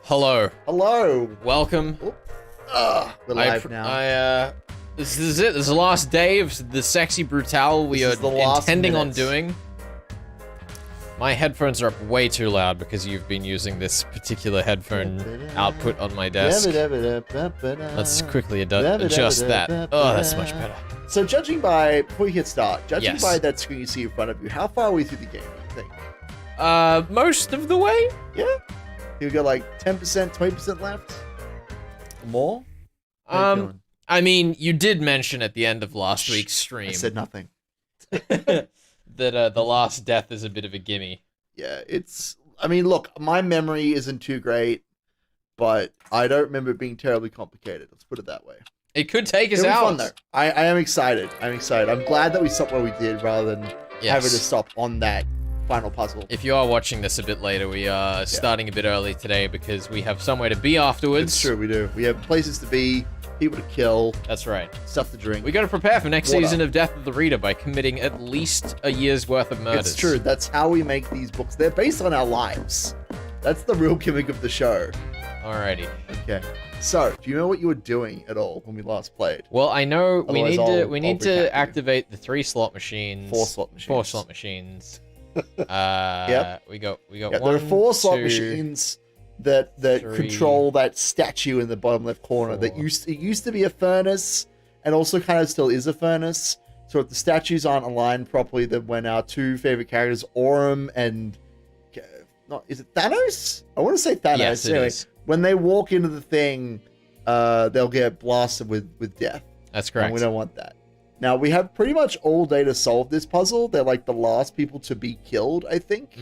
Hello. Hello. Welcome. We're live now. This is it. This is the last day of the Sexy Brutale we are intending on doing. My headphones are up way too loud because you've been using this particular headphone output on my desk. Let's quickly adjust that. Oh, that's much better. So judging by, before you hit start, judging Yes. by that screen you see in front of you, how far are we through the game, do you think? Most of the way? Yeah? You got like 10%, 20% left? More? How you feeling? I mean, you did mention at the end of last week's stream I said nothing. that the last death is a bit of a gimme. Yeah, I mean, look, my memory isn't too great, but I don't remember it being terribly complicated. Let's put it that way. It could take us It'll be out. fun, though. I am excited. I'm glad that we stopped where we did rather than having to stop on that final puzzle. If you are watching this a bit later, we are starting a bit early today because we have somewhere to be afterwards. It's true, we do. We have places to be, people to kill. That's right. Stuff to drink. We got to prepare for next Water. season of Death of the Reader by committing at least a year's worth of murders. It's true. That's how we make these books. They're based on our lives. That's the real gimmick of the show. Alrighty. Okay. So, do you know what you were doing at all when we last played? Well, I know we Otherwise, need I'll to recap you. activate the 3 slot machines. 4 slot machines. 4 slot machines. Yep. We got Yeah, one, there are 4 slot 2, machines that 3, control that statue in the bottom left corner. 4. That used to be a furnace, and also kind of still is a furnace. So if the statues aren't aligned properly, then when our 2 favorite characters, Aurum and is it Thanos? I want to say Thanos. Yes, it is. When they walk into the thing, they'll get blasted with death. That's correct. And we don't want that. Now, we have pretty much all day to solve this puzzle. They're like the last people to be killed, I think,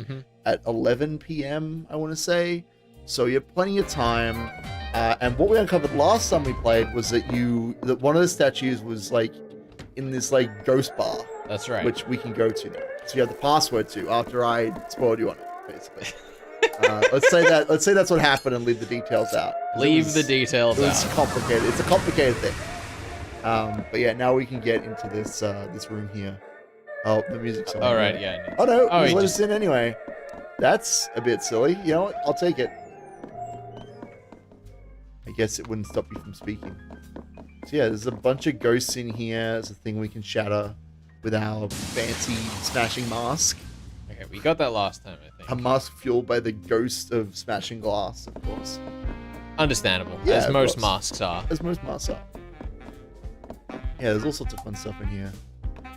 at 11 p.m., I want to say. So you have plenty of time. And what we uncovered last time we played was that one of the statues was like in this like ghost bar. That's right. Which we can go to now. So you have the password to after I spoiled you on it, basically. Let's say that's what happened and leave the details out. Leave the details out. It's complicated. It's a complicated thing. But yeah, now we can get into this room here. Oh, the music's on. All right, yeah. Oh no, Oh, just let us in anyway. That's a bit silly. You know what? I'll take it. I guess it wouldn't stop you from speaking. So yeah, there's a bunch of ghosts in here. There's a thing we can shatter with our fancy smashing mask. Okay, we got that last time, I think. A mask fueled by the ghost of smashing glass, of course. Understandable, Yeah, as of most course. masks are. As most masks are. Yeah, there's all sorts of fun stuff in here.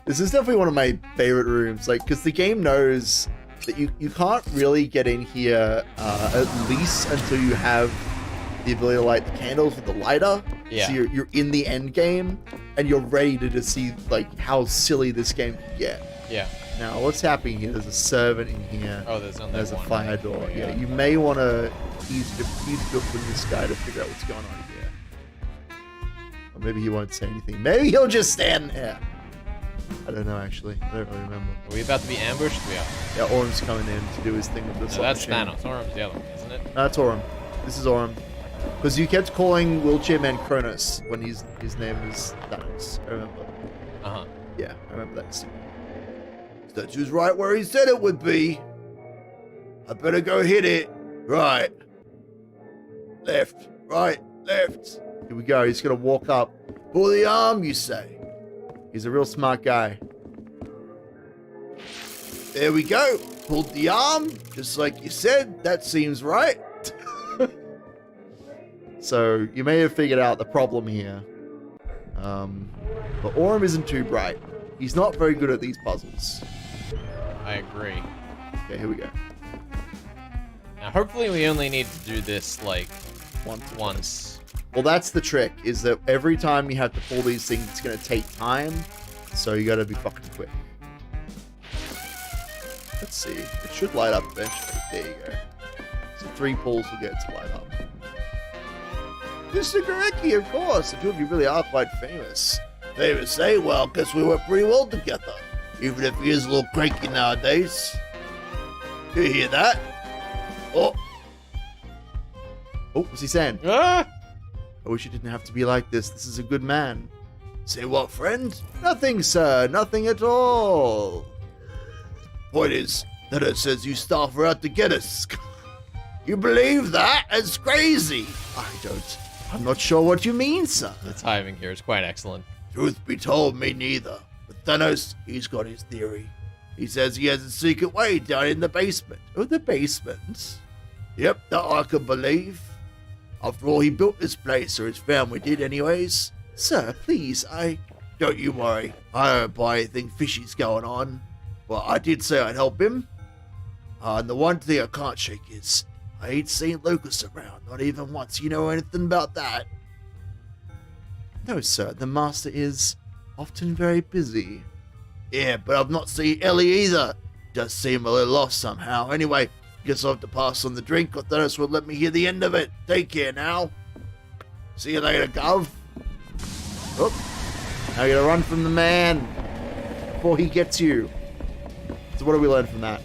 This is definitely one of my favorite rooms, like, because the game knows that you can't really get in here at least until you have the ability to light the candles with the lighter. Yeah. So you're in the end game, and you're ready to just see like how silly this game can get. Yeah. Now, what's happening here? There's a servant in here. Oh, there's only There's a one. fire door. There we Yeah, go. you may want to eavesdrop with this guy to figure out what's going on here. Or maybe he won't say anything. Maybe he'll just stand there. I don't know, actually. I don't really remember. Are we about to be ambushed? We are. Yeah, Orum's coming in to do his thing with the No, slot that's machine. Thanos. Orum's the other one, isn't it? No, that's Aurum. This is Aurum. Because you kept calling Wheelchair Man Cronus when his name is Thanos. I remember. Uh-huh. Yeah, I remember that. Statue's right where he said it would be. I better go hit it. Right. Left. Right. Left. Here we go. He's going to walk up. Pull the arm, you say. He's a real smart guy. There we go. Pulled the arm, just like you said. That seems right. So you may have figured out the problem here. But Aurum isn't too bright. He's not very good at these puzzles. I agree. Okay, here we go. Now, hopefully we only need to do this, like, Once. once. Well, that's the trick, is that every time you have to pull these things, it's going to take time. So you got to be fucking quick. Let's see. It should light up eventually. There you go. So 3 pulls will get it to light up. Mr. Gorecki, of course. The two of you really are quite famous. Famous, eh? Well, guess we work pretty well together. Even if he is a little cranky nowadays. You hear that? Oh. Oh, what's he saying? Ah! I wish you didn't have to be like this. This is a good man. Say what, friend? Nothing, sir. Nothing at all. Point is, that it says you staff are out to get us. You believe that? It's crazy. I don't. I'm not sure what you mean, sir. The timing here is quite excellent. Truth be told, me neither. But Thanos, he's got his theory. He says he has a secret way down in the basement. Oh, the basement? Yep, that I can believe. After all, he built this place, or his family did anyways. Sir, please, Don't you worry. I don't buy anything fishy's going on. But I did say I'd help him. And the one thing I can't shake is, I ain't seen Lucas around, not even once. You know anything about that? No, sir, the master is often very busy. Yeah, but I've not seen Ellie either. Does seem a little lost somehow. Anyway, guess I'll have to pass on the drink, or Thanos will let me hear the end of it. Take care now. See you later, Gov. Oh, now you gotta run from the man before he gets you. So what do we learn from that?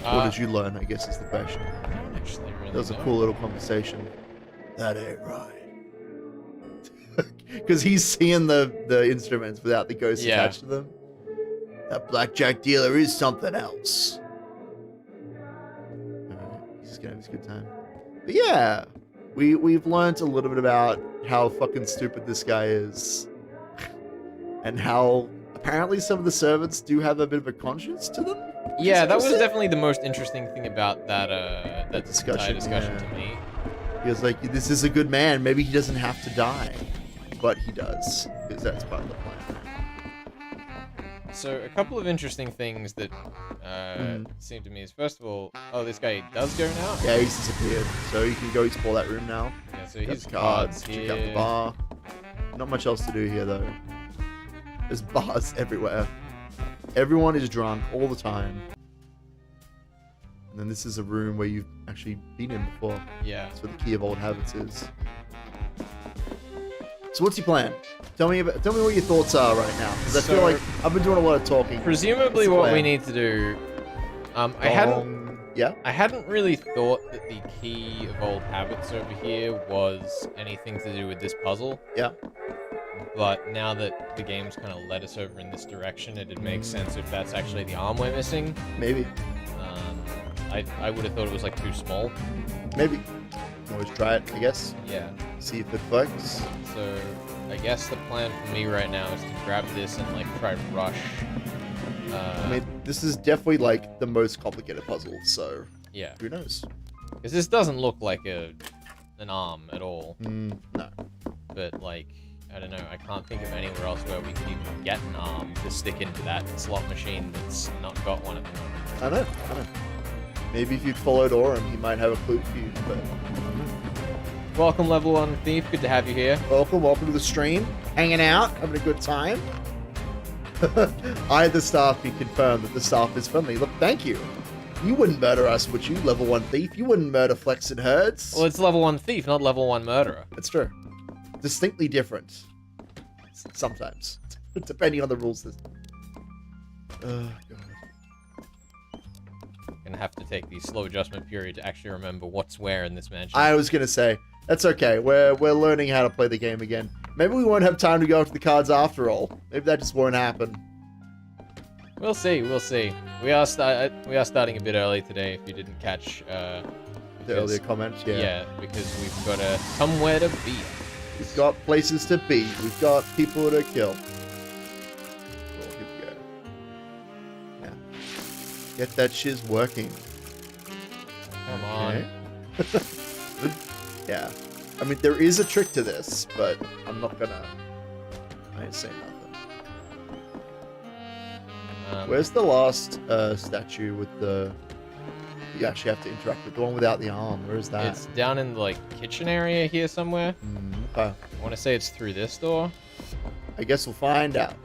What did you learn, I guess is the question. Actually, really that was a cool little conversation. That ain't right. Because he's seeing the instruments without the ghosts attached to them. That blackjack dealer is something else. Alright, he's just gonna have his good time. But yeah, we've learned a little bit about how fucking stupid this guy is. And how apparently some of the servants do have a bit of a conscience to them. Yeah, that was definitely the most interesting thing about that that discussion to me. He was like, this is a good man. Maybe he doesn't have to die. But he does, because that's part of the plan. So, a couple of interesting things that seem to me is, first of all, this guy does go now? Yeah, he's disappeared. So you can go explore that room now. Yeah, so his cards here. Check out the bar. Not much else to do here, though. There's bars everywhere. Everyone is drunk all the time. And then this is a room where you've actually been in before. Yeah. That's where the key of old habits is. So what's your plan? Tell me what your thoughts are right now, because I feel like I've been doing a lot of talking. Presumably, what we need to do, I hadn't really thought that the key of old habits over here was anything to do with this puzzle. Yeah. But now that the game's kind of led us over in this direction, it'd make sense if that's actually the arm we're missing. Maybe. I would have thought it was like too small. Maybe. Always try it, I guess. Yeah. See if it works. So, I guess the plan for me right now is to grab this and like try to rush. I mean, this is definitely like the most complicated puzzle, so yeah. Who knows? Because this doesn't look like an arm at all. No. But like, I don't know, I can't think of anywhere else where we could even get an arm to stick into that slot machine that's not got one at the moment. I know. Maybe if you followed Aurum, he might have a clue for you, but... Welcome, Level 1 Thief. Good to have you here. Welcome to the stream. Hanging out, having a good time. The staff can confirm that the staff is friendly. Look, thank you. You wouldn't murder us, would you, Level 1 Thief? You wouldn't murder Flex and Herds. Well, it's Level 1 Thief, not Level 1 Murderer. That's true. Distinctly different. Sometimes. Depending on the rules. Oh, God. Gonna have to take the slow adjustment period to actually remember what's where in this mansion. I was gonna say, that's okay. We're learning how to play the game again. Maybe we won't have time to go to the cards after all. Maybe that just won't happen. We'll see. We are starting a bit early today. If you didn't catch the earlier comments, yeah. Yeah, because we've got somewhere to be. We've got places to be. We've got people to kill. Get that shiz working. Come on. Yeah. I mean, there is a trick to this, but I ain't saying nothing. Where's the last statue with the... You actually have to interact with the one without the arm. Where is that? It's down in the, kitchen area here somewhere. Okay. I want to say it's through this door. I guess we'll find out.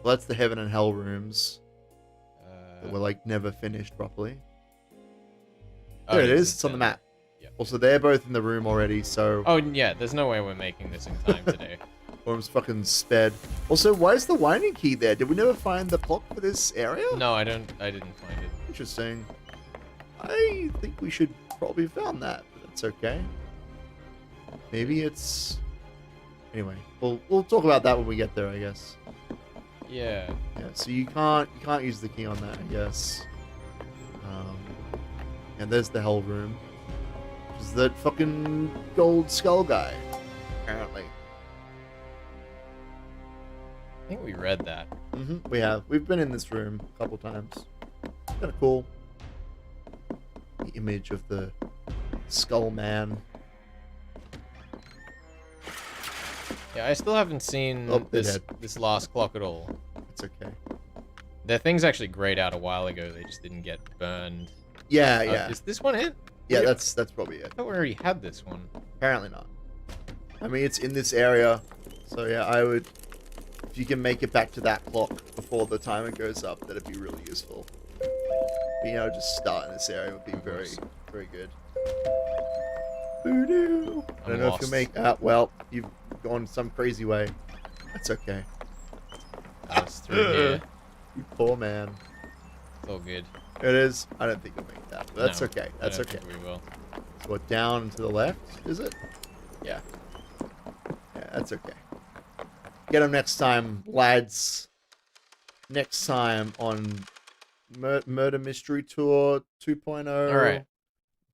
Well, that's the heaven and hell rooms that were never finished properly. There it is. It's on the map. Yep. Also, they're both in the room already, so... Oh, yeah. There's no way we're making this in time today. Orm's fucking sped. Also, why is the winding key there? Did we never find the clock for this area? No, I didn't find it. Interesting. I think we should probably have found that, but that's okay. Maybe it's... Anyway, we'll talk about that when we get there, I guess. Yeah. Yeah, so you can't use the key on that, I guess. And there's the Hell Room. Which is that fucking gold skull guy, apparently. I think we read that. We have. We've been in this room a couple times. Kind of cool. The image of the skull man. Yeah, I still haven't seen this last clock at all. It's okay. The thing's actually grayed out a while ago. They just didn't get burned. Yeah, yeah. Is this one it? Yeah, that's probably it. I thought we already had this one. Apparently not. I mean, it's in this area, so yeah, I would. If you can make it back to that clock before the timer goes up, that'd be really useful. Being able to just start in this area would be very, very good. Voodoo. I don't know if you'll make. Well, you've gone some crazy way. That's okay. That's through here. You poor man. It's all good. It is. I don't think you'll make that, but that's No, okay. I That's don't okay. think we will. So what, down and to the left, is it? Yeah. Yeah, that's okay. Get them next time, lads. Next time on Murder Mystery Tour 2.0. All right.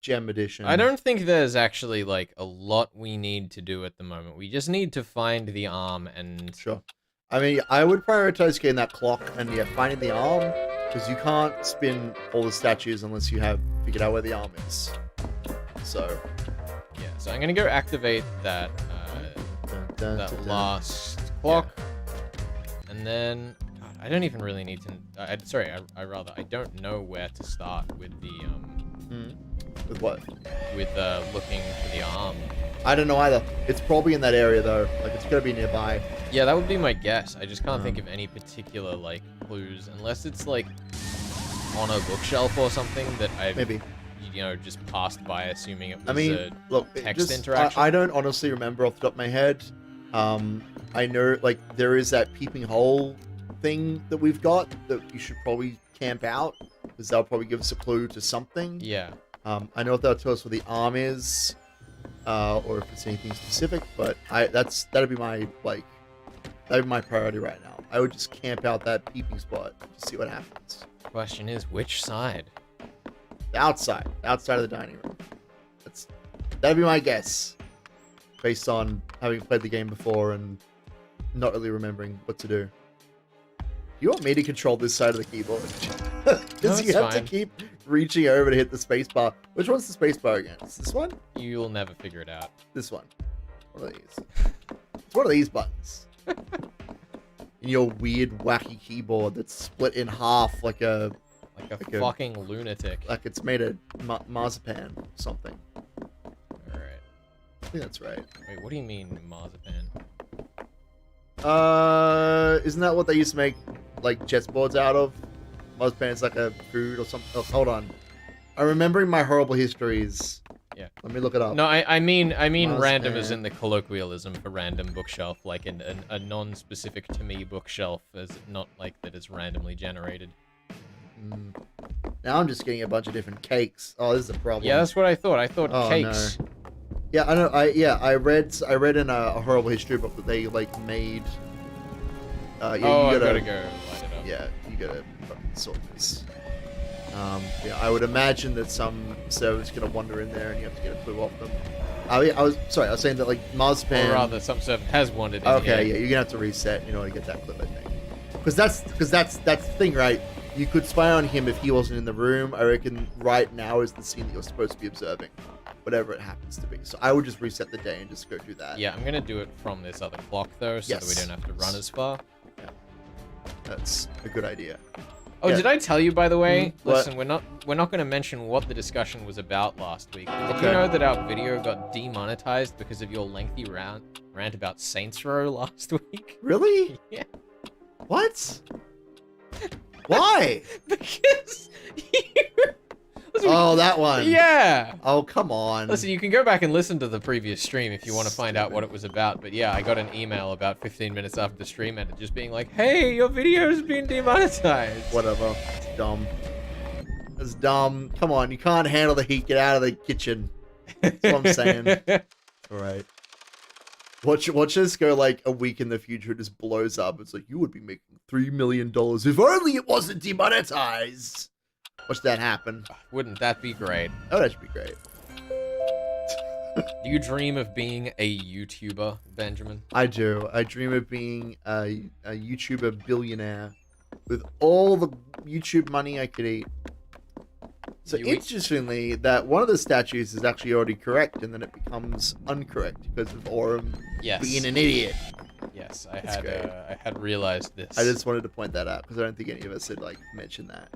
Gem Edition. I don't think there's actually like a lot we need to do at the moment. We just need to find the arm and. Sure. I mean, I would prioritize getting that clock and yeah, finding the arm, because you can't spin all the statues unless you have figured out where the arm is. So. Yeah. So I'm gonna go activate that. That last clock, and then God, I don't even really need to. I don't know where to start with the With what? With looking for the arm. I don't know either. It's probably in that area though. Like it's gonna be nearby. Yeah, that would be my guess. I just can't think of any particular like clues, unless it's like on a bookshelf or something that I've maybe just passed by, assuming it was look, text interaction. I don't honestly remember off the top of my head. I know like there is that peeping hole thing that we've got that you should probably camp out, because that'll probably give us a clue to something. Yeah. I know if they'll tell us where the arm is, or if it's anything specific, but that'd be my priority right now. I would just camp out that peeping spot to see what happens. Question is, which side? The outside of the dining room. That'd be my guess, based on having played the game before and not really remembering what to do. You want me to control this side of the keyboard? Because you have to keep reaching over to hit the spacebar. Which one's the spacebar again? Is this one? You'll never figure it out. This one. One of these. It's one of these buttons. In your weird, wacky keyboard that's split in half like a fucking lunatic. Like it's made of marzipan or something. Alright. I think that's right. Wait, what do you mean marzipan? Isn't that what they used to make like chessboards out of? Marzipan is like a food or something. Oh, hold on. I'm remembering my horrible histories. Yeah. Let me look it up. No, I mean Marzipan. Random is in the colloquialism for random bookshelf, like a non-specific to me bookshelf, as not like that is randomly generated. Now I'm just getting a bunch of different cakes. Oh, this is a problem. Yeah, that's what I thought. I thought cakes. No. Yeah, I know. I read in a horrible history book that they like made. I gotta go light it up. Yeah, you gotta fucking sort this. Yeah, I would imagine that some server's gonna wander in there and you have to get a clue off them. I was saying that like marzipan. Or rather, some server has wandered in. Okay, yeah, you're gonna have to reset in order to get that clip, I think. Because that's the thing, right? You could spy on him if he wasn't in the room. I reckon right now is the scene that you're supposed to be observing, whatever it happens to be. So I would just reset the day and just go do that. Yeah, I'm gonna do it from this other clock though, so that we don't have to run as far. Yeah, that's a good idea. Oh, yeah. Did I tell you, by the way? What? Listen, we're not going to mention what the discussion was about last week. Did you know that our video got demonetized because of your lengthy rant about Saints Row last week? Really? Yeah. What? Why? Because Listen, oh, that one. Yeah. Oh, come on. Listen, you can go back and listen to the previous stream if you want to find out what it was about. But yeah, I got an email about 15 minutes after the stream ended just being like, hey, your video's been demonetized. Whatever. It's dumb. It's dumb. Come on, you can't handle the heat. Get out of the kitchen. That's what I'm saying. All right. Watch this go like a week in the future. It just blows up. It's like, you would be making $3 million if only it wasn't demonetized. Watch that happen. Wouldn't that be great? Oh, that should be great. Do you dream of being a YouTuber, Benjamin? I do. I dream of being a YouTuber billionaire with all the YouTube money I could eat. So interestingly, that one of the statues is actually already correct, and then it becomes incorrect because of Aurum being an idiot. Yes, I had realized this. I just wanted to point that out because I don't think any of us had like mentioned that.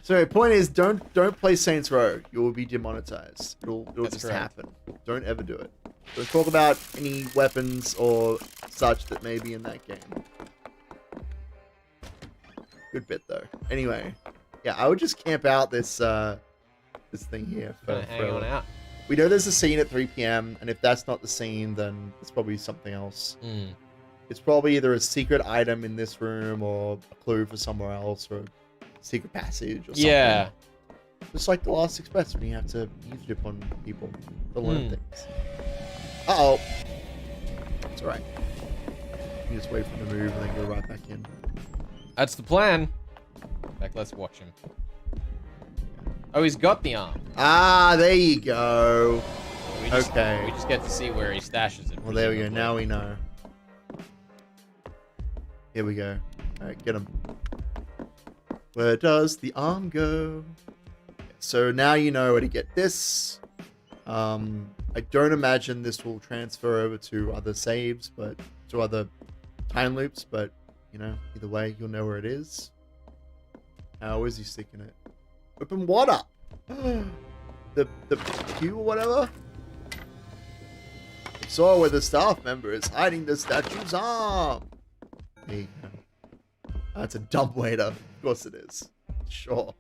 Sorry, point is, don't play Saints Row. You will be demonetized. It'll just happen. Don't ever do it. Don't talk about any weapons or such that may be in that game. Good bit though. Anyway, yeah, I would just camp out this this thing here for hang on out. We know there's a scene at 3 p.m. and if that's not the scene, then it's probably something else. It's probably either a secret item in this room or a clue for somewhere else or secret passage or something. Yeah. Just like The Last Express when you have to eavesdrop on people to learn things. Uh-oh. It's alright. You just wait for him to move and then go right back in. That's the plan. In fact, let's watch him. Oh, he's got the arm. Ah, there you go. We just get to see where he stashes it. Well, there we go. Now we know. Here we go. Alright, get him. Where does the arm go? So now you know where to get this. I don't imagine this will transfer over to other saves, but to other time loops, but you know, either way, you'll know where it is. How is he sticking it? Open what up? the queue or whatever? I saw where the staff member is hiding the statue's arm. There you go. That's a dumb waiter. Of course it is. Sure.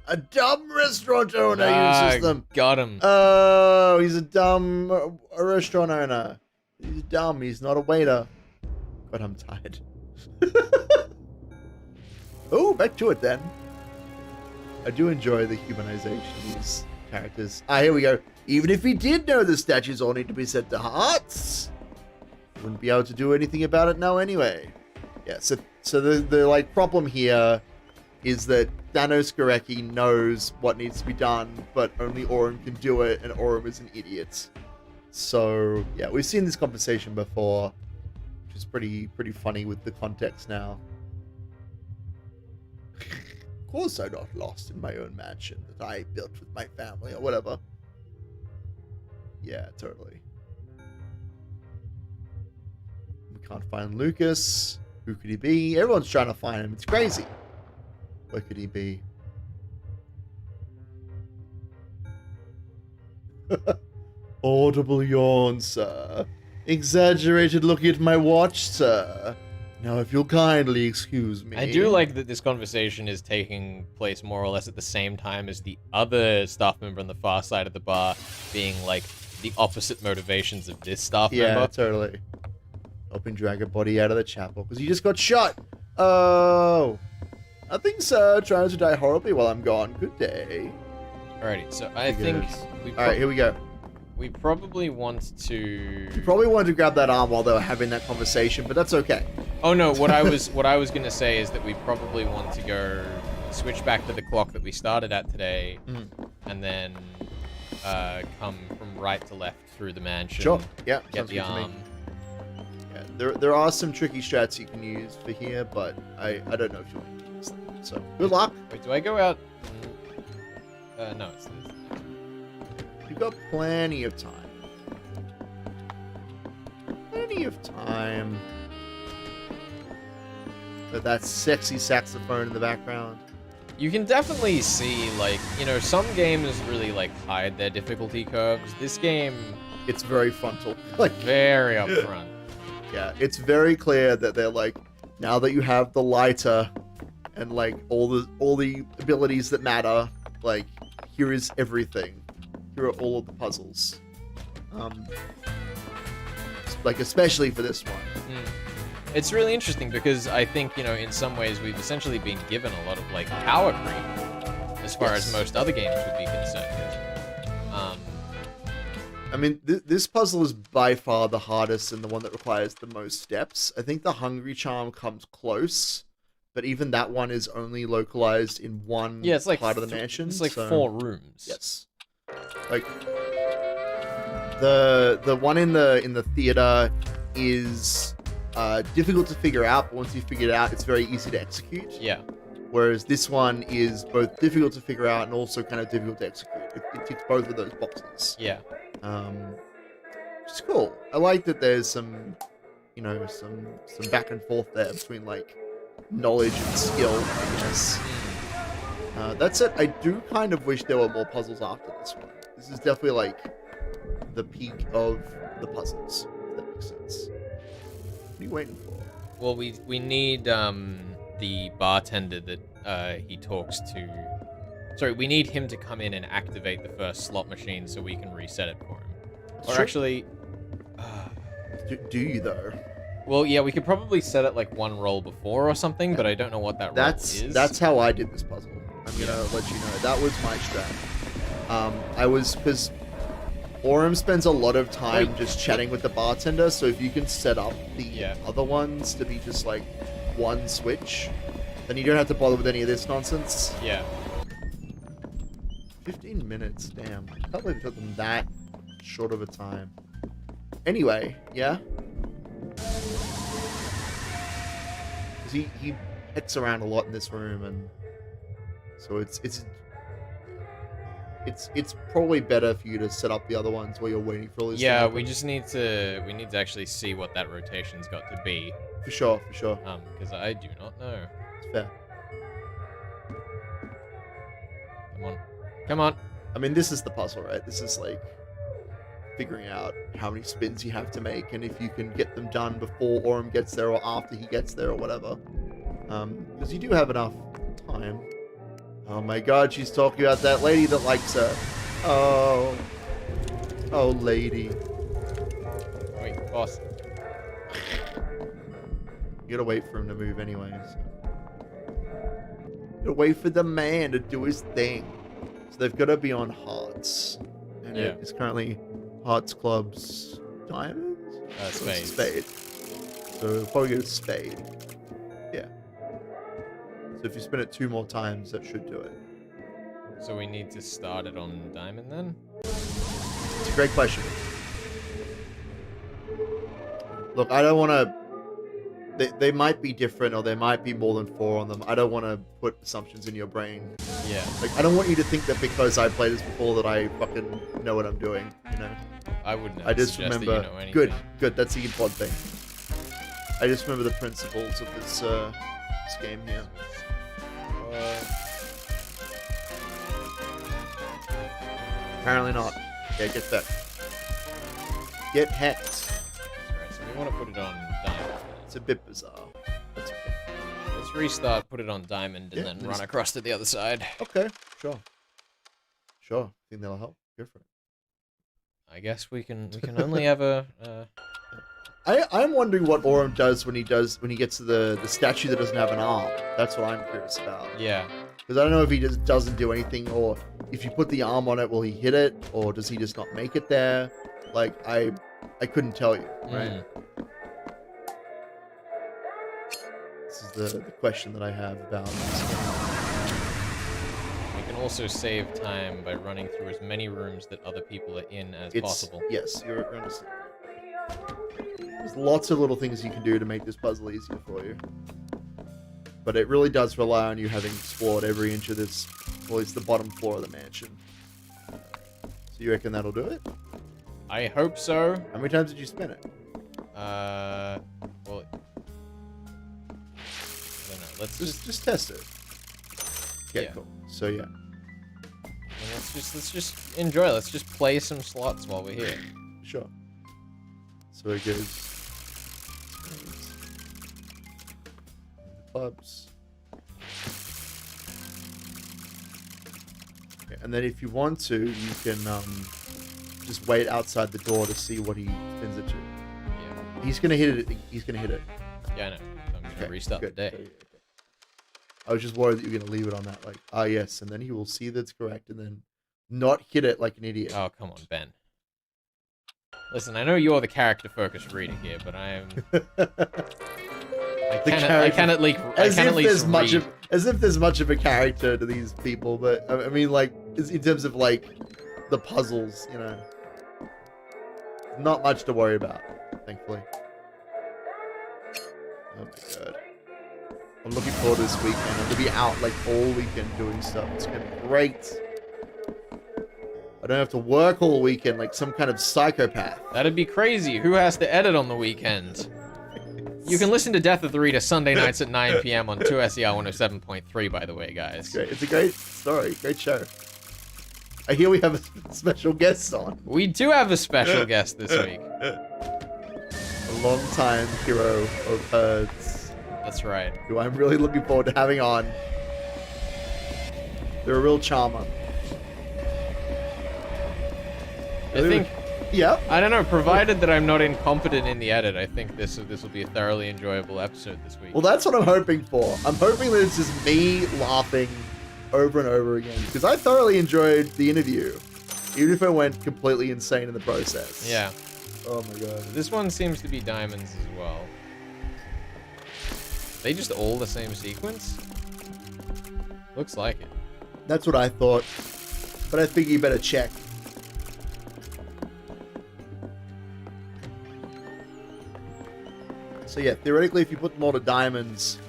A dumb restaurant owner uses them. Got him. Oh, he's a dumb restaurant owner. He's dumb. He's not a waiter. But I'm tired. Oh, back to it then. I do enjoy the humanization of these characters. Ah, here we go. Even if he did know the statues all need to be set to hearts, he wouldn't be able to do anything about it now anyway. Yeah, so the like problem here is that Thanos Gorecki knows what needs to be done, but only Aurum can do it, and Aurum is an idiot. So yeah, we've seen this conversation before, which is pretty funny with the context now. Of course I'm not lost in my own mansion that I built with my family or whatever. Yeah, totally. We can't find Lucas. Who could he be? Everyone's trying to find him. It's crazy. Where could he be? Audible yawn, sir. Exaggerated looking at my watch, sir. Now, if you'll kindly excuse me. I do like that this conversation is taking place more or less at the same time as the other staff member on the far side of the bar being, like, the opposite motivations of this staff member. Yeah, totally. Helping drag a body out of the chapel because he just got shot. Oh. Nothing, sir. Trying to die horribly while I'm gone. Good day. Alrighty, so I think... Alright, here we go. We probably want to... You probably wanted to grab that arm while they were having that conversation, but that's okay. Oh no, what I was going to say is that we probably want to go switch back to the clock that we started at today, and then come from right to left through the mansion. Sure, yeah. Get the arm. Yeah, there are some tricky strats you can use for here, but I don't know if you want to use them. So, good luck. Wait, do I go out? No, it's this. You've got plenty of time. Plenty of time. So that sexy saxophone in the background. You can definitely see, like, you know, some games really, like, hide their difficulty curves. This game... It's very frontal. Like, very upfront. Yeah, it's very clear that they're like, now that you have the lighter and, like, all the abilities that matter, like, here is everything. Here are all of the puzzles. Like, especially for this one. It's really interesting because I think, you know, in some ways we've essentially been given a lot of, like, power creep as far as most other games would be concerned. I mean, this puzzle is by far the hardest and the one that requires the most steps. I think the Hungry Charm comes close, but even that one is only localized in one it's like part of the mansion. It's like so... 4 rooms. Yes. Like the one in the theater is difficult to figure out, but once you figure it out, it's very easy to execute. Yeah. Whereas this one is both difficult to figure out and also kind of difficult to execute. It ticks both of those boxes. Yeah. Which is cool. I like that there's some, you know, some back and forth there between like knowledge and skill, I guess. That said, I do kind of wish there were more puzzles after this one. This is definitely like the peak of the puzzles, if that makes sense. What are you waiting for? Well, we need the bartender that he talks to. Sorry, we need him to come in and activate the first slot machine so we can reset it for him. Or actually, do you though? Well, yeah, we could probably set it like one roll before or something, but I don't know what that roll is. That's how I did this puzzle. I'm gonna let you know. That was my strat. Because Aurum spends a lot of time just chatting with the bartender, so if you can set up the other ones to be just like one switch, then you don't have to bother with any of this nonsense. Yeah. 15 minutes, damn. I can't believe it took them that short of a time. Anyway, yeah? Because he hits around a lot in this room, and so it's probably better for you to set up the other ones while you're waiting for all this. Yeah, we need to actually see what that rotation's got to be. For sure. Because I do not know. It's fair. Come on. I mean, this is the puzzle, right? This is like figuring out how many spins you have to make, and if you can get them done before Aurum gets there or after he gets there or whatever. Because you do have enough time. Oh my god, she's talking about that lady that likes her. Oh, lady. Wait, boss. You gotta wait for him to move anyways. You gotta wait for the man to do his thing. So they've got to be on hearts. And it is currently hearts, clubs, diamonds? Spade. Spade. So we'll probably get a spade. Yeah. So if you spin it 2 more times, that should do it. So we need to start it on diamond then? It's a great question. Look, I don't want to... They might be different, or there might be more than 4 on them. I don't want to put assumptions in your brain. Yeah. Like, I don't want you to think that because I played this before that I fucking know what I'm doing, you know? I wouldn't. I just remember... That you know anything. Good, that's the important thing. I just remember the principles of this game here. Apparently not. Yeah, get back. Get hacked. Alright, so we want to put it on diamond. It's a bit bizarre. That's okay. Let's restart, put it on diamond, and then run across to the other side. Okay, sure. Think that'll help. Go for it. I guess we can only have a... I'm wondering what Aurum does when he gets to the statue that doesn't have an arm. That's what I'm curious about. Yeah. Because I don't know if he just doesn't do anything, or if you put the arm on it, will he hit it, or does he just not make it there? Like, I couldn't tell you, right? This is the question that I have about this game. We can also save time by running through as many rooms that other people are in as possible. Yes, you're understanding. There's lots of little things you can do to make this puzzle easier for you. But it really does rely on you having explored every inch of this, well, it's the bottom floor of the mansion. So you reckon that'll do it? I hope so. How many times did you spin it? Well, I don't know. Let's just test it. Yeah, cool. So yeah. Let's just enjoy. Let's just play some slots while we're here. Sure. So it goes clubs. Okay, and then if you want to, you can just wait outside the door to see what he spins it to. Yeah. He's gonna hit it. He's gonna hit it. Yeah, I know. I'm gonna restart the day. Okay. I was just worried that you were gonna leave it on that, like, yes, and then he will see that's correct, and then not hit it like an idiot. Oh, come on, Ben. Listen, I know you're the character-focused reader here, but I I can at least read. As if there's much of a character to these people, but I mean, like, in terms of like the puzzles, you know, not much to worry about, thankfully. Oh my god. I'm looking forward to this weekend. I'm gonna be out like all weekend doing stuff. It's gonna be great. I don't have to work all weekend like some kind of psychopath. That'd be crazy. Who has to edit on the weekend? You can listen to Death of the Reader Sunday nights at 9 p.m. on 2SER 107.3 by the way, guys. It's great. It's a great story. Great show. I hear we have a special guest on. We do have a special guest this week. A long-time hero of herds. That's right. Who I'm really looking forward to having on. They're a real charmer. I think... Yeah. I don't know, provided that I'm not incompetent in the edit, I think this will be a thoroughly enjoyable episode this week. Well, that's what I'm hoping for. I'm hoping that it's just me laughing over and over again. Because I thoroughly enjoyed the interview. Even if I went completely insane in the process. Yeah. Oh my god. This one seems to be diamonds as well. They just all the same sequence? Looks like it. That's what I thought. But I think you better check. So yeah, theoretically, if you put them all to diamonds,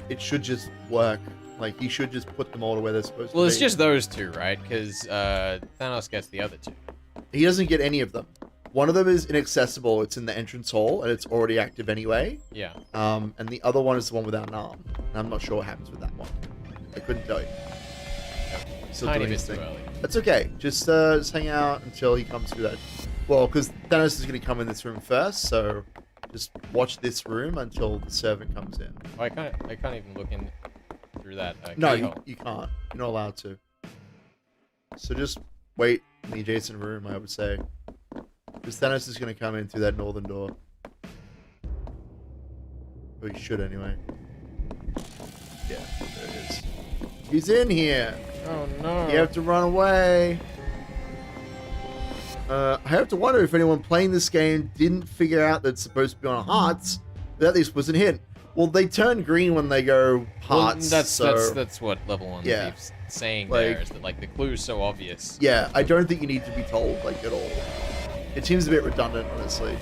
it should just work. Like, you should just put them all to where they're supposed to be. Well, it's just those two, right? Because Thanos gets the other two. He doesn't get any of them. One of them is inaccessible. It's in the entrance hall, and it's already active anyway. Yeah. And the other one is the one without an arm. And I'm not sure what happens with that one. I couldn't tell you. Still tiny bit too early. That's okay. Just hang out until he comes through that. Well, because Thanos is going to come in this room first, so just watch this room until the servant comes in. Oh, I can't even look in through that. No, you can't. You're not allowed to. So just wait in the adjacent room, I would say. Because Thanos is going to come in through that northern door. Or he should anyway. Yeah, there it is. He's in here! Oh no. You have to run away. I have to wonder if anyone playing this game didn't figure out that it's supposed to be on hearts. That this was a hint. Well, they turn green when they go hearts. Well, that's what level 1 keeps saying like, there, is that like the clue's so obvious. Yeah, I don't think you need to be told like at all. It seems a bit redundant, honestly.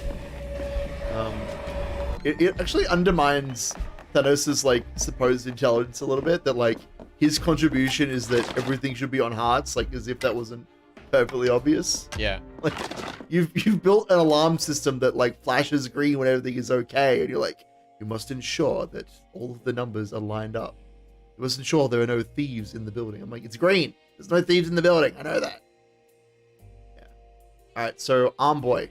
It actually undermines Thanos' like supposed intelligence a little bit. That like his contribution is that everything should be on hearts, like as if that wasn't perfectly obvious. Yeah. Like you've built an alarm system that like flashes green when everything is okay, and you're like, you must ensure that all of the numbers are lined up. You must ensure there are no thieves in the building. I'm like, it's green. There's no thieves in the building. I know that. Yeah. All right. So Arm Boy.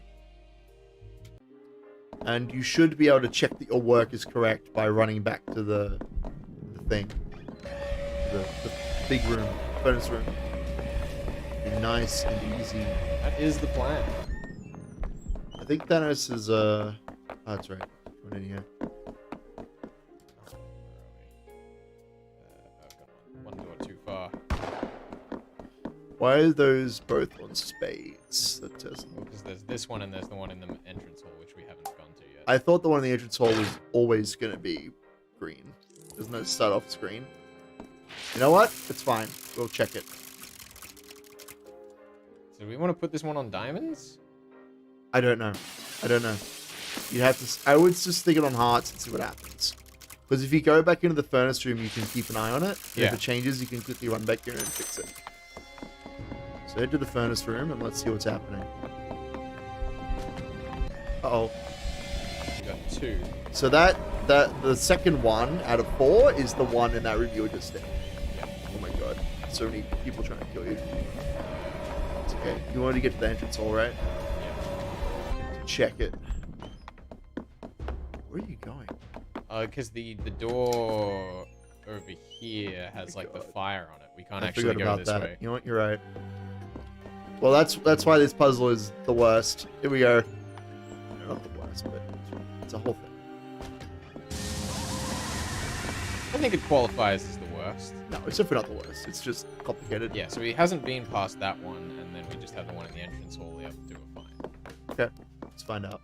And you should be able to check that your work is correct by running back to the thing. The big room, furnace room. Be nice and easy. That is the plan. I think Thanos is, oh, that's right. Coming in here. One door too far. Why are those both on spades? That doesn't... Because there's this one and there's the one in the entrance hall, which we haven't gone to yet. I thought the one in the entrance hall was always going to be green. Doesn't it start off screen? You know what? It's fine. We'll check it. So do we want to put this one on diamonds? I don't know. You have to... I would just stick it on hearts and see what happens. Because if you go back into the furnace room, you can keep an eye on it. And if it changes, you can quickly run back in and fix it. So head to the furnace room and let's see what's happening. Uh-oh. We got 2. So the second one out of 4 is the one in that review just did. Yeah. Oh my god. So many people trying to kill you. It's okay. You wanted to get to the entrance hall, right? Yeah. Check it. Where are you going? Because the door over here has like the fire on it. We can't actually go this way. You know what? You're right. Well, that's why this puzzle is the worst. Here we go. Not the worst, but it's a whole thing. I think it qualifies as the worst. No, it's definitely not the worst. It's just complicated. Yeah, so he hasn't been past that one, and then we just have the one in the entrance hall. The other 2 are fine. Okay, let's find out.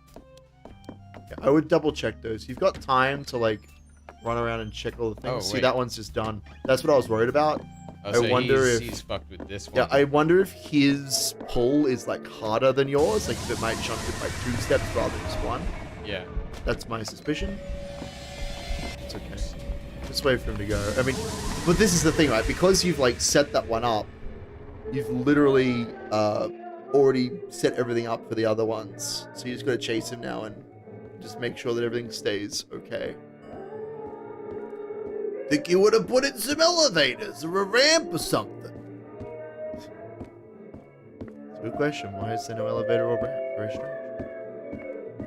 Yeah, I would double check those. You've got time to like run around and check all the things. Oh, See, wait. that one's just done. That's what I was worried about. Oh, so I wonder if he's fucked with this one. Yeah, I wonder if his pull is like harder than yours. Like if it might jump it like 2 steps rather than just 1. Yeah. That's my suspicion. It's okay. Just wait for him to go. I mean, but this is the thing, right? Because you've like set that one up, you've literally already set everything up for the other ones. So you just got to chase him now and just make sure that everything stays okay. Think you would have put in some elevators or a ramp or something? It's a good question. Why is there no elevator or ramp? Very strange.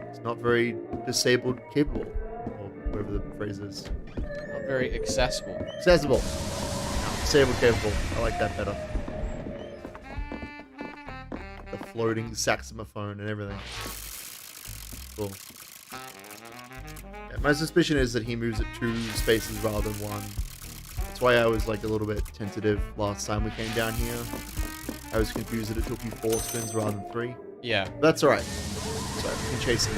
It's not very disabled capable, or whatever the phrase is. Not very accessible. Accessible. No, disabled capable. I like that better. The floating saxophone and everything. Cool. Yeah, my suspicion is that he moves at 2 spaces rather than 1. That's why I was like a little bit tentative last time we came down here. I was confused that it took you 4 spins rather than 3. Yeah. That's alright. Sorry, we can chase him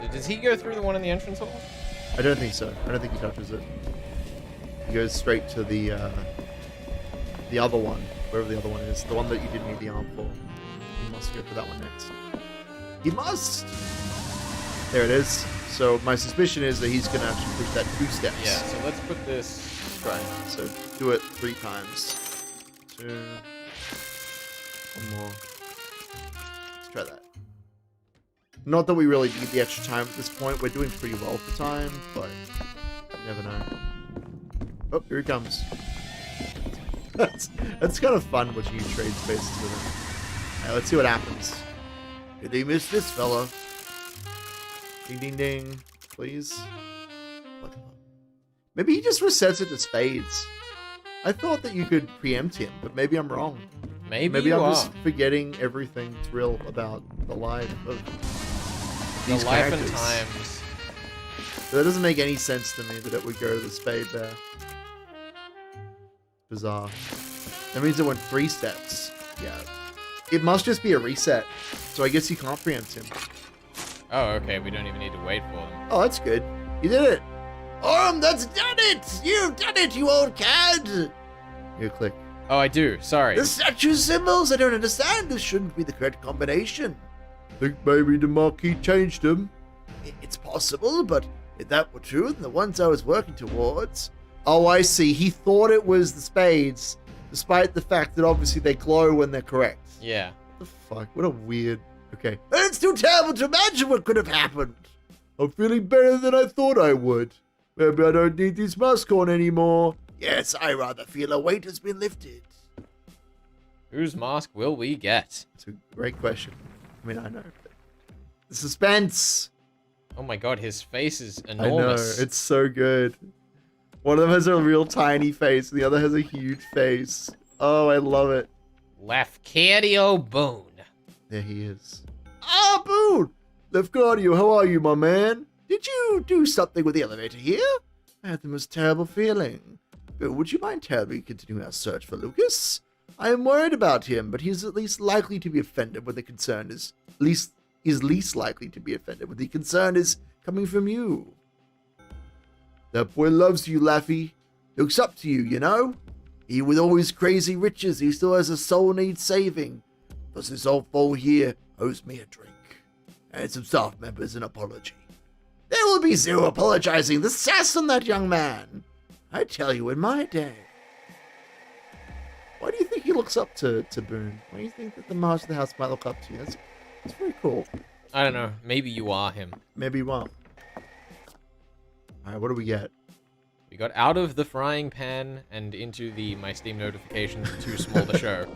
now. Does he go through the one in the entrance hall? I don't think so. I don't think he touches it. He goes straight to the other one, wherever the other one is. The one that you didn't need the arm for. He must go for that one next. He must! There it is. So my suspicion is that he's going to actually push that 2 steps. Yeah, so let's put this... Try. So do it 3 times. 2. 1 more. Let's try that. Not that we really need the extra time at this point. We're doing pretty well for time, but you never know. Oh, here he comes. That's kind of fun watching you trade spaces with him. Alright, let's see what happens. Did he miss this fella? Ding ding ding. Please. What the fuck? Maybe he just resets it to spades. I thought that you could preempt him, but maybe I'm wrong. Maybe I'm just forgetting everything that's real about the life of these life and characters. times. But that doesn't make any sense to me that it would go to the spade there. Bizarre. That means it went 3 steps. Yeah. It must just be a reset. So I guess you can't preempt him. Oh, okay. We don't even need to wait for them. Oh, that's good. You did it. That's done it! You've done it, you old cad! Here, click. Oh, I do. Sorry. The statue symbols, I don't understand. This shouldn't be the correct combination. Think maybe the Marquis changed them? It's possible, but if that were true, then the ones I was working towards... Oh, I see. He thought it was the spades, despite the fact that obviously they glow when they're correct. Yeah. What the fuck? What a weird... Okay. It's too terrible to imagine what could have happened. I'm feeling better than I thought I would. Maybe I don't need this mask on anymore. Yes, I rather feel a weight has been lifted. Whose mask will we get? It's a great question. I mean, I know. But the suspense. Oh my god, his face is I know. enormous. It's so good. One of them has a real tiny face. The other has a huge face. Oh, I love it. Lafcadio Boone. There he is. Ah, Boone! Lafcadio, how are you, my man? Did you do something with the elevator here? I had the most terrible feeling. But would you mind telling me continuing our search for Lucas? I am worried about him, but he's at least likely to be offended when the concern is least likely to be offended when the concern is coming from you. That boy loves you, Laffy. Looks up to you, you know? He with all his crazy riches, he still has a soul needs saving. Plus this old fool here owes me a drink. And some staff members an apology. There will be zero apologizing. The sass on that young man. I tell you, in my day. Why do you think he looks up to Boone? Why do you think that the master of the house might look up to you? That's very cool. I don't know. Maybe you are him. Maybe you won't. Alright, what do we get? We got out of the frying pan and into the my Steam notifications too small to show.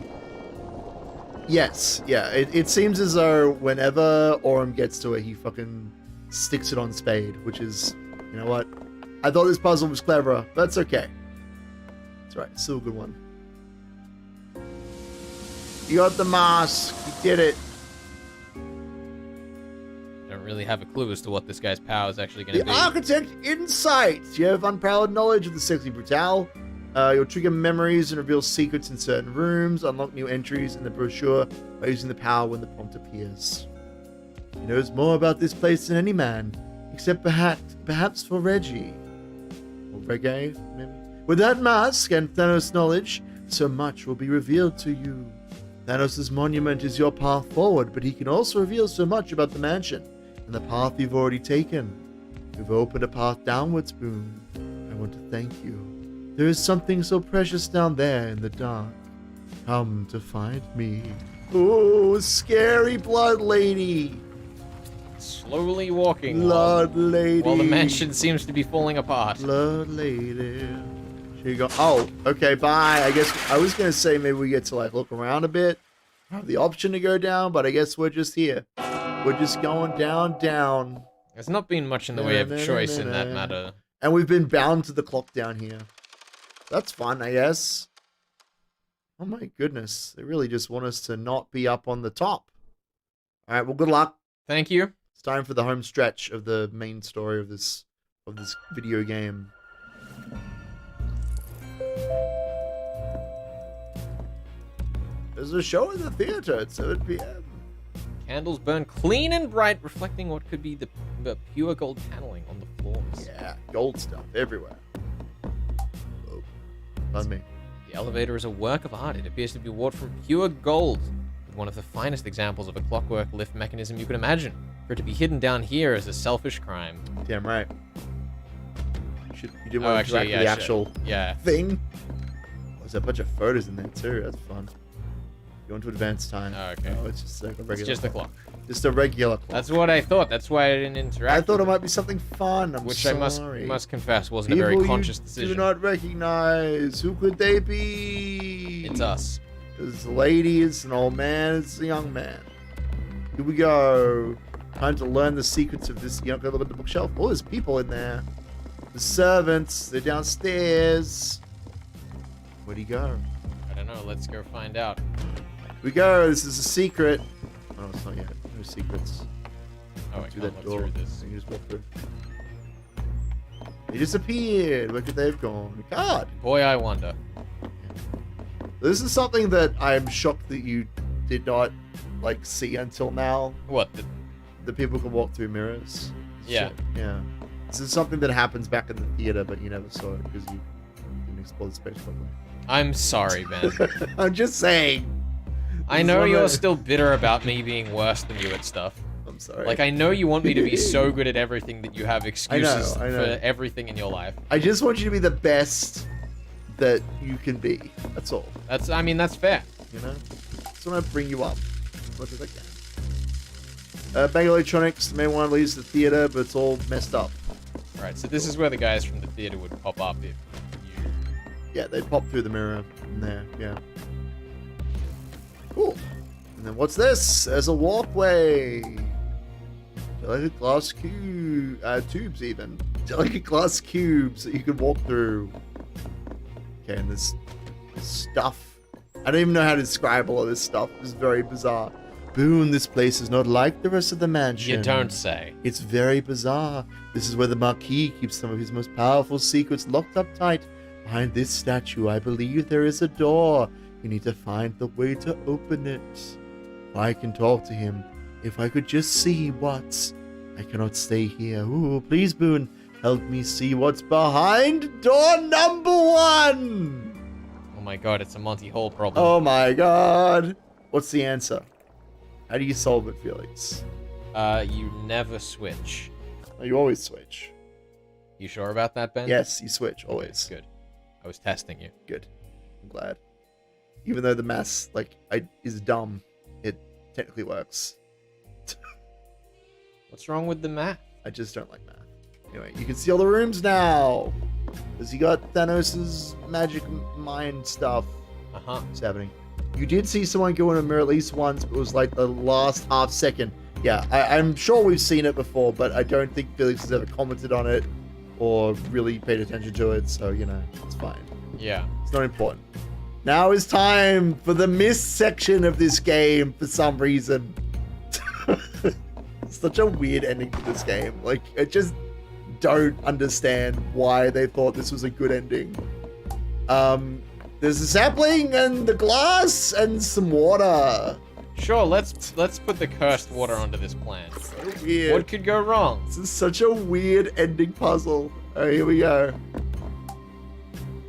Yes, yeah. It seems as though whenever Aurum gets to it, he fucking sticks it on spade, which is, you know what? I thought this puzzle was cleverer. That's okay. That's right. Still a good one. You got the mask. You did it. Don't really have a clue as to what this guy's power is actually going to The be. Architect Insight. You have unparalleled knowledge of the Sexy Brutale. You'll trigger memories and reveal secrets in certain rooms, unlock new entries in the brochure by using the power when the prompt appears. He knows more about this place than any man. Except perhaps for Reggie. Or Reggae, maybe? With that mask and Thanos' knowledge, so much will be revealed to you. Thanos' monument is your path forward, but he can also reveal so much about the mansion and the path you've already taken. You've opened a path downwards, Boone. I want to thank you. There is something so precious down there in the dark. Come to find me. Oh, scary blood lady. Slowly walking. Blood lady. While the mansion seems to be falling apart. Blood lady. Here you go. Oh, okay, bye. I guess I was going to say maybe we get to like look around a bit. Have the option to go down, but I guess we're just here. We're just going down. There's not been much in the way of choice in that matter. And we've been bound to the clock down here. That's fun, I guess. Oh my goodness. They really just want us to not be up on the top. Alright, well, good luck. Thank you. It's time for the home stretch of the main story of this video game. There's a show in the theater at 7 p.m. Candles burn clean and bright, reflecting what could be the pure gold paneling on the floors. Yeah, gold stuff everywhere. Oh, pardon me. The elevator is a work of art. It appears to be wrought from pure gold, with one of the finest examples of a clockwork lift mechanism you could imagine. For it to be hidden down here is a selfish crime. Damn right. You didn't want to track the actual thing? Oh, there's a bunch of photos in there too. That's fun. You want to advance time. Oh, okay. Oh, it's just like a regular It's just a clock. Just a regular clock. That's what I thought. That's why I didn't interact. I thought it might be something fun. Which sorry. I must confess wasn't a very conscious decision. Do not recognize. Who could they be? It's us. It's a lady, it's an old man, it's a young man. Here we go. Time to learn the secrets of this. You know, go look at the bookshelf. Oh, there's people in there. The servants, they're downstairs. Where'd he go? I don't know. Let's go find out. Here we go. This is a secret. Oh, it's not yet. No secrets. Oh, I can't look through this. You can just walk through. They disappeared. Where could they have gone? A card. Boy, I wonder. This is something that I'm shocked that you did not like see until now. What? That people can walk through mirrors. Yeah. Yeah. This is something that happens back in the theater, but you never saw it because you didn't explore the space properly. I'm sorry, Ben. I'm just saying. I know you're still bitter about me being worse than you at stuff. I'm sorry. Like, I know you want me to be so good at everything that you have excuses I know. for everything in your life. I just want you to be the best that you can be. That's all. I mean, that's fair. You know? Just want to bring you up as much as I can. Bang Electronics, the main one leaves the theater, but it's all messed up. Right, so this is where the guys from the theater would pop up if you... Yeah, they'd pop through the mirror in there, yeah. Cool. And then what's this? There's a walkway. Delicate glass tubes even. Delicate glass cubes that you can walk through. Okay, and this stuff. I don't even know how to describe all of this stuff. It's very bizarre. Boone, this place is not like the rest of the mansion. You don't say. It's very bizarre. This is where the Marquis keeps some of his most powerful secrets locked up tight. Behind this statue, I believe there is a door. You need to find the way to open it. If I can talk to him, if I could just see what's... I cannot stay here. Ooh, please, Boone, help me see what's behind door number 1! Oh my god, it's a Monty Hall problem. Oh my god. What's the answer? How do you solve it, Felix? You never switch. Oh, you always switch. You sure about that, Ben? Yes, you switch, always. Okay, good. I was testing you. Good. I'm glad. Even though the math, is dumb, it technically works. What's wrong with the math? I just don't like math. Anyway, you can see all the rooms now. Because you got Thanos' magic mind stuff. Uh-huh. What's happening? You did see someone go in a mirror at least once, but it was like the last half second. Yeah, I'm sure we've seen it before, but I don't think Felix has ever commented on it or really paid attention to it, so, it's fine. Yeah. It's not important. Now is time for the miss section of this game for some reason. Such a weird ending to this game. I just don't understand why they thought this was a good ending. There's a sapling and the glass and some water. Sure, let's put the cursed water onto this plant. So weird. What could go wrong? This is such a weird ending puzzle. Oh, here we go.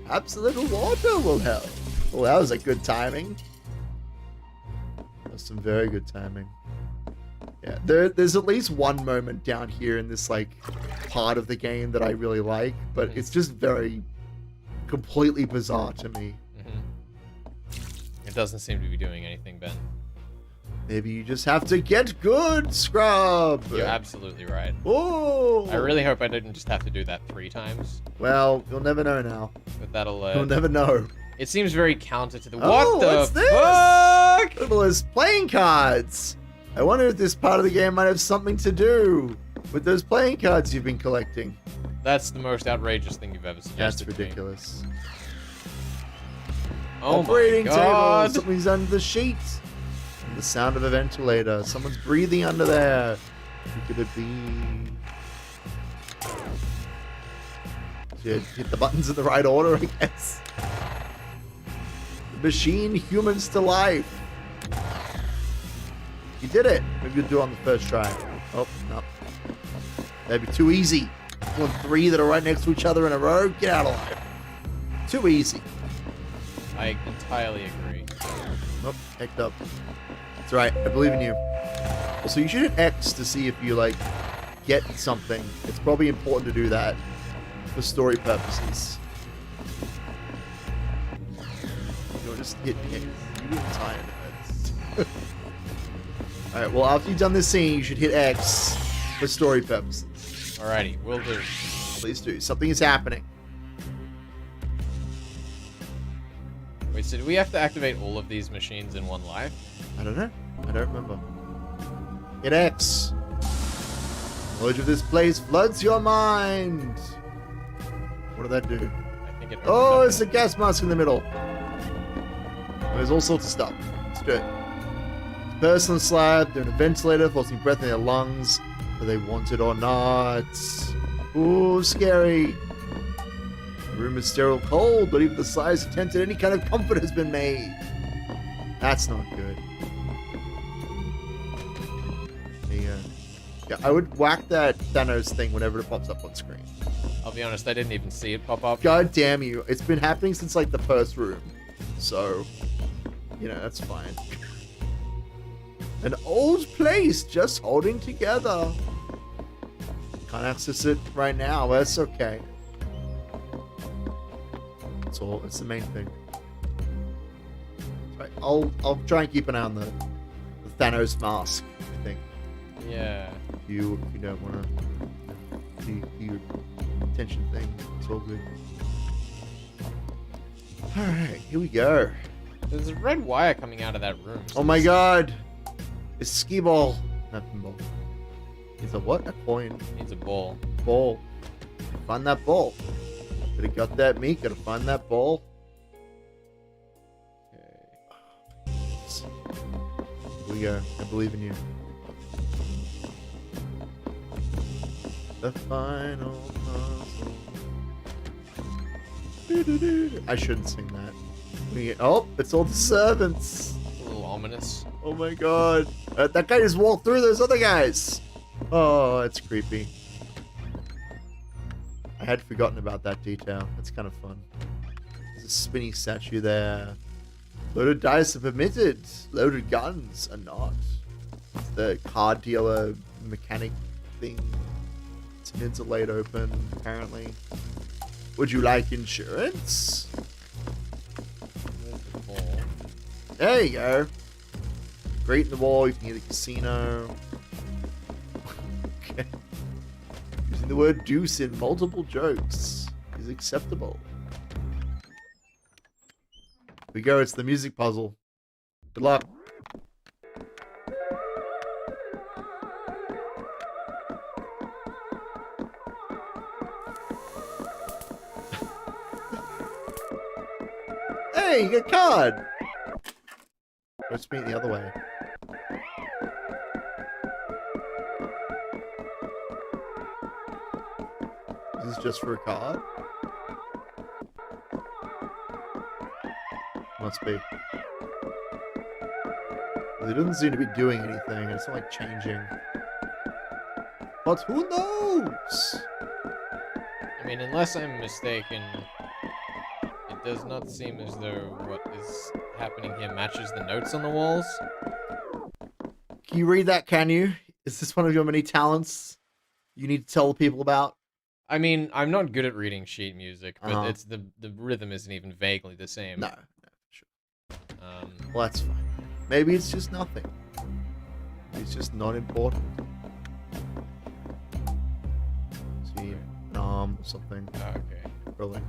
Perhaps a little water will help. Oh, that was a good timing. That was some very good timing. Yeah, there's at least one moment down here in this like part of the game that I really like, but it's just very completely bizarre to me. It doesn't seem to be doing anything, Ben. Maybe you just have to get good, Scrub. You're absolutely right. Oh! I really hope I didn't just have to do that 3 times. Well, you'll never know now. But that'll You'll never know. It seems very counter to the Oh, what the what's this? fuck? Look at all those playing cards. I wonder if this part of the game might have something to do with those playing cards you've been collecting. That's the most outrageous thing you've ever suggested. That's ridiculous. Oh Operating my god. table. Something's under the sheet. And the sound of a ventilator. Someone's breathing under there. Who could it be? Should hit the buttons in the right order, I guess. The machine humans to life. You did it. Maybe you'll do it on the first try. Oh, no. That'd be too easy. You want 3 that are right next to each other in a row? Get out alive. Too easy. I entirely agree. Nope, hecked up. That's right, I believe in you. Also, you should hit X to see if you, like, get something. It's probably important to do that for story purposes. You'll just hit X. You didn't tie it. Alright, well, after you've done this scene, you should hit X for story purposes. Alrighty, will do. Please do. Something is happening. Wait, so do we have to activate all of these machines in one life? I don't know. I don't remember. Hit X. Knowledge of this place floods your mind. What did that do? I think it. Oh, it's a gas mask in the middle. There's all sorts of stuff. Let's do it. Person slab, they're in a ventilator, forcing breath in their lungs, whether they want it or not. Ooh, scary. The room is sterile cold, but even the slightest attempt at any kind of comfort has been made. That's not good. Yeah, I would whack that Thanos thing whenever it pops up on screen. I'll be honest, I didn't even see it pop up. God damn you. It's been happening since, like, the first room. So, you know, that's fine. An old place just holding together. Can't access it right now, but that's okay. That's all. It's the main thing. Right, I'll try and keep an eye on the Thanos mask, I think. Yeah. If you don't want to do your attention thing, it's all good. Alright, here we go. There's a red wire coming out of that room. Oh my god! It's skee ball. Not pinball. It's a what? A coin. Needs a ball. Ball. Find that ball. Could've got that meat. Gotta find that ball. Okay. Here we go. I believe in you. The final puzzle. Doo-doo-doo. I shouldn't sing that. Oh, it's all the servants. A little ominous. Oh my god. That guy just walked through those other guys. Oh, it's creepy. I had forgotten about that detail. That's kind of fun. There's a spinny statue there. Loaded dice are permitted. Loaded guns are not. It's the car dealer mechanic thing. It's an laid open, apparently. Would you like insurance? There's the ball. There you go. Grate in the wall, you can get a casino. Okay. Using the word deuce in multiple jokes is acceptable. Here we go, it's the music puzzle. Good luck. Hey, you got a card! Let's meet the other way. Is this just for a card? Must be. Well, it doesn't seem to be doing anything. It's not like changing. But who knows? I mean, unless I'm mistaken, it does not seem as though what is happening here matches the notes on the walls. Can you read that, can you? Is this one of your many talents you need to tell people about? I mean, I'm not good at reading sheet music, but it's the rhythm isn't even vaguely the same. No, sure. Well, that's fine. Maybe it's just nothing. It's just not important. See, an arm or something. Oh, okay. Really.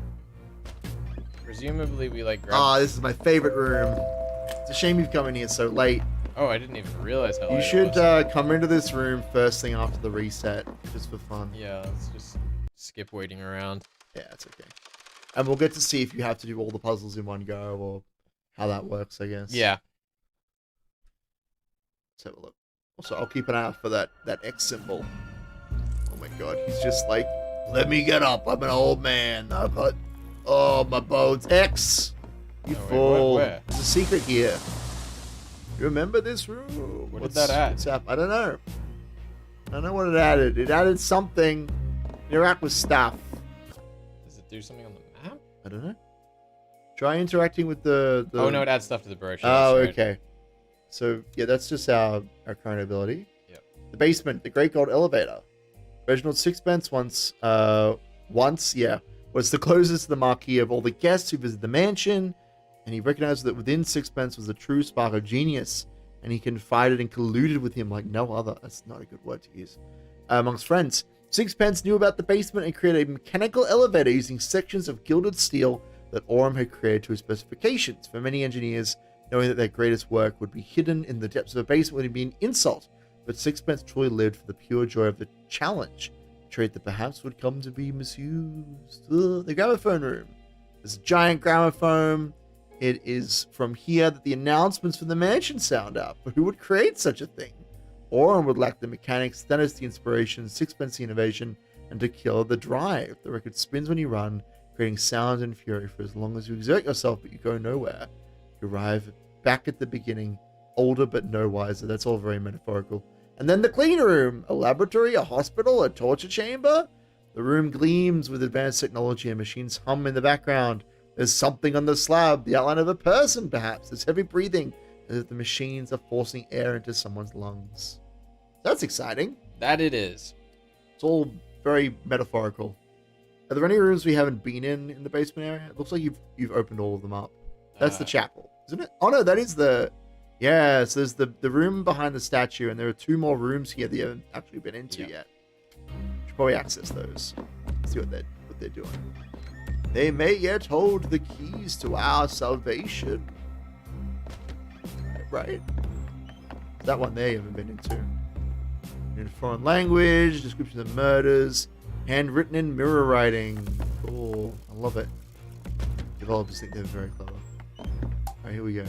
Presumably we like grab... this is my favorite room. It's a shame you've come in here so late. Oh, I didn't even realize how late You should come into this room first thing after the reset, just for fun. Yeah, let's just skip waiting around. Yeah, it's okay. And we'll get to see if you have to do all the puzzles in one go, or how that works, I guess. Yeah. Let's have a look. Also, I'll keep an eye out for that X symbol. Oh my god, he's just like, let me get up, I'm an old man. I've got, my bones. X! You fool. Where? There's a secret here. You remember this room? What did that add? What's up? I don't know. I don't know what it added. It added something. Interact with stuff. Does it do something on the map? I don't know. Try interacting with the... Oh, no, it adds stuff to the brochure. Oh, okay. So, yeah, that's just our current ability. Yep. The basement, the Great Gold Elevator. Reginald Sixpence was the closest to the marquee of all the guests who visited the mansion, and he recognized that within Sixpence was a true spark of genius, and he confided and colluded with him like no other. That's not a good word to use. Amongst friends, Sixpence knew about the basement and created a mechanical elevator using sections of gilded steel that Aurum had created to his specifications. For many engineers, knowing that their greatest work would be hidden in the depths of a basement would be an insult, but Sixpence truly lived for the pure joy of the challenge, a trait that perhaps would come to be misused. The gramophone room. There's a giant gramophone. It is from here that the announcements from the mansion sound out, but who would create such a thing? Aurum would lack the mechanics, Stennis the inspiration, Sixpence the innovation, and Tequila the drive. The record spins when you run, creating sound and fury for as long as you exert yourself, but you go nowhere. You arrive back at the beginning, older but no wiser. That's all very metaphorical. And then the clean room, a laboratory, a hospital, a torture chamber. The room gleams with advanced technology and machines hum in the background. There's something on the slab, the outline of a person perhaps. There's heavy breathing, as if the machines are forcing air into someone's lungs. That's exciting. That it is. It's all very metaphorical. Are there any rooms we haven't been in the basement area? It looks like you've opened all of them up. That's the chapel, isn't it? Oh no, that is the... Yeah, so there's the room behind the statue, and there are 2 more rooms here that you haven't actually been into yet. Should probably access those. See what they're doing. They may yet hold the keys to our salvation. Right? That one there you haven't been into. In foreign language, description of murders, handwritten in mirror writing. Cool. I love it. Developers think they're very clever. Alright, here we go.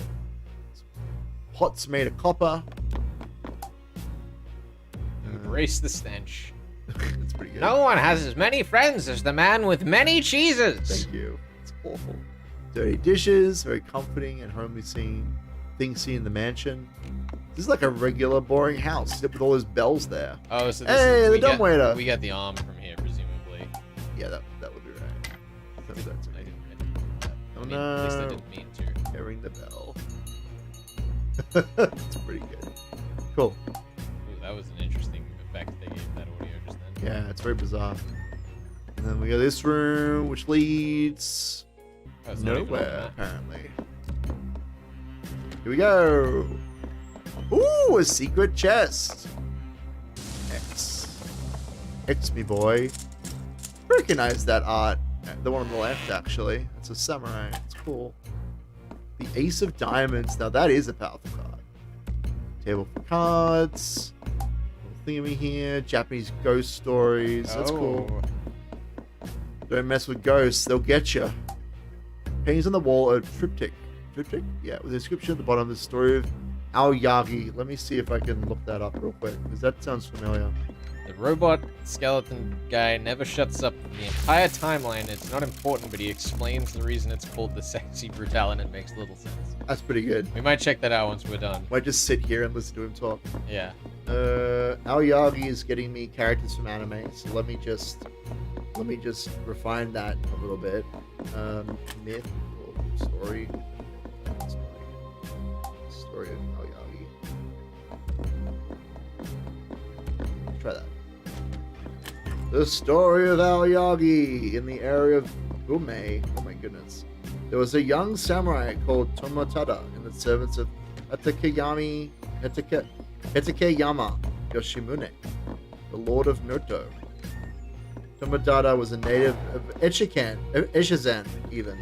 Pots made of copper. Embrace the stench. That's pretty good. No one has as many friends as the man with many cheeses. Thank you. It's awful. Dirty dishes, very comforting and homely scene. Things seen in the mansion. This is like a regular boring house, except with all those bells there. Oh, so this is the dumbwaiter. We get the arm from here, presumably. Yeah, that would be right. I didn't do that. Oh no. At least I didn't mean to. Ring the bell. It's pretty good. Cool. Ooh, that was an interesting effect they gave that audio just then. Yeah, it's very bizarre. And then we got this room, which leads nowhere, apparently. Here we go. Ooh, a secret chest. X, me boy. Recognize that art. The one on the left, actually. It's a samurai. It's cool. The Ace of Diamonds. Now, that is a powerful card. Table for cards. Little thingammy here. Japanese ghost stories. That's cool. Don't mess with ghosts. They'll get you. Paintings on the wall are triptych. Triptych? Yeah, with a description at the bottom. The story of Aoyagi. Let me see if I can look that up real quick, because that sounds familiar. The robot skeleton guy never shuts up the entire timeline. It's not important, but he explains the reason it's called the Sexy Brutale, and it makes little sense. That's pretty good. We might check that out once we're done. Might just sit here and listen to him talk. Yeah. Aoyagi is getting me characters from anime, so let me just refine that a little bit. Myth or story. Story of Aoyagi. Let's try that. The story of Aoyagi in the area of Ume. Oh my goodness. There was a young samurai called Tomotada in the service of Etekeyama Yoshimune, the Lord of Noto. Tomotada was a native of Echizen even.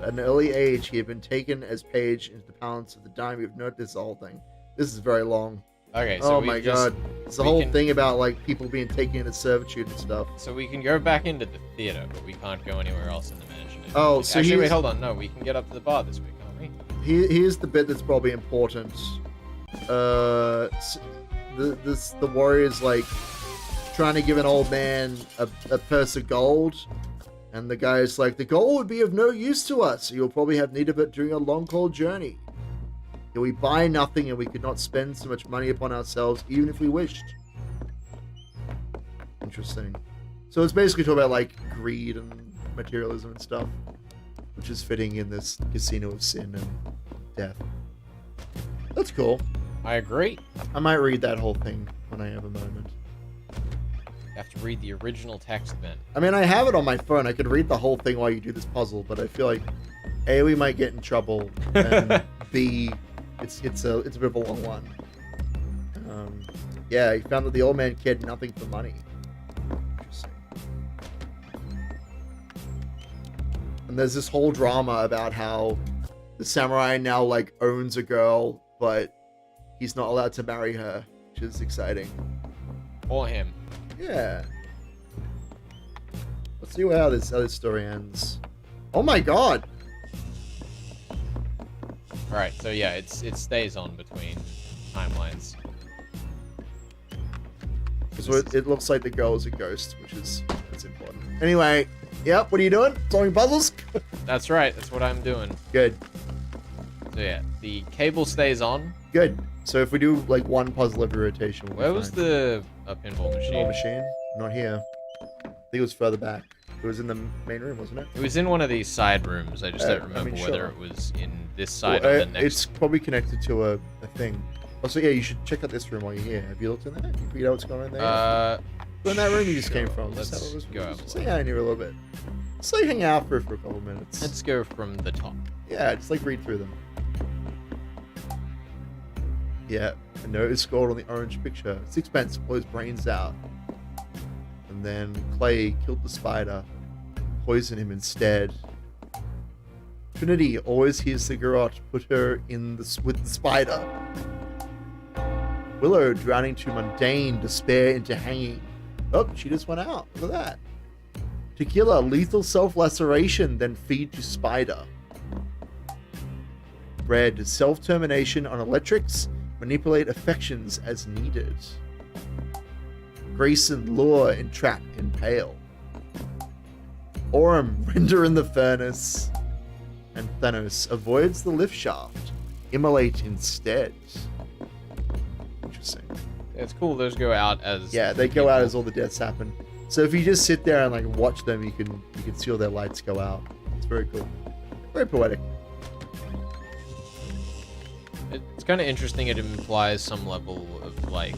At an early age, he had been taken as page into the palace of the daimyo of Noto. This is the whole thing. This is very long. Okay, so oh my god. It's the whole thing about like people being taken into servitude and stuff. So we can go back into the theater, but we can't go anywhere else in the mansion. Oh, so actually, wait, hold on. No, we can get up to the bar this week, can't we? Here's the bit that's probably important. The warrior's like trying to give an old man a purse of gold, and the guy's like, the gold would be of no use to us. You'll probably have need of it during a long, cold journey. Yet we buy nothing, and we could not spend so much money upon ourselves, even if we wished. Interesting. So it's basically talking about like greed and materialism and stuff, which is fitting in this casino of sin and death. That's cool. I agree. I might read that whole thing when I have a moment. You have to read the original text then. I mean, I have it on my phone. I could read the whole thing while you do this puzzle, but I feel like A, we might get in trouble, and B, it's a bit of a long one. Yeah, he found that the old man cared nothing for money. Interesting. And there's this whole drama about how the samurai now like owns a girl, but he's not allowed to marry her, which is exciting. For him. Yeah. Let's see how this story ends. Oh my god! Alright, so yeah, it stays on between timelines. So it looks like the girl is a ghost, that's important. Anyway, yep, what are you doing? Solving puzzles? That's right, that's what I'm doing. Good. So yeah, the cable stays on. Good. So if we do like one puzzle every rotation, where was the pinball machine? Pinball machine? Not here. I think it was further back. It was in the main room, wasn't it? It was in one of these side rooms. I just don't remember whether it was in this side or the next. It's probably connected to a thing. Also, yeah, you should check out this room while you're here. Have you looked in there? You figured out what's going on in there? Go in that room you just came from. Let's go out. Just hang out in here a little bit. Just like hang out for a couple minutes. Let's go from the top. Yeah, just like read through them. Yeah, a note is scored on the orange picture. Sixpence blows brains out. And then Clay killed the spider. Poisoned him instead. Trinity always hears the garrote. Put her in with the spider. Willow drowning to mundane despair into hanging. Oh, she just went out. Look at that. Tequila, lethal self-laceration, then feed to spider. Red, self-termination on electrics. Manipulate affections as needed. Grayson, lure, entrap, impale. Orem, render in the furnace. And Thanos avoids the lift shaft. Immolate instead. Interesting. Yeah, it's cool. Those go out as they go out as all the deaths happen. So if you just sit there and like watch them, you can see all their lights go out. It's very cool. Very poetic. It's kind of interesting. It implies some level of like,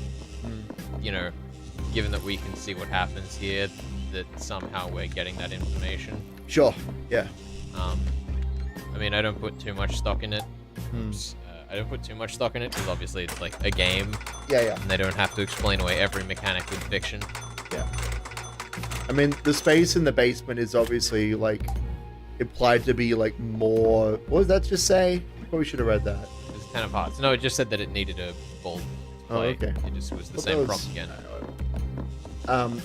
you know, given that we can see what happens here, that somehow we're getting that information. Sure. Yeah. I mean, I don't put too much stock in it. I don't put too much stock in it because obviously it's like a game. Yeah. And they don't have to explain away every mechanic with fiction. Yeah. I mean, the space in the basement is obviously like implied to be like more. What does that just say? Probably should have read that. It's 10 of hearts. No, it just said that it needed a bulb to play. Oh, okay. It just was the same prompt again.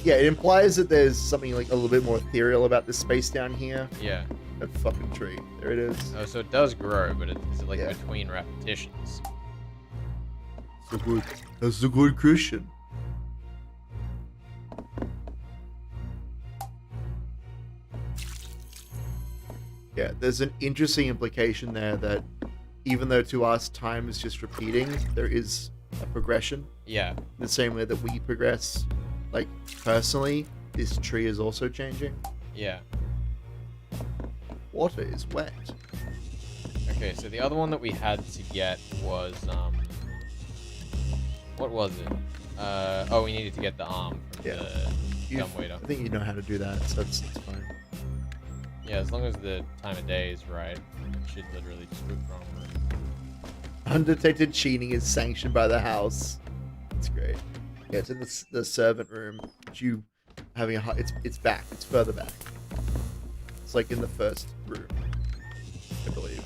Yeah, it implies that there's something like a little bit more ethereal about this space down here. Yeah. That fucking tree. There it is. Oh, so it does grow, but it's like between repetitions. So good. That's a good Christian. Yeah, there's an interesting implication there that even though to us time is just repeating, there is a progression. Yeah. The same way that we progress. Like, personally, this tree is also changing. Yeah. Water is wet. Okay, so the other one that we had to get was, what was it? Oh, we needed to get the arm from the dumbwaiter. I think you know how to do that, so it's fine. Yeah, as long as the time of day is right, it should literally just move wrong. Undetected cheating is sanctioned by the house. It's great. Yeah, it's in the servant room. You having a it's back. It's further back. It's like in the first room, I believe.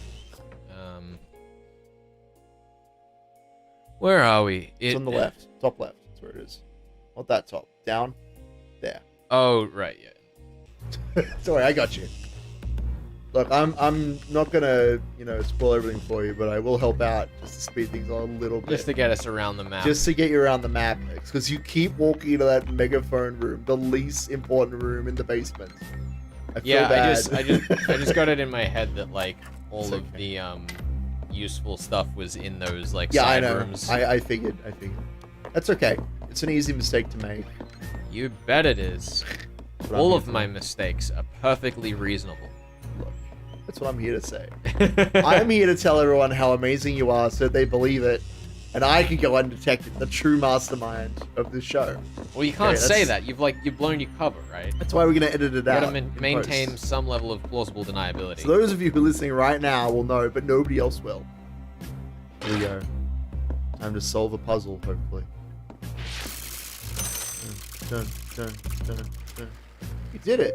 Where are we? It's on the left, top left. That's where it is. Not that top. Down. There. Oh right, yeah. Sorry, I got you. Look, I'm not gonna, spoil everything for you, but I will help out just to speed things on a little bit. Just to get us around the map. Just to get you around the map, because you keep walking into that megaphone room, the least important room in the basement. I feel bad. I just got it in my head that like all of the useful stuff was in those like side rooms. I figured. That's okay. It's an easy mistake to make. You bet it is. All of my mistakes are perfectly reasonable. Look, that's what I'm here to say. I'm here to tell everyone how amazing you are so they believe it, and I can go undetected, the true mastermind of this show. Well, you can't say that. You've blown your cover, right? That's why we're going to edit it out. You gotta maintain some level of plausible deniability. So those of you who are listening right now will know, but nobody else will. Here we go. Time to solve a puzzle, hopefully. Dun, dun, dun, dun. You did it.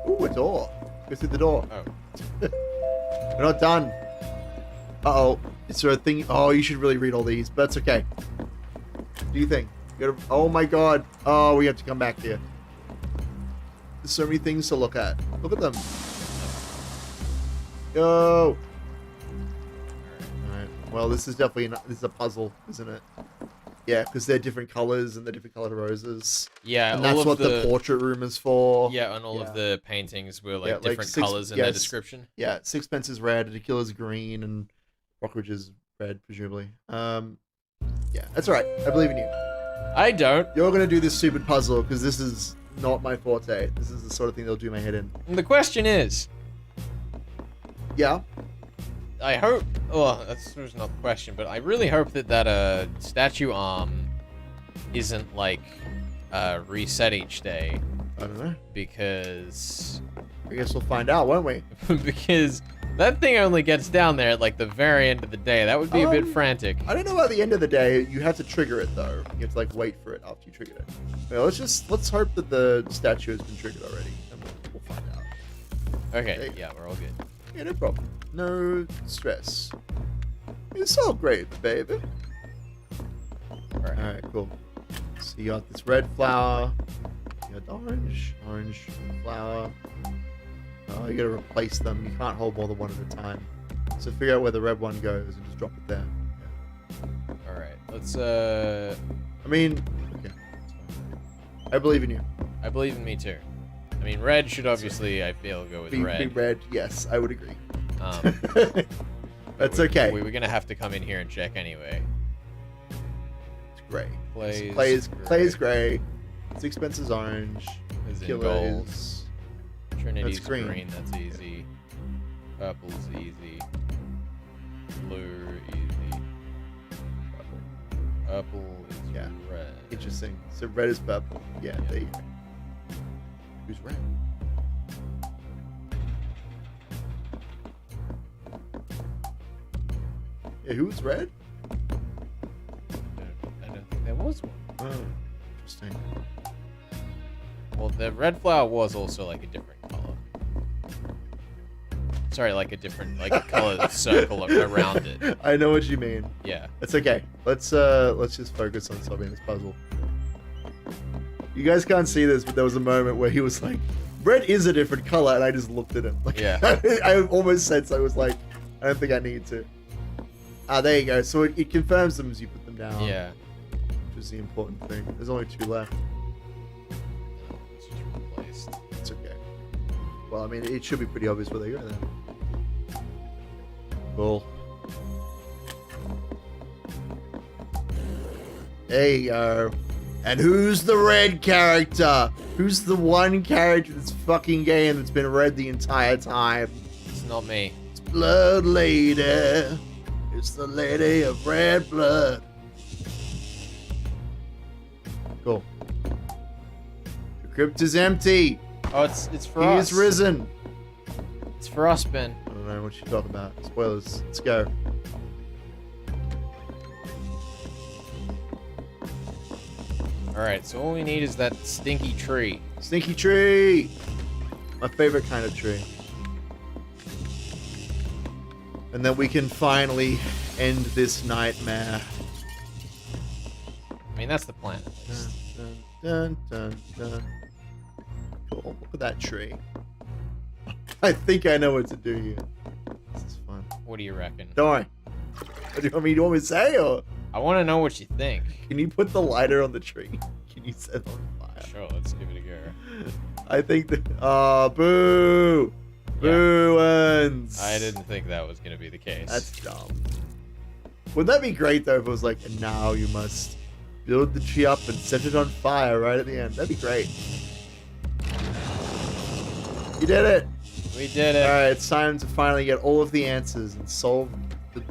Ooh, a door. Go through the door. Oh. We're not done. Uh-oh. Is there a thing? Oh, you should really read all these, but that's okay. What do you think? Oh my god. Oh, we have to come back here. There's so many things to look at. Look at them. Yo. Alright. Well, this is definitely this is a puzzle, isn't it? Yeah, because they're different colors and they're different colored roses. Yeah, and that's what the portrait room is for. Yeah, and all of the paintings were like different colors in their description. Yeah, Sixpence is red, Tequila's green, and Rockridge is red, presumably. Yeah, that's alright. I believe in you. I don't. You're gonna do this stupid puzzle because this is not my forte. This is the sort of thing that'll do my head in. And the question is. Yeah. I hope. Well, that's not the question, but I really hope that statue arm isn't like reset each day. I don't know. Because I guess we'll find out, won't we? Because that thing only gets down there at like the very end of the day. That would be a bit frantic. I don't know about the end of the day. You have to trigger it though. You have to like wait for it after you triggered it. Well, let's hope that the statue has been triggered already, and we'll find out. Okay. Yeah, we're all good. Yeah, no problem. No stress. It's all great, baby. Alright, cool. So you got this red flower. You got the orange flower. Oh, you gotta replace them. You can't hold more than one at a time. So figure out where the red one goes and just drop it there. Yeah. Alright, let's I mean, okay. I believe in you. I believe in me too. I mean, red should obviously, I feel, go with red. Be red, yes, I would agree. That's okay. We were gonna have to come in here and check anyway. It's gray. Clay is gray. Sixpence is orange. Gold. Trinity's green. That's easy. Purple's easy. Blue easy. Purple is red. Interesting. So red is purple. Yeah, there you go. Who's red? Yeah, who's red? I don't think there was one. Oh, interesting. Well, the red flower was also like a different color. Sorry, like a different, like a color circle around it. I know what you mean. Yeah. It's okay. Let's just focus on solving this puzzle. You guys can't see this, but there was a moment where he was like, red is a different color, and I just looked at him. Like, yeah. I almost said, I was like, I don't think I need to. Ah, there you go. So it confirms them as you put them down. Yeah. Which is the important thing. There's only 2 left. It's just replaced. It's okay. Well, I mean, it should be pretty obvious where they go then. Cool. There you go. And who's the red character? Who's the one character in this fucking game that's been red the entire time? It's not me. It's Blood Lady. It's the lady of red blood. Cool. The crypt is empty. Oh, it's for He us. is risen. It's for us, Ben. I don't know what you're talking about. Spoilers. Let's go. Alright, so all we need is that stinky tree. Stinky tree. My favorite kind of tree. And then we can finally end this nightmare. I mean, that's the plan. Dun, dun, dun, dun. Cool. Look at that tree. I think I know what to do here. This is fun. What do you reckon? Don't worry. What do you want me to say, or I want to know what you think. can you put the lighter on the tree? Can you set it on fire? Sure, let's give it a go. I think that. Oh, boo! Boo ones! I didn't think that was going to be the case. That's dumb. Wouldn't that be great though if it was like, and now you must build the tree up and set it on fire right at the end? That'd be great. You did it! We did it. Alright, it's time to finally get all of the answers and solve the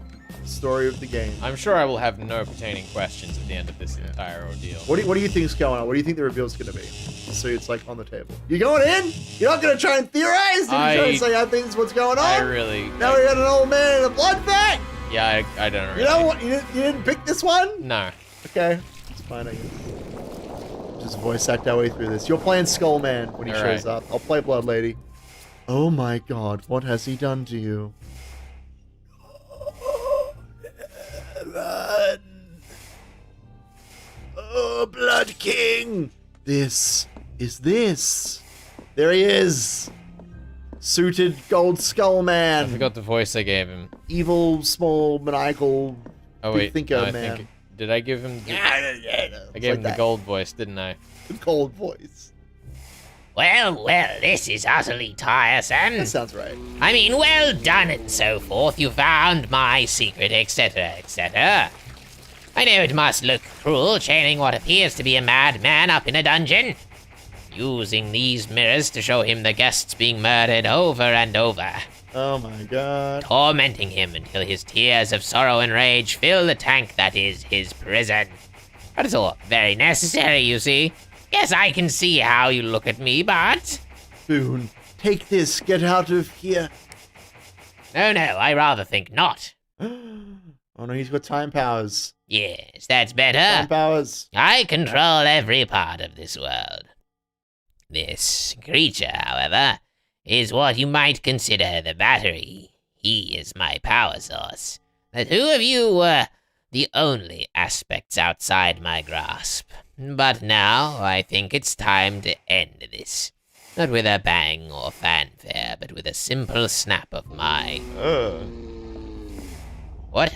story of the game. I'm sure I will have no pertaining questions at the end of this entire ordeal. What do you think's going on? What do you think the reveal's gonna be? So it's like on the table. You going in? You're not gonna try and theorize? You're trying to say I think what's going on? I really... Now we got an old man in a blood vat! Yeah, I don't really... You know what? You didn't pick this one? No. Okay. It's fine, I guess. Just voice act our way through this. You're playing Skullman when he shows up. I'll play Blood Lady. Oh my god, what has he done to you? Run! Oh, Blood King! This is this. There he is. Suited gold skull man. I forgot the voice I gave him. Evil, small, maniacal, thinker no, man. Did I give him... I gave him the gold voice, didn't I? The gold voice. Well, this is utterly tiresome. That sounds right. I mean, well done and so forth. You found my secret, etc., etc. I know it must look cruel, chaining what appears to be a madman up in a dungeon, using these mirrors to show him the guests being murdered over and over, Oh my god. tormenting him until his tears of sorrow and rage fill the tank that is his prison. But it's all very necessary, you see. Yes, I can see how you look at me, but... Boone, take this. Get out of here. No, I rather think not. Oh no, he's got time powers. Yes, that's better. Time powers. I control every part of this world. This creature, however, is what you might consider the battery. He is my power source. The two of you were the only aspects outside my grasp. But now, I think it's time to end this. Not with a bang or fanfare, but with a simple snap of my... What?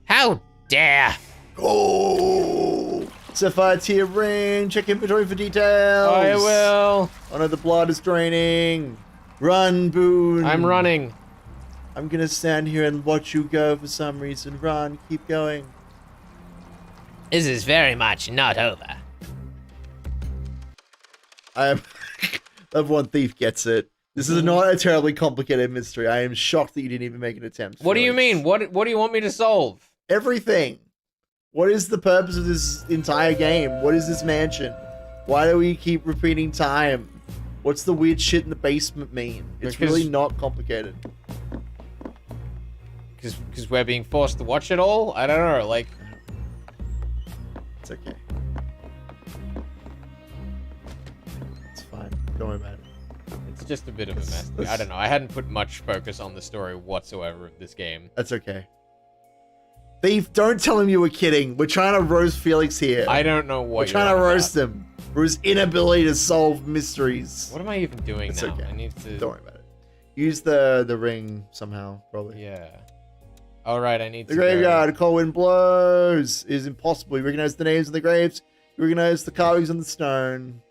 How dare... Oh! Sapphire tier ring. Check inventory for details. I will. Oh no, the blood is draining. Run, Boone. I'm running. I'm gonna stand here and watch you go for some reason. Run. Keep going. This is very much not over. Level 1 thief gets it. This is not a terribly complicated mystery. I am shocked that you didn't even make an attempt. What do you mean? What do you want me to solve? Everything. What is the purpose of this entire game? What is this mansion? Why do we keep repeating time? What's the weird shit in the basement mean? It's really not complicated. Because we're being forced to watch it all? I don't know, like... It's okay. It's fine. Don't worry about it. It's just a bit of a mess. I don't know. I hadn't put much focus on the story whatsoever of this game. That's okay. Thief, don't tell him you were kidding. We're trying to roast Felix here. I don't know what We're trying to roast him for his inability to solve mysteries. What am I even doing It's now? okay. I need to... Don't worry about it. Use the ring somehow, probably. Yeah. Alright, I need The to graveyard, cold wind blows. It is impossible. You recognize the names of the graves. You recognize the carvings on the stone.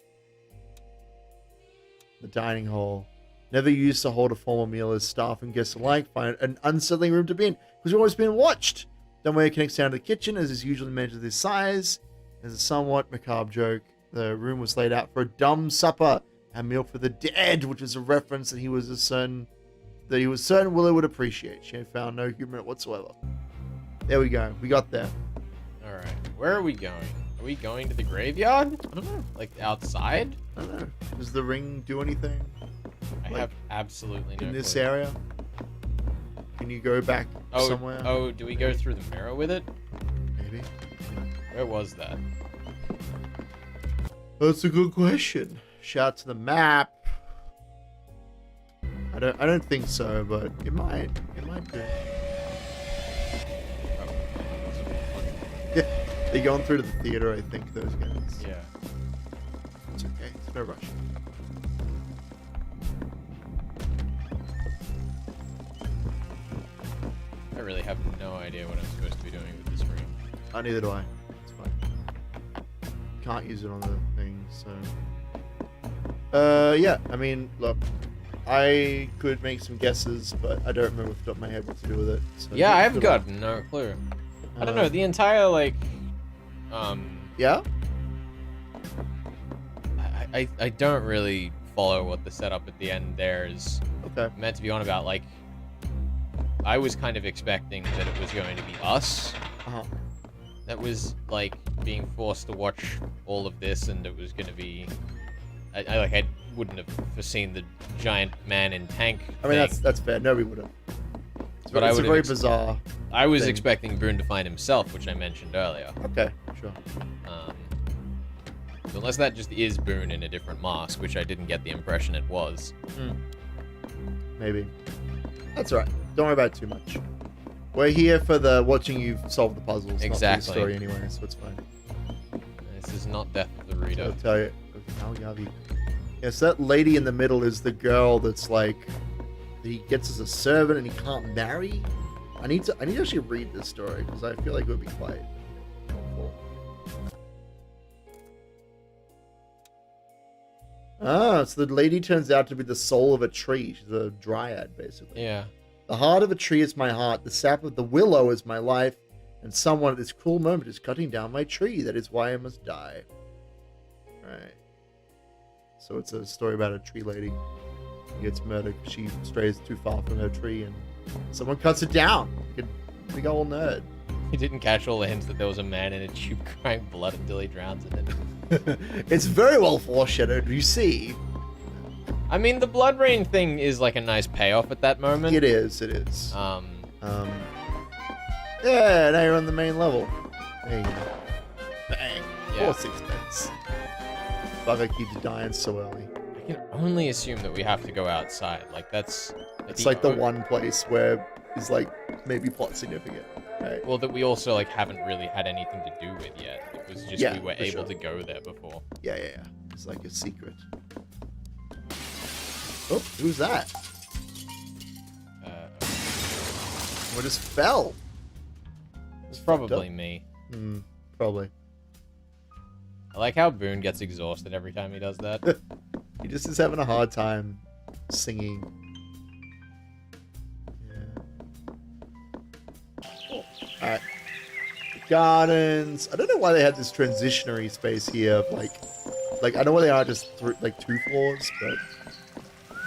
The dining hall. never used to hold a formal meal as staff and guests alike find an unsettling room to be in because you're always being watched. Then where it connects down to the kitchen, as is usually measured this size. As a somewhat macabre joke, the room was laid out for a dumb supper, a meal for the dead, which is a reference that he was certain Willow would appreciate. She had found no humor in it whatsoever. There we go. We got there. All right. Where are we going? Are we going to the graveyard? I don't know. Like outside? I don't know. Does the ring do anything? I have absolutely no in this clue. area? Can you go back somewhere? Oh, do we go through the mirror with it? Maybe. Where was that? That's a good question. Shout to the map. I don't think so, but it might be. Yeah, they're going through to the theater, I think, those guys. Yeah. It's okay. It's no rush. I really have no idea what I'm supposed to be doing with this ring. Neither do I. It's fine. Can't use it on the thing, so... yeah, I mean, look. I could make some guesses, but I don't remember off the top of my head what to do with it. So Yeah, I've got no clue. I don't know, the entire, like... Yeah? I don't really follow what the setup at the end there is meant to be on about. Like, I was kind of expecting that it was going to be us that was, like, being forced to watch all of this, and it was going to be... I wouldn't have foreseen the giant man in tank I mean, thing. that's fair. Nobody would have. But it's a very bizarre I was thing. expecting Boone to find himself, which I mentioned earlier. Okay, sure. So unless that just is Boone in a different mask, which I didn't get the impression it was. Maybe. That's alright. Don't worry about it too much. We're here for the watching you solve the puzzles, Exactly. not for the story anyway, so it's fine. This is not Death of the Reader. I'll tell you. Yes, that lady in the middle is the girl that's like he gets as a servant and he can't marry. I need to actually read this story because I feel like it would be quite helpful. So the lady turns out to be the soul of a tree. She's a dryad, basically. Yeah. The heart of a tree is my heart. The sap of the willow is my life. And someone at this cruel moment is cutting down my tree. That is why I must die. Right. So it's a story about a tree lady who gets murdered because she strays too far from her tree and someone cuts it down. Like a big old nerd. He didn't catch all the hints that there was a man in a tube crying blood until he drowns in it. It's very well foreshadowed, you see. I mean, the blood rain thing is like a nice payoff at that moment. It is. Yeah, now you're on the main level. There you go. Bang. Yeah. 4 sixpence. Bugger keeps dying so early. I can only assume that we have to go outside. Like, that's... It's like the one place where is like maybe plot significant. Right? Well, that we also like haven't really had anything to do with yet. It was just we were able to go there before. Yeah. It's like a secret. Oh, who's that? What just fell? It's probably me. Probably. I like how Boone gets exhausted every time he does that. He just is having a hard time singing. Yeah. Alright. Gardens. I don't know why they had this transitionary space here of like I know why they are just 2 floors, but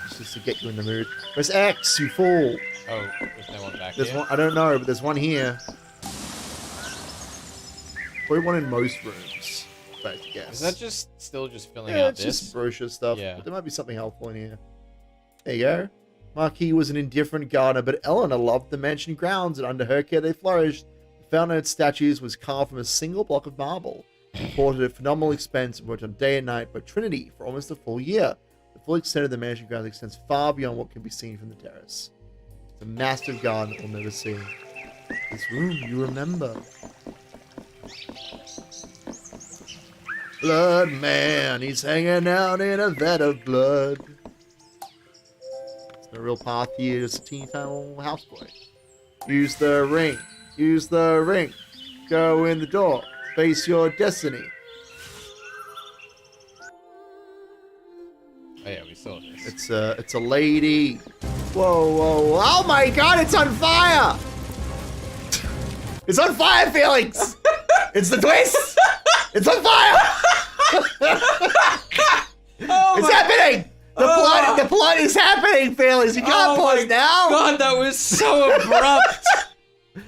it's just to get you in the mood. Where's X, you fool? Oh, there's no one back There's here? one, I don't know, but there's one here. Probably one in most rooms, if I had to guess. Is that just still just filling Yeah, out it's this? just brochure stuff. Yeah. But there might be something helpful in here. There you go. Marquis was an indifferent gardener, but Eleanor loved the mansion grounds, and under her care they flourished. The fountain of statues was carved from a single block of marble, imported at phenomenal expense and worked on day and night by Trinity for almost a full year. The full extent of the mansion grounds extends far beyond what can be seen from the terrace. It's a massive garden that we'll never see. This room, you remember. Blood man, he's hanging out in a vat of blood. There's no real path here, just a teeny tiny little houseboy. Use the ring. Use the ring. Go in the door. Face your destiny. Oh yeah, we saw this. It's a lady. Whoa, whoa, oh my god, it's on fire! It's on fire, Felix! It's the twist! It's on fire! It's happening! The plot is happening, Felix! You can't pause now! God, that was so abrupt!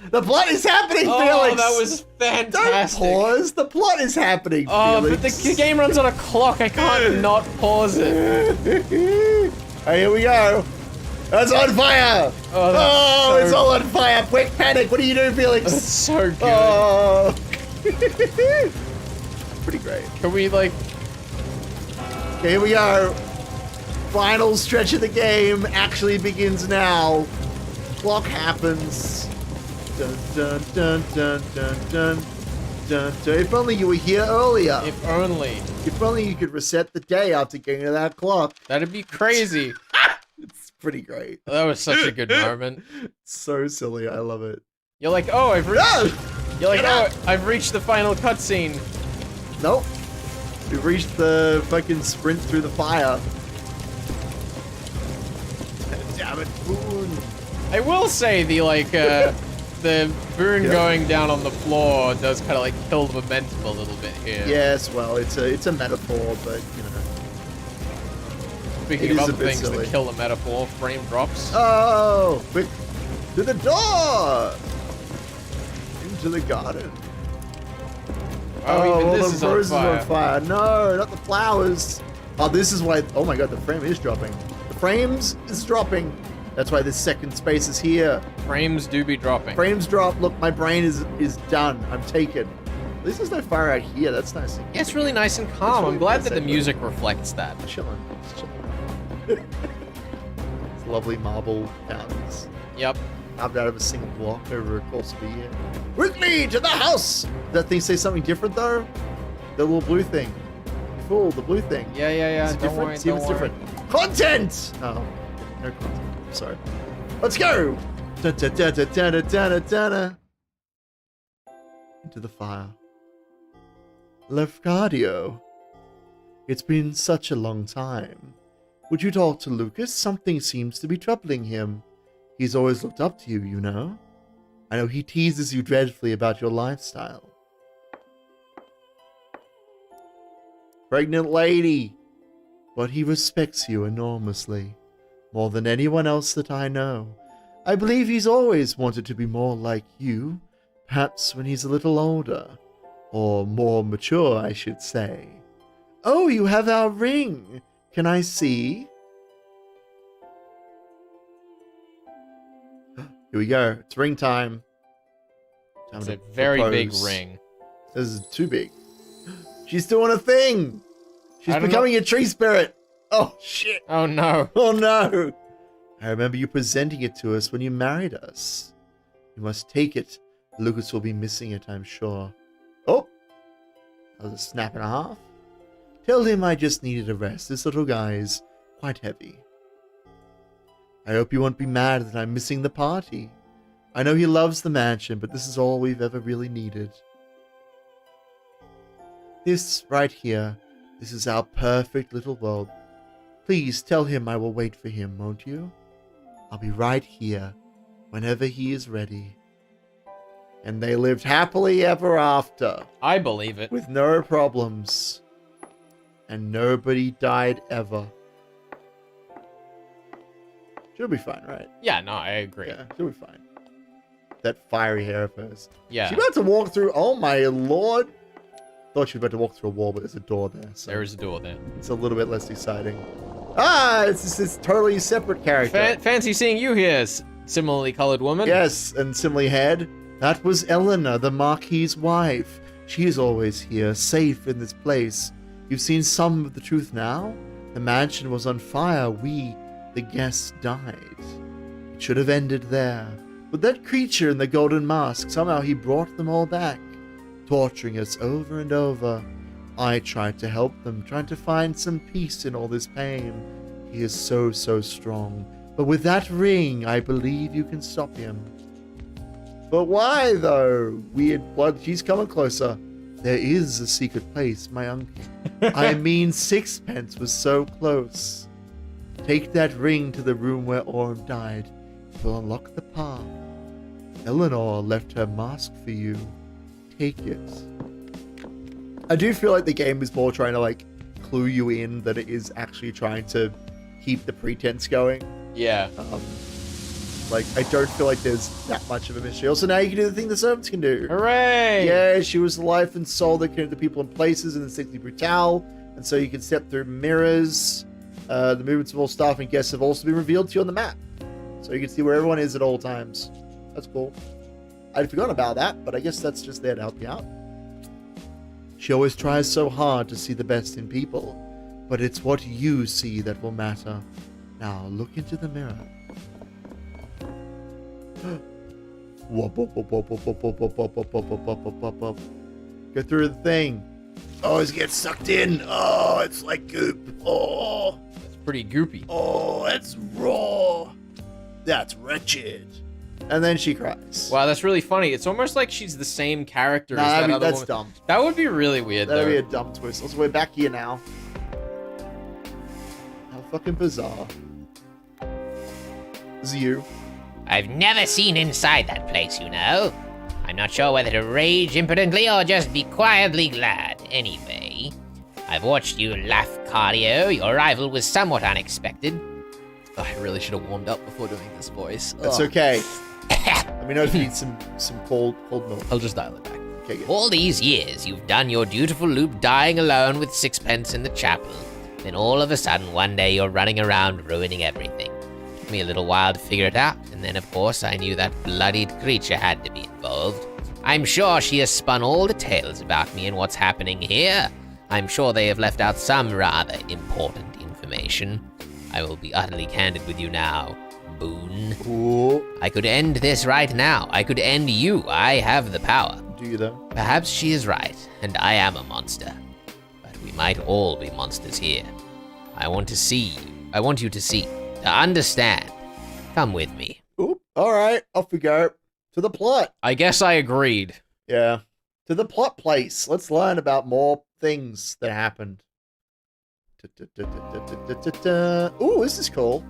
The plot is happening, Oh, Felix! that was fantastic! Don't pause! The plot is happening, Oh, Felix! but the game runs on a clock, I can't not pause it. Alright, here we go! It's on fire! Oh, It's all on fire! Quick panic! What do you do, Felix? That's so good. Oh! Pretty great. Can we, like... Okay, here we go. Final stretch of the game actually begins now. Clock happens. Dun dun dun dun dun dun dun dun. If only you were here earlier. If only. If only you could reset the day after getting to that clock. That'd be crazy. It's pretty great. That was such a good moment. So silly. I love it. You're like, oh, I've reached... No! You're like, Get oh, out! I've reached the final cutscene. Nope. We've reached the fucking sprint through the fire. Damn it, Boone. I will say the, like, the Boone going down on the floor does kind of, like, kill the momentum a little bit here. Yes, well, it's a metaphor, but, you know. Speaking It of is other a bit things silly. that kill the metaphor, frame drops. Oh, quick to the door! Into the garden. Oh, even well, this the is on roses fire. are on fire. No, not the flowers. Oh, this is why. Oh my god, the frame is dropping. The frames is dropping. That's why this second space is here. Frames do be dropping. Frames drop. Look, my brain is done. I'm taken. At least there's no fire out here. That's nice. Yeah, it's really nice and calm. really I'm glad nice, that the actually. music reflects that. Chilling. It's chilling. It's lovely marble mountains. Yep. Carved out of a single block over a course of a year. Quickly to the house! Does that thing say something different though? The little blue thing. You fool, the blue thing. Yeah, yeah, yeah. Is it Don't different? worry, See if don't it's worry. different. Content! Oh, no content. Sorry. Let's go! Da, da, da, da, da, da, da, da, da. Into the fire. Lefgardio. It's been such a long time. Would you talk to Lucas? Something seems to be troubling him. He's always looked up to you, you know. I know he teases you dreadfully about your lifestyle. Pregnant lady. But he respects you enormously. More than anyone else that I know. I believe he's always wanted to be more like you. Perhaps when he's a little older. Or more mature, I should say. Oh, you have our ring. Can I see? Here we go. It's ring time. Time It's to a very big propose. ring. This is too big. She's doing a thing. She's I don't becoming a tree spirit. Oh, shit. Oh no. Oh, no. I remember you presenting it to us when you married us. You must take it. Lucas will be missing it, I'm sure. Oh. That was a snap and a half. Tell him I just needed a rest. This little guy is quite heavy. I hope you won't be mad that I'm missing the party. I know he loves the mansion, but this is all we've ever really needed. This right here, this is our perfect little world. Please tell him I will wait for him, won't you? I'll be right here whenever he is ready. And they lived happily ever after, I believe it. with no problems. And nobody died ever. She'll be fine, right? Yeah, no, I agree. Yeah, she'll be fine. That fiery hair of hers. Yeah. She's about to walk through. Oh my lord! Thought she was about to walk through a wall, but there's a door there. So There is a door there. it's a little bit less exciting. Ah, it's this totally separate character. Fancy seeing you here, similarly colored woman. Yes, and similarly head. That was Eleanor, the Marquis's wife. She is always here, safe in this place. You've seen some of the truth now. The mansion was on fire. We, the guests, died. It should have ended there. But that creature in the golden mask, somehow he brought them all back, torturing us over and over. I tried to help them, trying to find some peace in all this pain. He is so, so strong. But with that ring, I believe you can stop him. But why, though? Weird blood. She's coming closer. There is a secret place, my uncle. I mean, sixpence was so close. Take that ring to the room where Orm died. It will unlock the path. Eleanor left her mask for you. Take it. I do feel like the game is more trying to, like, clue you in than it is actually trying to keep the pretense going. Yeah. Like, I don't feel like there's that much of a mystery. Also, now you can do the thing the servants can do. Hooray! Yeah, she was the life and soul that connected people and places in the Sexy Brutale, and so you can step through mirrors. The movements of all staff and guests have also been revealed to you on the map, so you can see where everyone is at all times. That's cool. I'd forgotten about that, but I guess that's just there to help you out. She always tries so hard to see the best in people, but it's what you see that will matter. Now, look into the mirror. Go through the thing. Oh, it gets sucked in. Oh, it's like goop. Oh, It's pretty goopy. oh, that's raw. That's wretched. And then she cries. Wow, that's really funny. It's almost like she's the same character Nah, as that other that's woman. dumb. That would be really weird, That'd though. be a dumb twist. Also, we're back here now. How fucking bizarre. This is you. I've never seen inside that place, you know. I'm not sure whether to rage impotently or just be quietly glad. Anyway, I've watched you laugh cardio. Your arrival was somewhat unexpected. Oh, I really should have warmed up before doing this voice. That's Ugh. okay. Let me know if you need some cold milk. I'll just dial it back. Okay, good. All these years, you've done your dutiful loop dying alone with sixpence in the chapel. Then all of a sudden, one day you're running around ruining everything. Took me a little while to figure it out, and then of course I knew that bloodied creature had to be involved. I'm sure she has spun all the tales about me and what's happening here. I'm sure they have left out some rather important information. I will be utterly candid with you now, Boone. Ooh. I could end this right now. I could end you. I have the power. Do you though? Perhaps she is right, and I am a monster. But we might all be monsters here. I want to see you. I want you to see, to understand. Come with me. Oop. All right, off we go. To the plot. I guess I agreed. Yeah. To the plot place. Let's learn about more things that happened. Ooh, this is cool.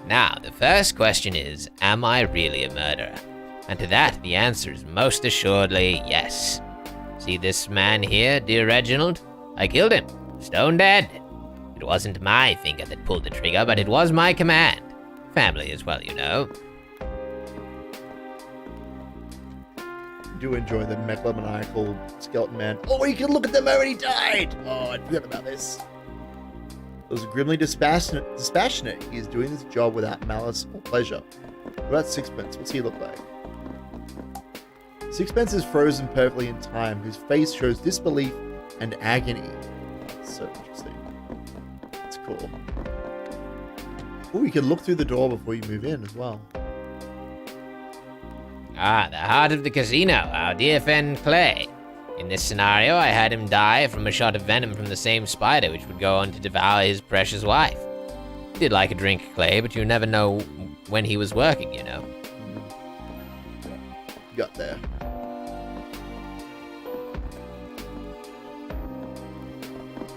Now, the first question is, am I really a murderer? And to that, the answer is most assuredly yes. See this man here, dear Reginald? I killed him. Stone dead. It wasn't my finger that pulled the trigger, but it was my command. Family as well, you know. Do enjoy the megalomaniacal skeleton man. Oh, you can look at them already died. Oh, I forgot about this. It was grimly dispassionate. He is doing this job without malice or pleasure. What about Sixpence? What's he look like? Sixpence is frozen perfectly in time, whose face shows disbelief and agony. That's so interesting. It's cool. Oh, you can look through the door before you move in as well. Ah, the heart of the casino, our dear friend Clay. In this scenario, I had him die from a shot of venom from the same spider which would go on to devour his precious wife. He did like a drink, Clay, but you never know when he was working, you know. You got there.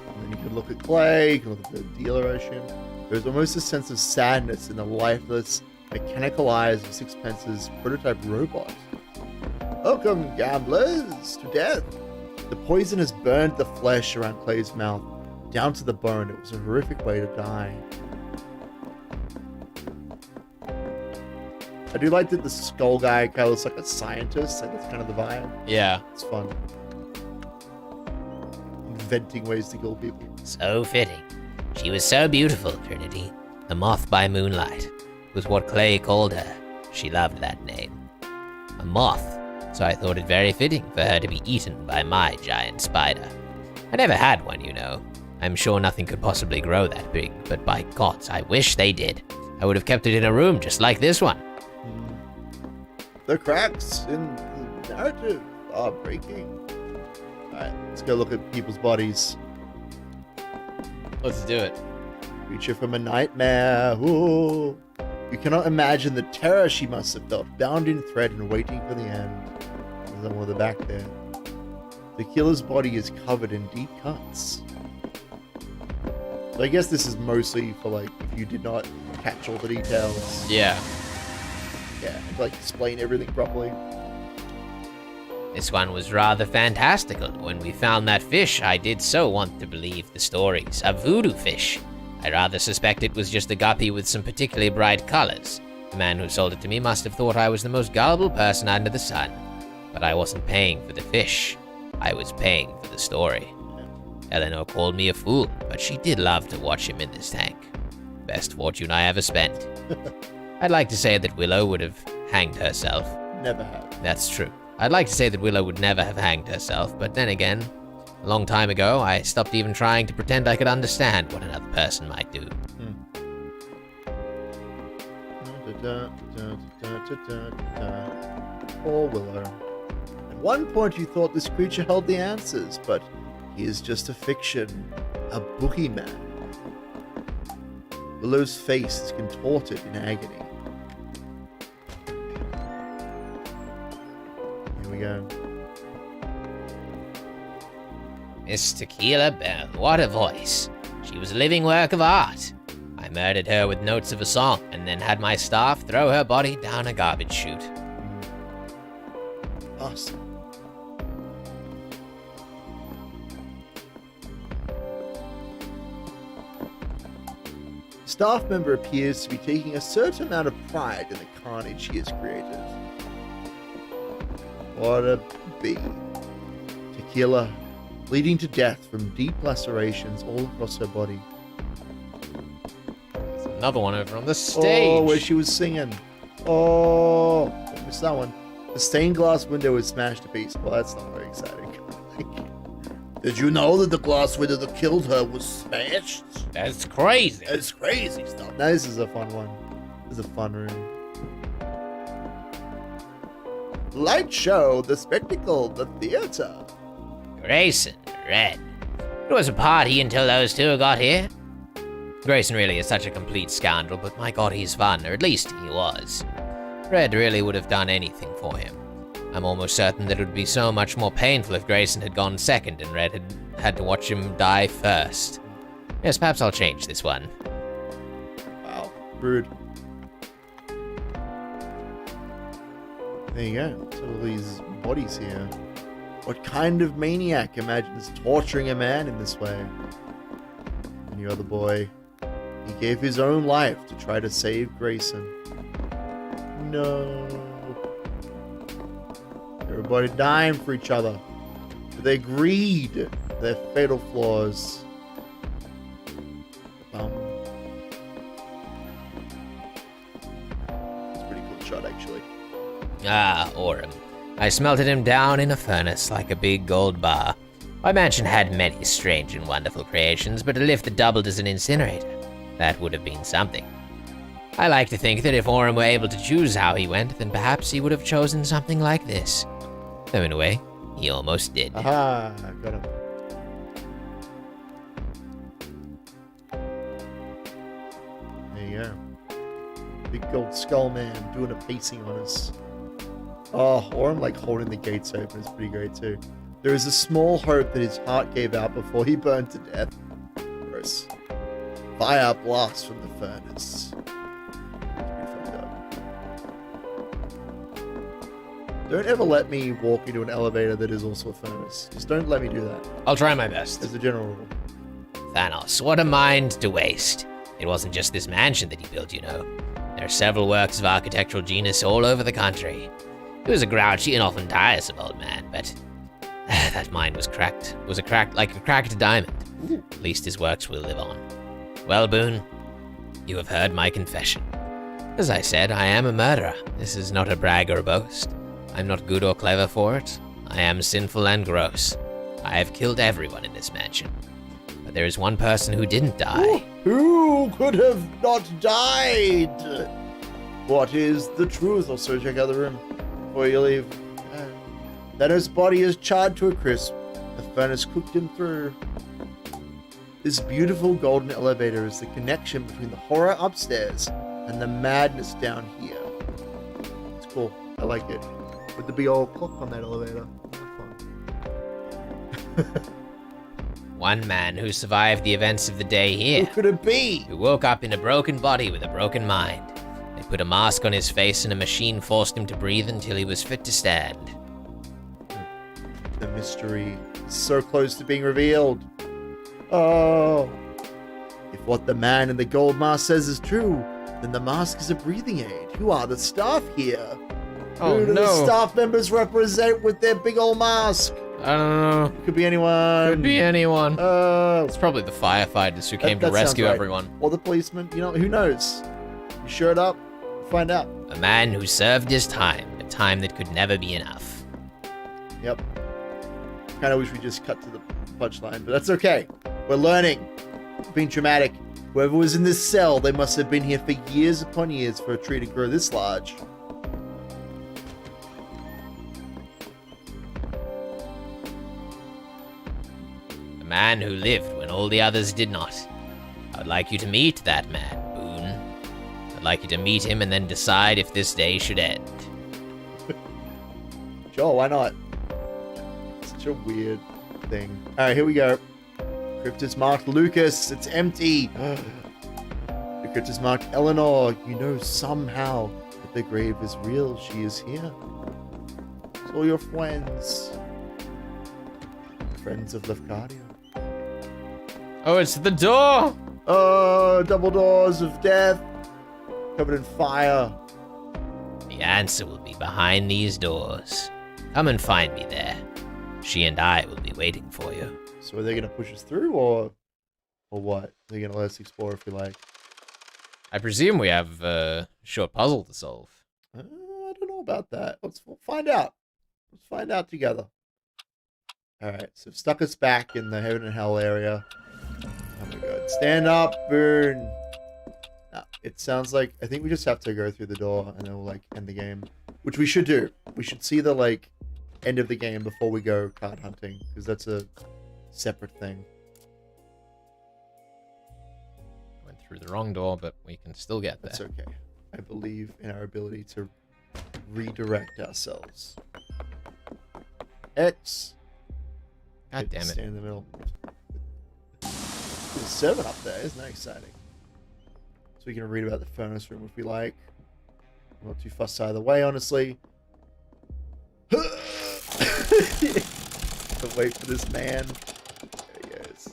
And then you can look at Clay, you can look at the dealer ocean. There's almost a sense of sadness in the lifeless, mechanical eyes of Sixpence's prototype robot. Welcome, gamblers, to death. The poison has burned the flesh around Clay's mouth, down to the bone. It was a horrific way to die. I do like that the skull guy kind of looks like a scientist. Like, that's kind of the vibe. Yeah. It's fun. Inventing ways to kill people. So fitting. She was so beautiful, Trinity. The moth by moonlight was what Clay called her. She loved that name. A moth, so I thought it very fitting for her to be eaten by my giant spider. I never had one, you know. I'm sure nothing could possibly grow that big, but by gods, I wish they did. I would have kept it in a room just like this one. The cracks in the narrative are breaking. Alright, let's go look at people's bodies. Let's do it. Creature from a nightmare. Ooh. You cannot imagine the terror she must have felt, bound in thread and waiting for the end. There's one at the back there. Tequila's body is covered in deep cuts. So I guess this is mostly for, like, if you did not catch all the details. Yeah. Yeah, like, explain everything properly. This one was rather fantastical. When we found that fish, I did so want to believe the stories. A voodoo fish. I rather suspect it was just a guppy with some particularly bright colors. The man who sold it to me must have thought I was the most gullible person under the sun. But I wasn't paying for the fish. I was paying for the story. Eleanor called me a fool, but she did love to watch him in this tank. Best fortune I ever spent. I'd like to say that Willow would have hanged herself. Never have. That's true. I'd like to say that Willow would never have hanged herself, but then again, a long time ago, I stopped even trying to pretend I could understand what another person might do. Poor Willow. At one point you thought this creature held the answers, but he is just a fiction, a boogeyman. Willow's face is contorted in agony. Here we go. Miss Tequila Bell, what a voice. She was a living work of art. I murdered her with notes of a song, and then had my staff throw her body down a garbage chute. Awesome. Staff member appears to be taking a certain amount of pride in the carnage he has created. What a bee. Tequila, bleeding to death from deep lacerations all across her body. There's another one over on the stage. Oh, where she was singing. Oh, I missed that one. The stained glass window is smashed to pieces. Well, that's not very exciting. Did you know that the glass window that killed her was smashed? That's crazy. It's crazy stuff. Now, this is a fun one. This is a fun room. Light show, the spectacle, the theater. Grayson, Red. It was a party until those two got here. Grayson really is such a complete scoundrel, but my god, he's fun, or at least he was. Red really would have done anything for him. I'm almost certain that it would be so much more painful if Grayson had gone second and Red had to watch him die first. Yes, perhaps I'll change this one. Wow, rude. There you go. So all these bodies here. What kind of maniac imagines torturing a man in this way? And your other boy, he gave his own life to try to save Grayson. No. Everybody dying for each other. For their greed. Their fatal flaws. It's a pretty cool shot, actually. Ah, Orem. I smelted him down in a furnace like a big gold bar. My mansion had many strange and wonderful creations, but a lift that doubled as an incinerator, that would have been something. I like to think that if Orem were able to choose how he went, then perhaps he would have chosen something like this. Though in a way, he almost did. Aha, got him. There you go. Big gold skull man doing a pacing on us. Oh, Orem like holding the gates open is pretty great too. There is a small hope that his heart gave out before he burned to death. Gross. Fire blasts from the furnace. Don't ever let me walk into an elevator that is also a furnace. Just don't let me do that. I'll try my best. As a general rule. Thanos, what a mind to waste. It wasn't just this mansion that he built, you know. There are several works of architectural genius all over the country. He was a grouchy and often tiresome old man, but that mind was cracked. It was like a cracked diamond. Ooh. At least his works will live on. Well, Boone, you have heard my confession. As I said, I am a murderer. This is not a brag or a boast. I'm not good or clever for it. I am sinful and gross. I have killed everyone in this mansion. But there is one person who didn't die. Who could have not died? What is the truth? Also, check out the room before you leave. Thanos' body is charred to a crisp. The furnace cooked him through. This beautiful golden elevator is the connection between the horror upstairs and the madness down here. It's cool. I like it. with the big old clock on that elevator. One man who survived the events of the day here. Who could it be? Who woke up in a broken body with a broken mind. They put a mask on his face and a machine forced him to breathe until he was fit to stand. The mystery is so close to being revealed. Oh. If what the man in the gold mask says is true, then the mask is a breathing aid. Who are the staff here? Oh, Who do no. the staff members represent with their big old mask? I don't know. Could be anyone. Could be anyone. Oh. It's probably the firefighters who came to that sounds rescue right. everyone. Or the policeman. You know, who knows? You shirt up, find out. A man who served his time, a time that could never be enough. Yep. Kind of wish we just cut to the punchline, but that's okay. We're learning. Being dramatic. Whoever was in this cell, they must have been here for years upon years for a tree to grow this large. A man who lived when all the others did not. I would like you to meet that man, Boone. I'd like you to meet him and then decide if this day should end. Sure, why not? Such a weird thing. Alright, here we go. Crypt is marked Lucas. It's empty. The crypt is marked Eleanor. You know somehow that the grave is real. She is here. It's all your friends. Friends of Lefcardia. Oh, it's the door! Oh, double doors of death. Covered in fire. The answer will be behind these doors. Come and find me there. She and I will be waiting for you. So are they going to push us through or what? They're going to let us explore if we like. I presume we have a short puzzle to solve. I don't know about that. We'll find out. Let's find out together. Alright, so stuck us back in the heaven and hell area. Oh my god. Stand up, Boone. Nah, it sounds like, I think we just have to go through the door and then we'll like end the game. Which we should do. We should see the like end of the game before we go card hunting. Because that's a separate thing. Went through the wrong door, but we can still get there. That's okay. I believe in our ability to redirect ourselves. X. God damn it. Stand in the middle. There's a servant up there. Isn't that exciting? So we can read about the furnace room if we like. I'm not too fussed either way, honestly. But wait for this man. There he goes.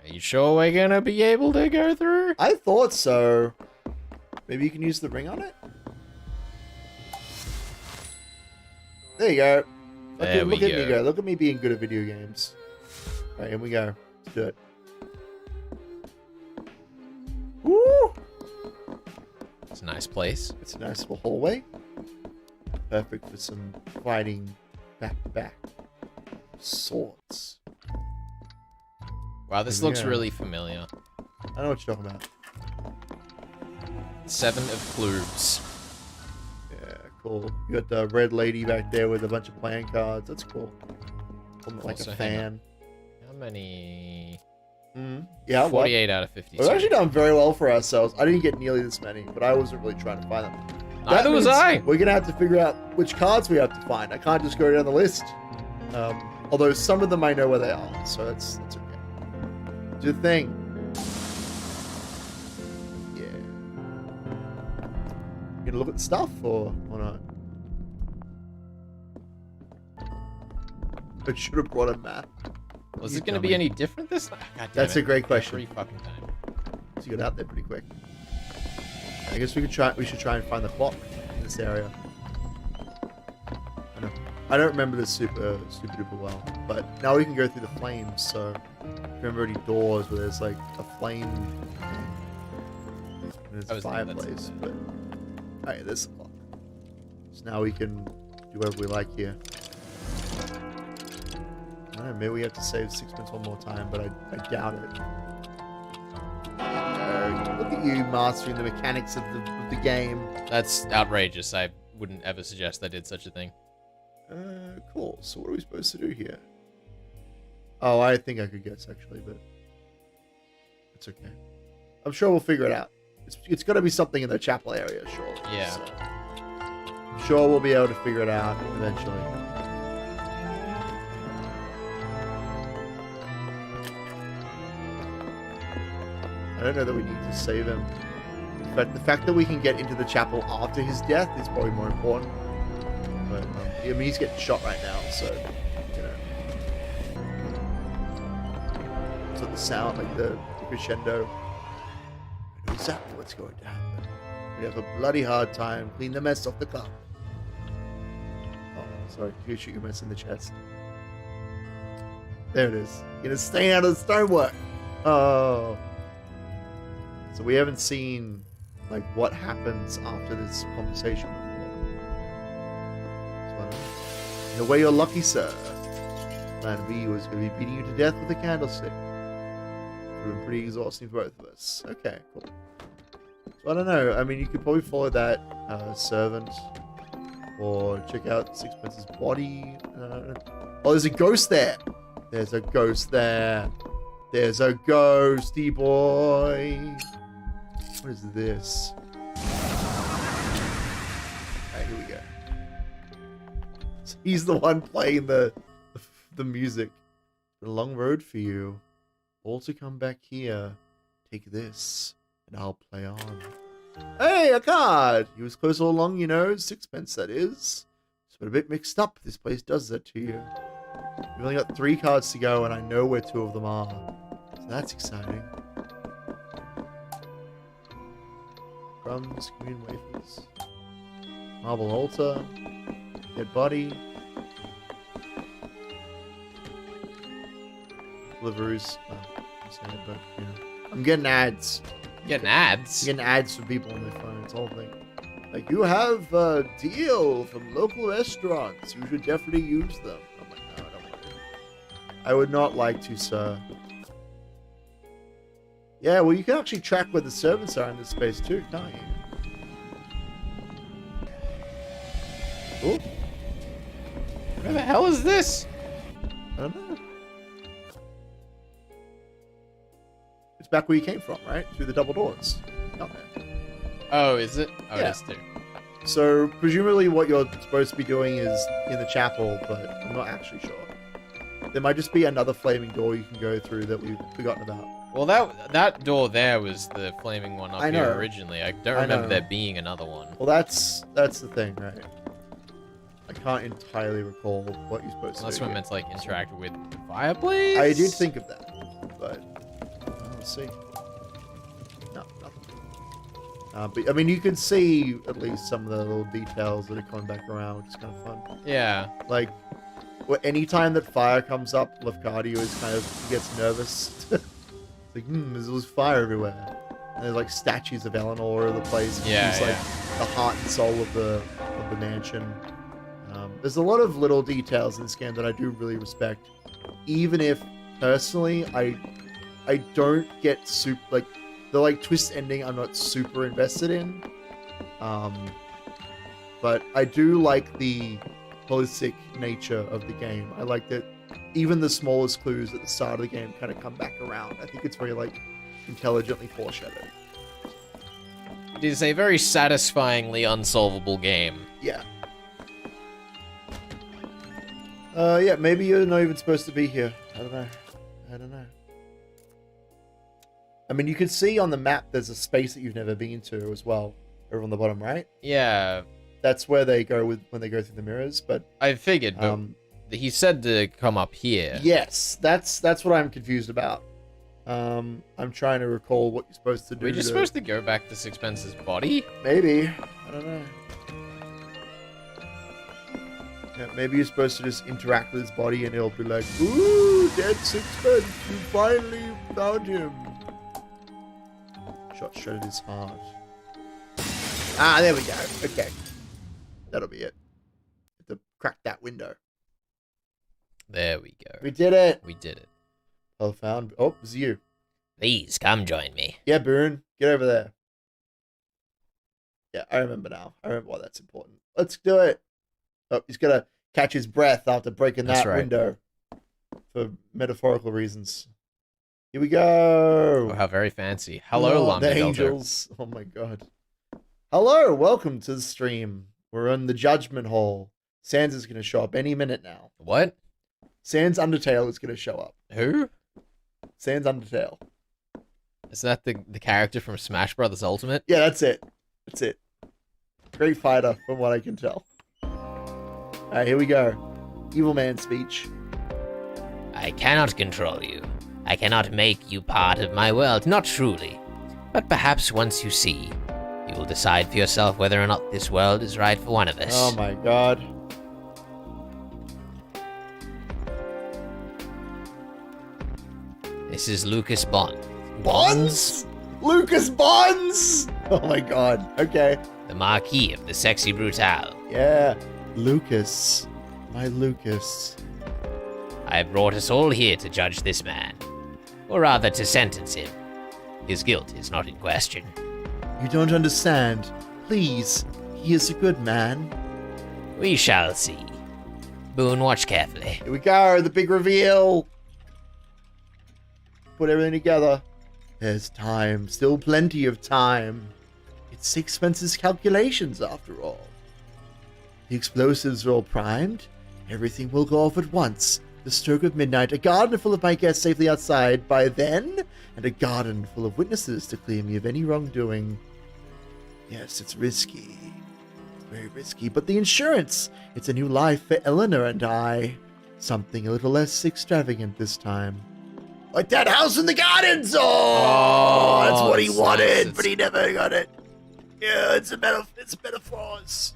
Are you sure we're gonna be able to go through? I thought so. Maybe you can use the ring on it? There you go. There we Look at me go. go. Look at me being good at video games. Alright, here we go. Let's do it. Woo! It's a nice place. It's a nice little hallway. Perfect for some fighting back to back. Swords. Wow, this Here we looks go. really familiar. I know what you're talking about. 7 of clues. Yeah, cool. You got the red lady back there with a bunch of playing cards. That's cool. Almost like Also, a hang fan. How many? Yeah, what? 48 out of 52. We've actually done very well for ourselves. I didn't get nearly this many, but I wasn't really trying to find them. That Neither was means I. We're gonna have to figure out which cards we have to find. I can't just go down the list. Although some of them I know where they are, so that's okay. Do the thing. Yeah. You gonna look at the stuff or not? I should have brought a map. Was You it going to tell be me. any different this time? God damn That's it. a great question. Every fucking time. So you got out there pretty quick. I guess we should try and find the clock in this area. I don't remember this super duper well, but now we can go through the flames. So remember any doors where there's like a flame and there's I a was thinking that's fireplace, it. but oh yeah, there's the clock. So now we can do whatever we like here. I don't know, maybe we have to save sixpence one more time, but I doubt it. Look at you mastering the mechanics of the game. That's outrageous. I wouldn't ever suggest I did such a thing. Cool. So what are we supposed to do here? Oh, I think I could guess actually, but it's okay. I'm sure we'll figure it out. It's got to be something in the chapel area, surely. Yeah. So. sure we'll be able to figure it out eventually. I don't know that we need to save him. But the fact that we can get into the chapel after his death is probably more important. But, I mean, he's getting shot right now, so, you know. So the sound, like the crescendo. I know exactly what's going to happen. We have a bloody hard time. Clean the mess off the cup. Oh, sorry. You shoot your mess in the chest. There it is. Gonna stain out of the stonework. Oh. So we haven't seen, like, what happens after this conversation before. In a way, you're lucky, sir. Plan B was going to be beating you to death with a candlestick. It would have been pretty exhausting for both of us. Okay, cool. So I don't know. I mean, you could probably follow that servant, or check out Sixpence's body. Oh, there's a ghost there. There's a ghost there. There's a ghosty boy. What is this? Alright, here we go. So he's the one playing the music. A long road for you. All to come back here. Take this, and I'll play on. Hey, a card! He was close all along, you know. Sixpence, that is. Just got a bit mixed up. This place does that to you. We've only got 3 cards to go, and I know where 2 of them are. So that's exciting. Crumbs, communion wafers. Marble altar. Dead body. Deliveries. But, you know. I'm getting ads. Getting ads? I'm getting ads from people on their phones, whole thing. Like, you have a deal from local restaurants. You should definitely use them. I'm like, no, I don't want to. I would not like to, sir. Yeah, well, you can actually track where the servants are in this space too, can't you? Oh. Where the hell is this? I don't know. It's back where you came from, right? Through the double doors. Not there. Oh, is it? Oh, Yeah. it is too. So, presumably what you're supposed to be doing is in the chapel, but I'm not actually sure. There might just be another flaming door you can go through that we've forgotten about. Well, that door there was the flaming one up here originally. I don't remember there being another one. Well, that's the thing, right? I can't entirely recall what you're supposed to do. Unless we're meant to, like, interact with the fireplace? I did think of that, but let's see. No, nothing. But, I mean, you can see at least some of the little details that are coming back around, which is kind of fun. Yeah. Like, anytime that fire comes up, Lefgardio is kind of gets nervous. It's like, there's fire everywhere. And there's like statues of Eleanor all over the place. Yeah, She's like the heart and soul of the mansion. There's a lot of little details in this game that I do really respect. Even if, personally, I don't get super, like, the like twist ending I'm not super invested in. But I do like the holistic nature of the game. I like that even the smallest clues at the start of the game kind of come back around. I think it's very, like, intelligently foreshadowed. It is a very satisfyingly unsolvable game. Yeah. Yeah, maybe you're not even supposed to be here. I don't know. I mean, you can see on the map there's a space that you've never been to as well, over on the bottom right. Yeah. That's where they go when they go through the mirrors, but... I figured, but he said to come up here. Yes, that's what I'm confused about. I'm trying to recall what you're supposed to do. We're just supposed to go back to Sixpence's body? Maybe. I don't know. Yeah, maybe you're supposed to just interact with his body and he'll be like, ooh, dead Sixpence, you finally found him. Shot shredded his heart. Ah, there we go. Okay. That'll be it. Have to crack that window. There we go. We did it. We did it. Well found. Oh, it's you. Please come join me. Yeah, Boone. Get over there. Yeah, I remember now. I remember why that's important. Let's do it. Oh, he's gonna catch his breath after breaking that window. For metaphorical reasons. Here we go. Oh, how very fancy. Hello, London. The angels. Oh my god. Hello, welcome to the stream. We're in the Judgment Hall. Sans is going to show up any minute now. What? Sans Undertale is going to show up. Who? Sans Undertale. Is that the character from Smash Brothers Ultimate? Yeah, that's it. That's it. Great fighter, from what I can tell. Alright, here we go. Evil man speech. I cannot control you. I cannot make you part of my world, not truly. But perhaps once you see, you will decide for yourself whether or not this world is right for one of us. Oh my god. This is Lucas Bond. Bonds? Lucas Bonds? Oh my god. Okay. The Marquis of the Sexy Brutale. Yeah. Lucas. My Lucas. I have brought us all here to judge this man. Or rather, to sentence him. His guilt is not in question. You don't understand. Please. He is a good man. We shall see. Boone, watch carefully. Here we go. The big reveal. Put everything together. There's time. Still plenty of time. It's Sixpence's calculations, after all. The explosives are all primed. Everything will go off at once. The stroke of midnight, a garden full of my guests safely outside by then, and a garden full of witnesses to clear me of any wrongdoing. Yes, it's risky. It's very risky, but the insurance! It's a new life for Eleanor and I. Something a little less extravagant this time. Like that house in the gardens! Oh, that's what he wanted, nice. but he never got it. Yeah, it's a metaphors.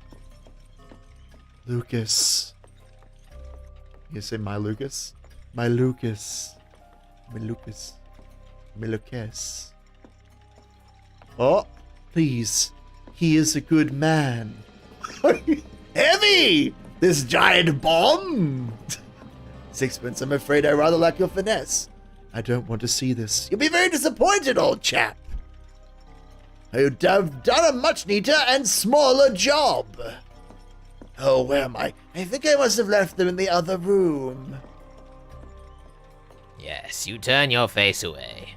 Lucas. You say my Lucas? My Lucas. My Lucas. My Lucas. Oh, please. He is a good man. Heavy! This giant bomb! Sixpence, I'm afraid I rather lack your finesse. I don't want to see this. You'll be very disappointed, old chap. You'd have done a much neater and smaller job. Oh, where am I? I think I must have left them in the other room. Yes, you turn your face away.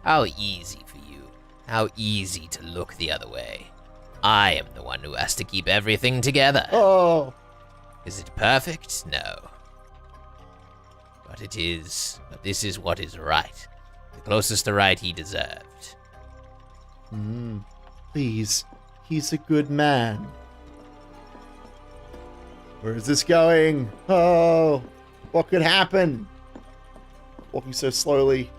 How easy for you. How easy to look the other way. I am the one who has to keep everything together. Oh. Is it perfect? No. But it is. But this is what is right. The closest to right he deserved. Please. He's a good man. Where is this going? Oh. What could happen? Walking so slowly.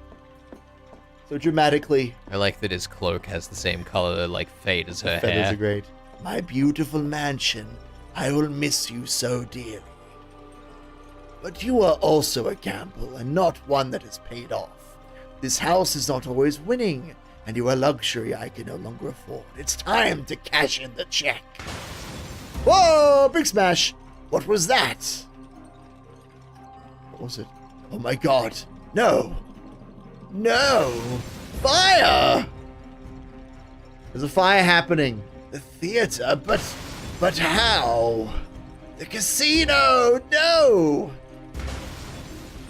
So dramatically. I like that his cloak has the same color, like, fade as her Feathers hair. are great. My beautiful mansion. I will miss you so dearly. But you are also a gamble, and not one that is paid off. This house is not always winning, and you are a luxury I can no longer afford. It's time to cash in the check. Whoa! Big smash! What was that? What was it? Oh my god. No! No! Fire! There's a fire happening. The theater, but how? The casino! No!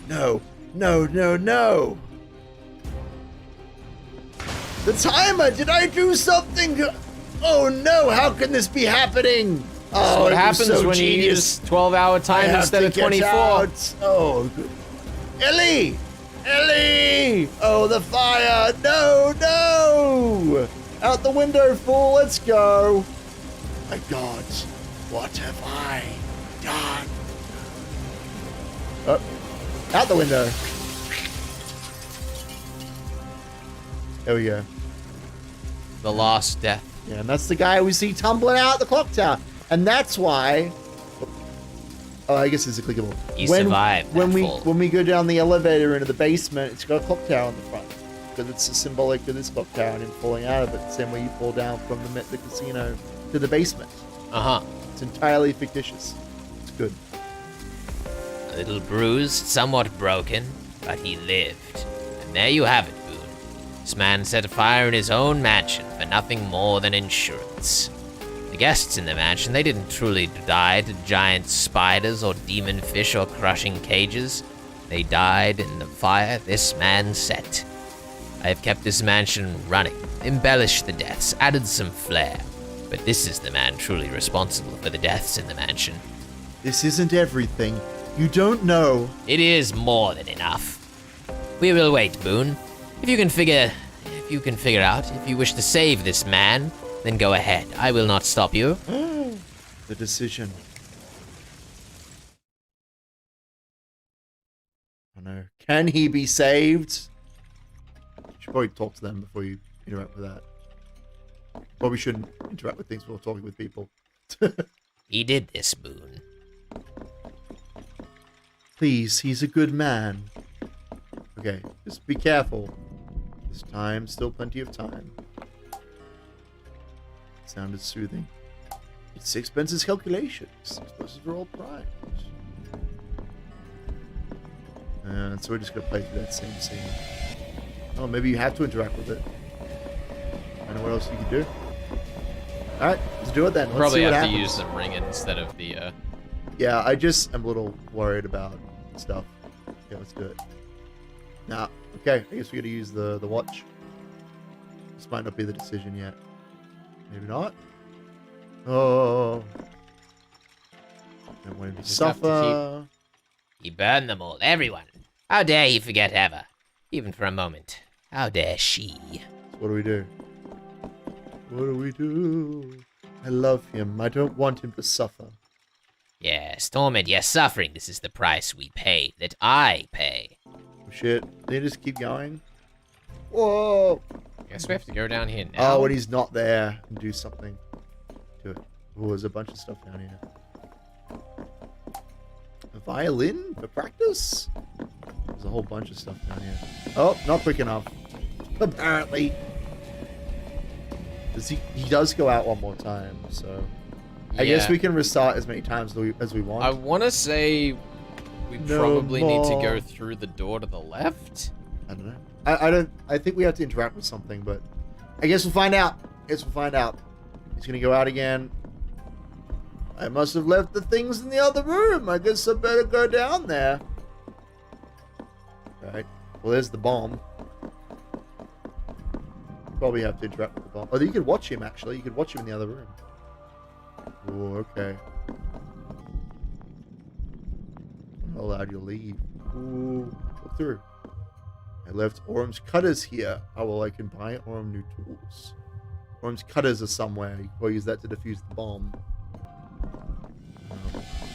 No, no, no, no! The timer! Did I do something? Oh no, how can this be happening? That's what happens when you use 12-hour time instead of 24. Oh, good. Ellie! Ellie! Oh, the fire! No, no! Out the window, fool! Let's go! My God, what have I done? Oh, out the window. There we go. The last death. Yeah, and that's the guy we see tumbling out the clock tower. And that's why... Oh, I guess it's a clickable. He survived that fall. When we go down the elevator into the basement, it's got a clock tower on the front. Because it's symbolic to this clock tower and him falling out of it. The same way you fall down from the casino to the basement. Uh-huh. It's entirely fictitious. It's good. A little bruised, somewhat broken, but he lived. And there you have it, Boone. This man set a fire in his own mansion for nothing more than insurance. The guests in the mansion, they didn't truly die to giant spiders or demon fish or crushing cages. They died in the fire this man set. I have kept this mansion running, embellished the deaths, added some flair. but this is the man truly responsible for the deaths in the mansion. This isn't everything. You don't know. It is more than enough. We will wait, Boone. If you can figure out if you wish to save this man, then go ahead. I will not stop you. The decision. Oh no. Can he be saved? You should probably talk to them before you interact with that. Probably shouldn't interact with things before talking with people. He did this, Boone. Please, he's a good man. Okay, just be careful. This time, still plenty of time. Sounded soothing. It's Sixpence's calculations. Explosives are all primed. And so we're just gonna play through that same scene. Oh, maybe you have to interact with it. I know what else you can do. Alright, let's do it then. Let's Probably see what have to happens. use the ring instead of the, Yeah, I just am a little worried about stuff. Yeah, let's do it. Nah, okay, I guess we gotta use the watch. This might not be the decision yet. Maybe not. Oh. Don't want him to Just have to suffer. He burned them all, everyone. How dare he forget Eva? Even for a moment. How dare she? So what do we do? What do we do? I love him. I don't want him to suffer. Yes, Torment, yes, suffering. This is the price we pay, that I pay. Oh shit. They just keep going? Whoa! I guess we have to go down here now. Oh, when he's not there and do something to it. Oh, there's a bunch of stuff down here. A violin for practice? There's a whole bunch of stuff down here. Oh, not quick enough. Apparently. He does go out one more time, so... I guess Yeah. we can restart as many times as we want. I want to say we No probably need to more. go through the door to the left. I don't know. I think we have to interact with something, but I guess we'll find out. He's gonna go out again. I must have left the things in the other room. I guess I better go down there. Right. Well, there's the bomb. Probably have to interact with the bomb. Oh, you could watch him, actually. You could watch him in the other room. Oh, okay. I'm not allowed you to leave. Ooh, look through. I left Orm's cutters here. Oh, well, I can buy Orm new tools. Orm's cutters are somewhere. You can probably use that to defuse the bomb.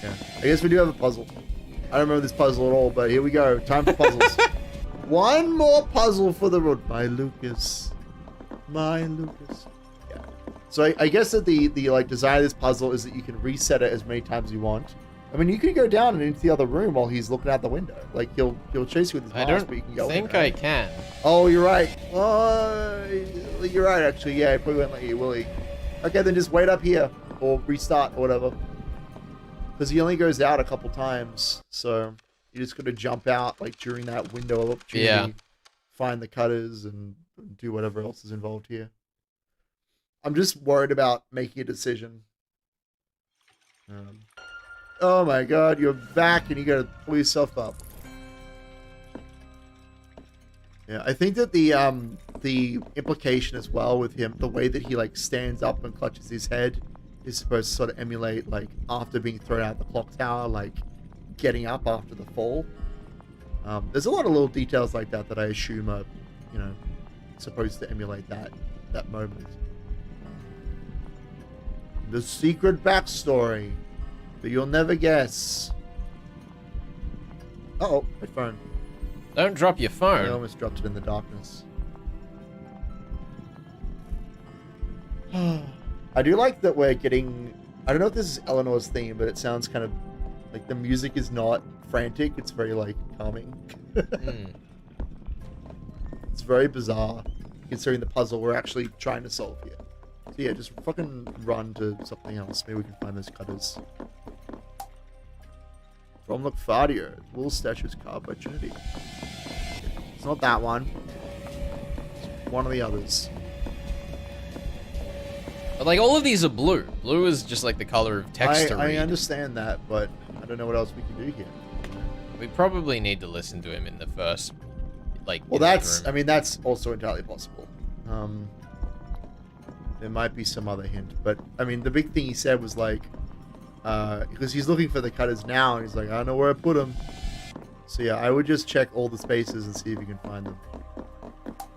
Yeah. I guess we do have a puzzle. I don't remember this puzzle at all, but here we go. Time for puzzles. One more puzzle for the road. My Lucas. My Lucas. Yeah. So I guess that the like design of this puzzle is that you can reset it as many times as you want. I mean, you can go down and into the other room while he's looking out the window. Like he'll chase you with his I mask, don't but you can go think in, right? I can. Oh, you're right. You're right, actually. Yeah, I probably won't let you, will he? Okay, then just wait up here or restart or whatever. Because he only goes out a couple times, so you just got to jump out like during that window of opportunity. Yeah. Find the cutters and do whatever else is involved here. I'm just worried about making a decision. Oh my god, you're back and you gotta pull yourself up. Yeah, I think that the implication as well with him, the way that he like stands up and clutches his head, is supposed to sort of emulate like after being thrown out the clock tower, like getting up after the fall. There's a lot of little details like that that I assume are, you know, supposed to emulate that moment. The secret backstory that you'll never guess. Uh-oh, my phone. Don't drop your I phone. almost dropped it in the darkness. I do like that we're getting... I don't know if this is Eleanor's theme, but it sounds kind of like the music is not frantic. It's very, like, calming. It's very bizarre, considering the puzzle we're actually trying to solve here. So yeah, just fucking run to something else. Maybe we can find those cutters. From Locfadio, Wool Statue's carved by Trinity. It's not that one. It's one of the others. But like all of these are blue. Blue is just like the color of text to I read. understand that, but I don't know what else we can do here. We probably need to listen to him in the first, like. Well, in the that's... room. I mean, that's also entirely possible. There might be some other hint, but I mean, the big thing he said was like, because he's looking for the cutters now, and he's like, I don't know where I put them. So yeah, I would just check all the spaces and see if you can find them.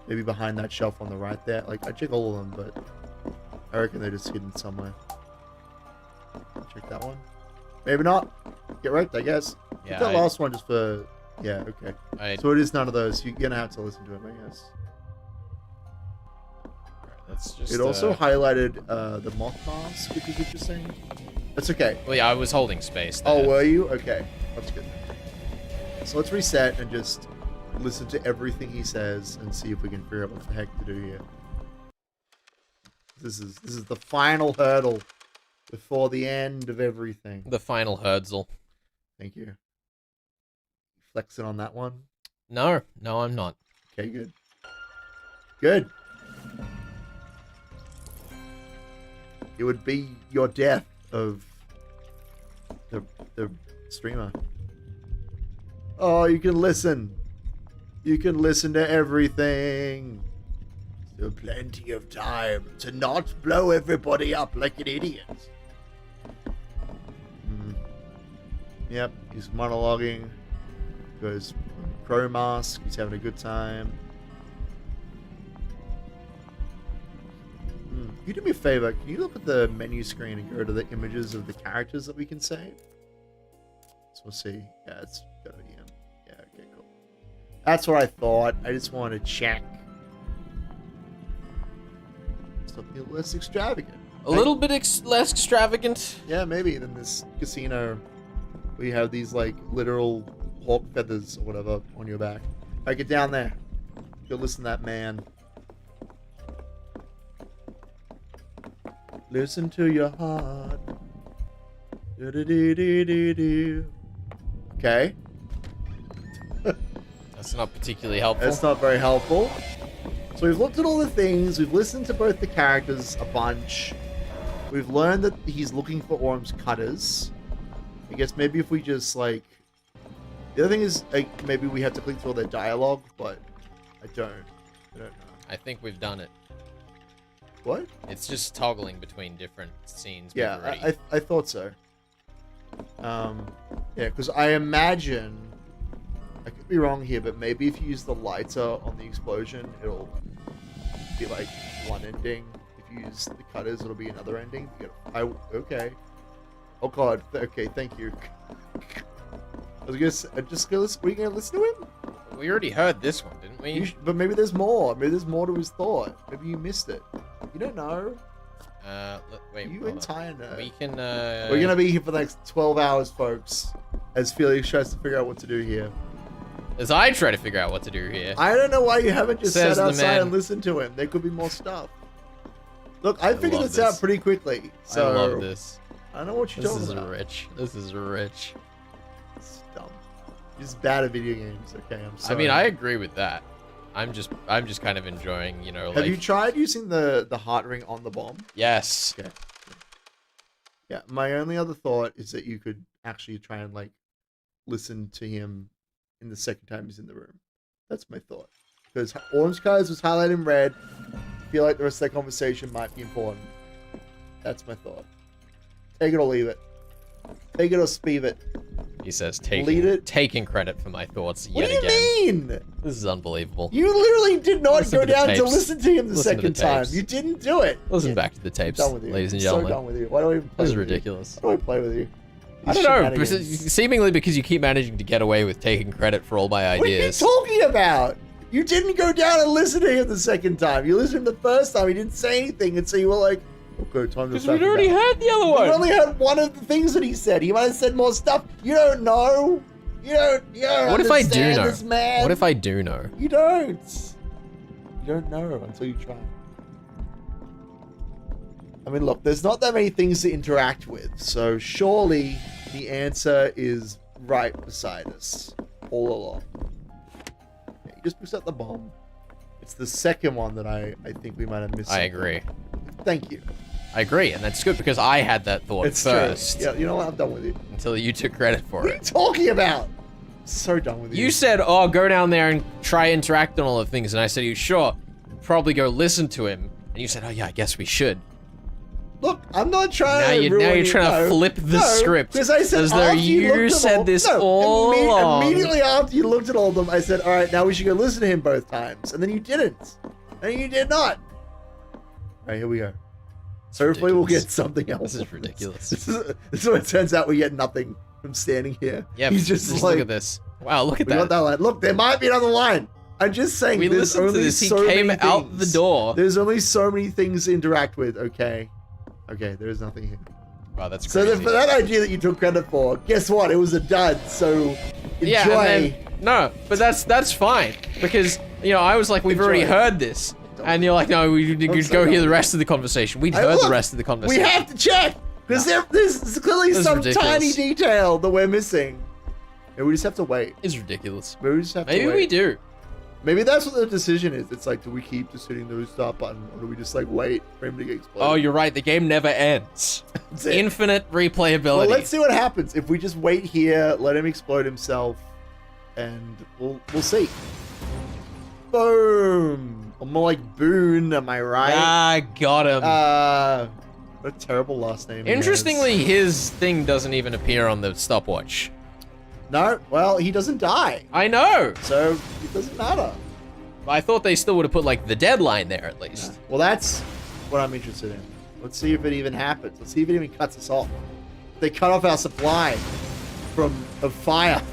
Maybe behind that shelf on the right there. Like, I check all of them, but I reckon they're just hidden somewhere. Check that one. Maybe not. Get wrecked, I guess. Yeah, That last one just for... Yeah, okay. So it is none of those. You're gonna have to listen to him, I guess. That's just, it also highlighted the moth mask, which is interesting. That's okay. Well, yeah, I was holding space there. Oh, were you? Okay. That's good. So let's reset and just listen to everything he says and see if we can figure out what the heck to do here. This is the final hurdle before the end of everything. The final hurdle. Thank you. Flexing on that one? No, I'm not. Okay, good. Good. It would be your death of the streamer. Oh, you can listen. You can listen to everything. Still plenty of time to not blow everybody up like an idiot. Yep, he's monologuing. Goes crow mask. He's having a good time. Can you do me a favor? Can you look at the menu screen and go to the images of the characters that we can save? So we'll see. Yeah, it's gotta be him. Yeah, okay, cool. That's what I thought. I just wanted to check. Something a little less extravagant. A little bit less extravagant? Yeah, maybe than this casino. We have these, like, literal hawk feathers or whatever on your back. Alright, get down there. Go listen to that man. Listen to your heart. Do-do-do-do-do-do. Okay. That's not particularly helpful. That's not very helpful. So we've looked at all the things. We've listened to both the characters a bunch. We've learned that he's looking for Orm's cutters. I guess maybe if we just, like... The other thing is, like, maybe we have to click through all their dialogue, but I don't know. I think we've done it. What? It's just toggling between different scenes. Yeah, I thought so. Yeah, because I imagine... I could be wrong here, but maybe if you use the lighter on the explosion, it'll be like one ending. If you use the cutters, it'll be another ending. Okay. Oh god. Okay, thank you. I was gonna say, were you gonna listen to him? We already heard this one, didn't we? But maybe there's more. Maybe there's more to his thought. Maybe you missed it. You don't know. Wait. You entire nerd. We can. We're gonna be here for the next 12 hours, folks. As Felix tries to figure out what to do here. As I try to figure out what to do here. I don't know why you haven't just Says sat the outside man. and listened to him. There could be more stuff. Look, I figured this out pretty quickly. So I love this. I don't know what you're talking about. This is rich. It's dumb. You're just bad at video games. Okay, I'm sorry. I mean, I agree with that. I'm just kind of enjoying, you know, Have you tried using the heart ring on the bomb? Yes. Okay. Yeah, my only other thought is that you could actually try and, like, listen to him in the second time he's in the room. That's my thought. Because Orange Skies was highlighted in red. I feel like the rest of that conversation might be important. That's my thought. Take it or leave it. Take it or speave it. He says, Delete it. taking credit for my thoughts What yet do again. you mean? This is unbelievable. You literally did not Listen go to the down to tapes. listen to him the Listen to second the time. tapes. You didn't do it. Listen back to the tapes, I'm done with you. ladies and I'm gentlemen. so done with you. Why do I even play This is with ridiculous. You? Why do I play with you? I don't know. Seemingly because you keep managing to get away with taking credit for all my ideas. What are you talking about? You didn't go down and listen to him the second time. You listened the first time. He didn't say anything, and so you were like, "Okay, time to." Because we'd already heard the other one. We only heard one of the things that he said. He might have said more stuff. You don't know. You don't. What if I do understand know? this man. What if I do know? You don't. You don't know until you try. I mean, look, there's not that many things to interact with, so surely the answer is right beside us all along. Yeah, you just pushed out the bomb. It's the second one that I think we might have missed. I agree. Thank you. I agree, and that's good because I had that thought It's first. true. Yeah, you know what? I'm done with you. Until you took credit for What are you it. talking about? So done with you. You said, "Oh, go down there and try interact on all the things," and I said, "You sure?" Probably go listen to him, And you said, oh yeah, I guess we should. Look, I'm not trying Now you're trying to flip the script. Because I said as though you said this all along. Immediately after you looked at all of them, I said, all right, now we should go listen to him both times. And then you didn't. And you did not. All right, here we go. So hopefully we'll get something else. This is ridiculous. This is what it turns out. We get nothing from standing here. Yeah, he's just like, look at this. Wow, look at we got that line. Look, there might be another line. I'm just saying. We there's listened only to this. He so came many out things. the door. There's only so many things to interact with. Okay, there's nothing here. Wow, that's so crazy. for that idea that you took credit for, guess what? It was a dud. So enjoy. Yeah, and then, no, but that's fine because I was like, we've already heard this, and you're like, no, we could go hear the rest of the conversation. We'd heard the rest of the conversation. We have to check because there's clearly some tiny detail that we're missing. And we just have to wait. It's ridiculous. Maybe we just have to Maybe wait. we do. Maybe that's what the decision is. It's like, do we keep just hitting the restart button, or do we just like wait for him to get exploded? Oh, you're right. The game never ends. Infinite replayability. Well, let's see what happens if we just wait here, let him explode himself, and we'll see. Boom. I'm more like Boone. Am I right? Ah, got him. What a terrible last name. Interestingly, his thing doesn't even appear on the stopwatch. No, well, he doesn't die. I know. So it doesn't matter. I thought they still would have put like the deadline there at least. Yeah. Well, that's what I'm interested in. Let's see if it even happens. Let's see if it even cuts us off. They cut off our supply of fire.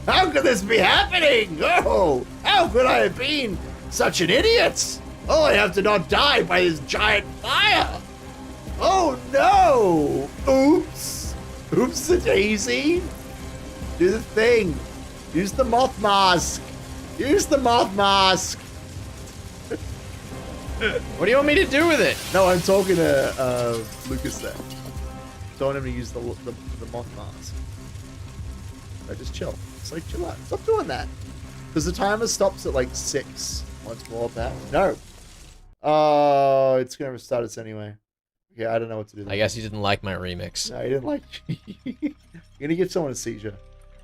How could this be happening? Oh, how could I have been such an idiot? Oh, I have to not die by this giant fire. Oh no! Oops! Oops a daisy! Do the thing! Use the moth mask! Use the moth mask! What do you want me to do with it? No, I'm talking to Lucas there. Don't want him to use the moth mask. No, just chill. Just like chill out. Stop doing that. Because the timer stops at like 6. Once more, perhaps. No. Oh, it's gonna restart us anyway. Yeah, I don't know what to do. I guess you didn't like my remix. No, you didn't like. You're gonna give someone a seizure.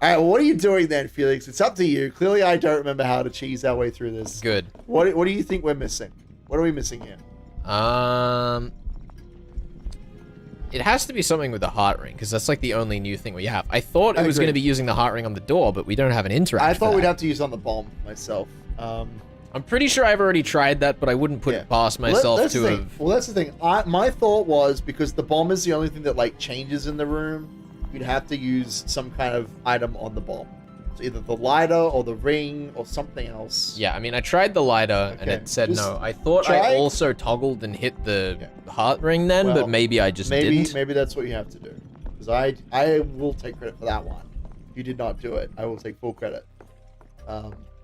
All right, well, what are you doing then, Felix? It's up to you. Clearly, I don't remember how to cheese our way through this. Good. What do you think we're missing? What are we missing here? It has to be something with the heart ring because that's like the only new thing we have. I thought it was going to be using the heart ring on the door, but we don't have an interact. I thought we'd have to use on the bomb myself. I'm pretty sure I've already tried that, but I wouldn't put it past myself to have. Well, that's the thing. My thought was because the bomb is the only thing that like changes in the room, you'd have to use some kind of item on the bomb. So either the lighter or the ring or something else. Yeah, I mean, I tried the lighter and it said no. I thought I also toggled and hit the heart ring then, but maybe I just didn't. Maybe that's what you have to do. Because I will take credit for that one. You did not do it. I will take full credit.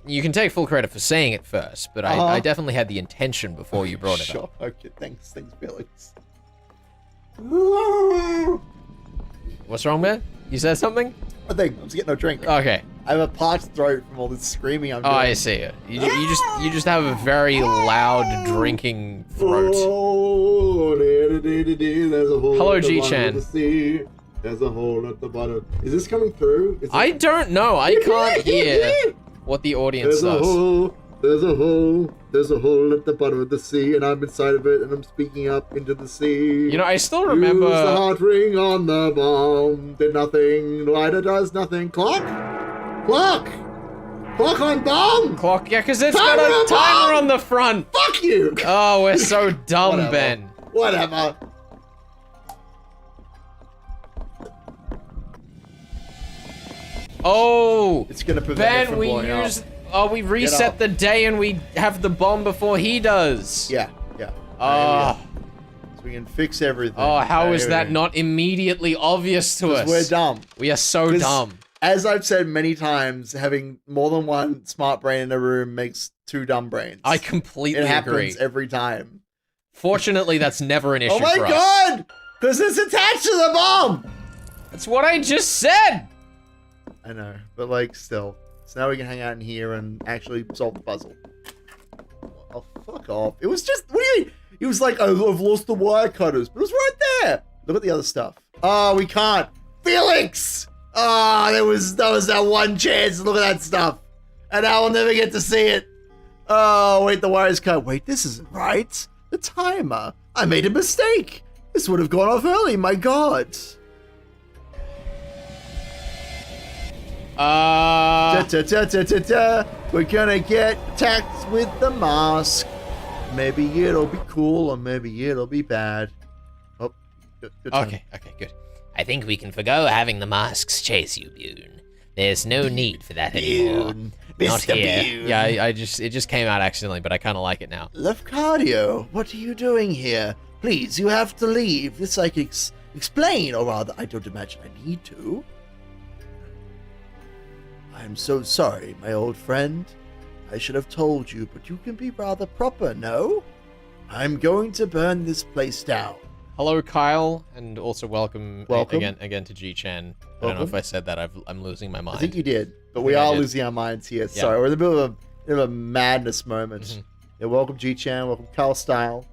You can take full credit for saying it first, but I definitely had the intention before you brought it up. Okay, thanks, Felix. What's wrong, man? You said something? Nothing. I'm just getting a drink. Okay. I have a parched throat from all this screaming I'm doing. Oh, I see it. You just have a very loud drinking throat. Oh, there's a hole. Hello, G-Chan. There's a hole at the bottom. Is this coming through? I don't know. I can't hear what the audience does. There's a hole. There's a hole at the bottom of the sea, and I'm inside of it, and I'm speaking up into the sea. You know, I still remember. Use the heart ring on the bomb. Did nothing. Lighter does nothing. Clock. Clock on bomb. Clock. Yeah, because it's got a timer on the front. Fuck you. Oh, we're so dumb, Ben. Whatever. Oh, it's gonna prevent it from blowing up. We reset the day and we have the bomb before he does. Yeah. So we can fix everything. Oh, how is that not immediately obvious to us? We're dumb. We are so dumb. As I've said many times, having more than one smart brain in a room makes two dumb brains. I completely agree. It happens every time. Fortunately, that's never an issue for us. Oh my god! Because it's attached to the bomb! That's what I just said! I know, but like, still. So now we can hang out in here and actually solve the puzzle. Oh, fuck off. It was just, what do you mean? It was like, I've lost the wire cutters, but it was right there. Look at the other stuff. Oh, we can't. Felix! Oh, that was that one chance. Look at that stuff. And I will never get to see it. Oh, wait, the wire's cut. Wait, this isn't right. The timer. I made a mistake. This would have gone off early, my god. We're gonna get attacked with the mask. Maybe it'll be cool or maybe it'll be bad. Oh, good Okay, good. I think we can forgo having the masks chase you, Bune. There's no need for that anymore. Bune. Not Mr. here. Bune. Yeah, it just came out accidentally, but I kind of like it now. Lefcadio, what are you doing here? Please, you have to leave. This I can explain, or rather, I don't imagine I need to. I'm so sorry, my old friend. I should have told you, but you can be rather proper, no? I'm going to burn this place down. Hello, Kyle, and also welcome. Welcome. Again to G-Chan. I don't know if I said that. I'm losing my mind. I think you did, but we are losing our minds here. Yeah. Sorry, we're in the middle of a madness moment. Mm-hmm. Yeah, welcome G-Chan, welcome Kyle Style.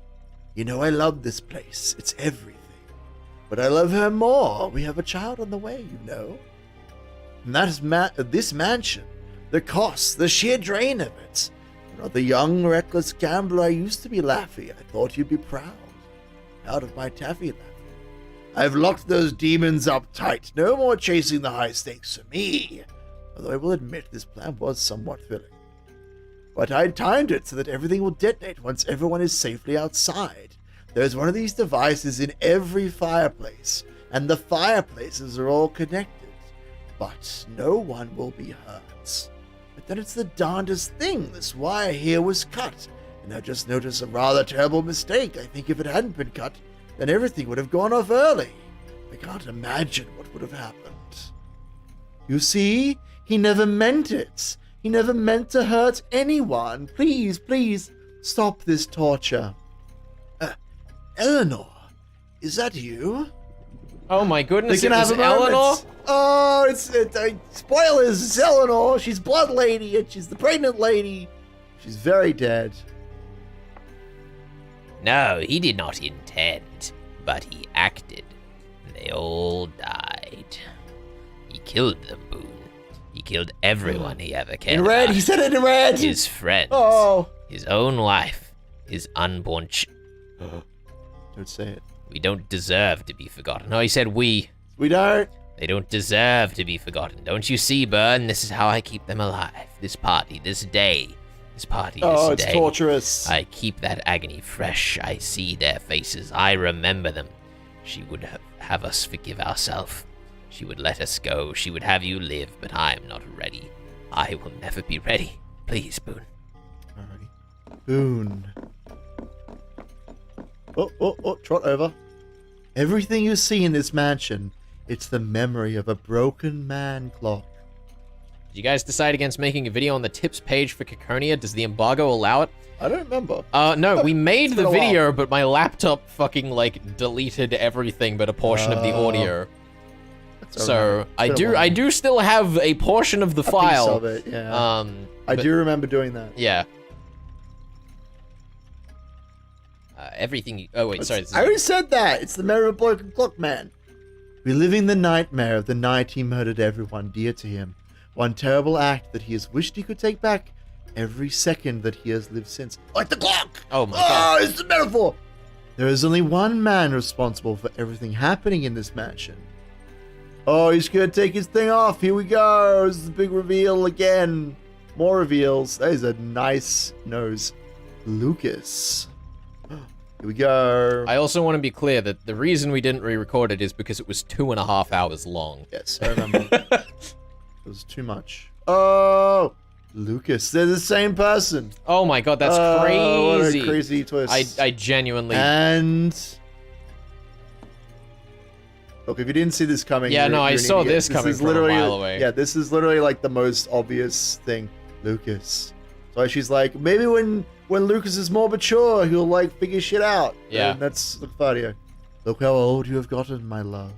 You know, I love this place. It's everything. But I love her more. We have a child on the way, you know. And that is this mansion. The cost, the sheer drain of it. You know, the young, reckless gambler I used to be, Laffy. I thought you'd be proud. Proud of my taffy, Laffy. I've locked those demons up tight. No more chasing the high stakes for me. Although I will admit this plan was somewhat thrilling. But I timed it so that everything will detonate once everyone is safely outside. There's one of these devices in every fireplace, and the fireplaces are all connected. But no one will be hurt. But then it's the darndest thing. This wire here was cut, and I just noticed a rather terrible mistake. I think if it hadn't been cut, then everything would have gone off early. I can't imagine what would have happened. You see? He never meant it. He never meant to hurt anyone. Please, please, stop this torture. Eleanor, is that you? Oh my goodness! They can have a moment. Eleanor. Oh, spoilers. It's Eleanor. She's Blood Lady, and she's the pregnant lady. She's very dead. No, he did not intend, but he acted. They all died. He killed them, Boone. He killed everyone he ever cared In red. about. He said it in red. His friends. Oh. His own wife. His unborn Don't say it. We don't deserve to be forgotten. No, he said we. We don't. They don't deserve to be forgotten. Don't you see, Burn? This is how I keep them alive. This party, this day. This party, this day. Oh, it's torturous. I keep that agony fresh. I see their faces. I remember them. She would have us forgive ourselves. She would let us go. She would have you live, but I am not ready. I will never be ready. Please, Boone. Alrighty. Boone. Oh, trot over. Everything you see in this mansion, it's the memory of a broken man clock. Did you guys decide against making a video on the tips page for Caconia? Does the embargo allow it? I don't remember. No, we made the been a video, but my laptop fucking, deleted everything but a portion of the audio. So, I do still have a portion of the file. Piece of it, yeah. I do remember doing that. Yeah. Everything. Oh wait, sorry. I already said that. It's the memory of a broken clock, man. Reliving the nightmare of the night he murdered everyone dear to him. One terrible act that he has wished he could take back every second that he has lived since. Like the clock! Oh my god. Oh, it's the metaphor! There is only one man responsible for everything happening in this mansion. Oh, he's gonna take his thing off. Here we go. This is the big reveal again. More reveals. That is a nice nose. Lucas. Here we go. I also want to be clear that the reason we didn't re-record it is because it was 2.5 hours long. Yes, I remember. It was too much. Oh, Lucas. They're the same person. Oh my god, that's crazy. What a crazy twist. I genuinely... And... Look, if you didn't see this coming... Yeah, no, I saw idiot. this coming is from a mile away. Yeah, this is literally like the most obvious thing. Lucas. So she's like, maybe when Lucas is more mature, he'll figure shit out. Yeah. And that's Lothario. Look how old you have gotten, my love.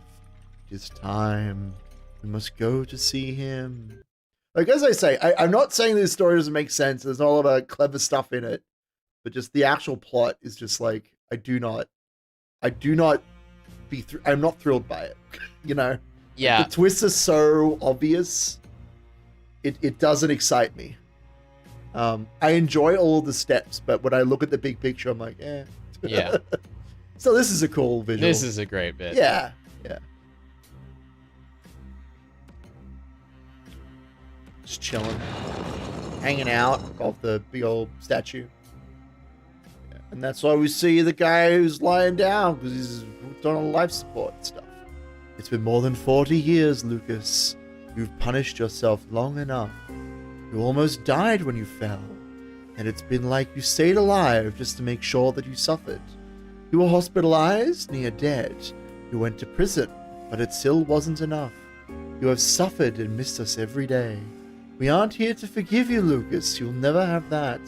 It is time. We must go to see him. As I say, I'm not saying this story doesn't make sense. There's not a lot of clever stuff in it. But just the actual plot is just I'm not thrilled by it. You know? Yeah. The twists are so obvious. It doesn't excite me. I enjoy all of the steps, but when I look at the big picture, I'm like, eh. Yeah. So this is a cool visual. This is a great bit. Yeah. Just chilling, hanging out off the big old statue. Yeah. And that's why we see the guy who's lying down, because he's on life support and stuff. It's been more than 40 years, Lucas. You've punished yourself long enough. You almost died when you fell, and it's been like you stayed alive just to make sure that you suffered. You were hospitalized, near dead. You went to prison, but it still wasn't enough. You have suffered and missed us every day. We aren't here to forgive you, Lucas. You'll never have that.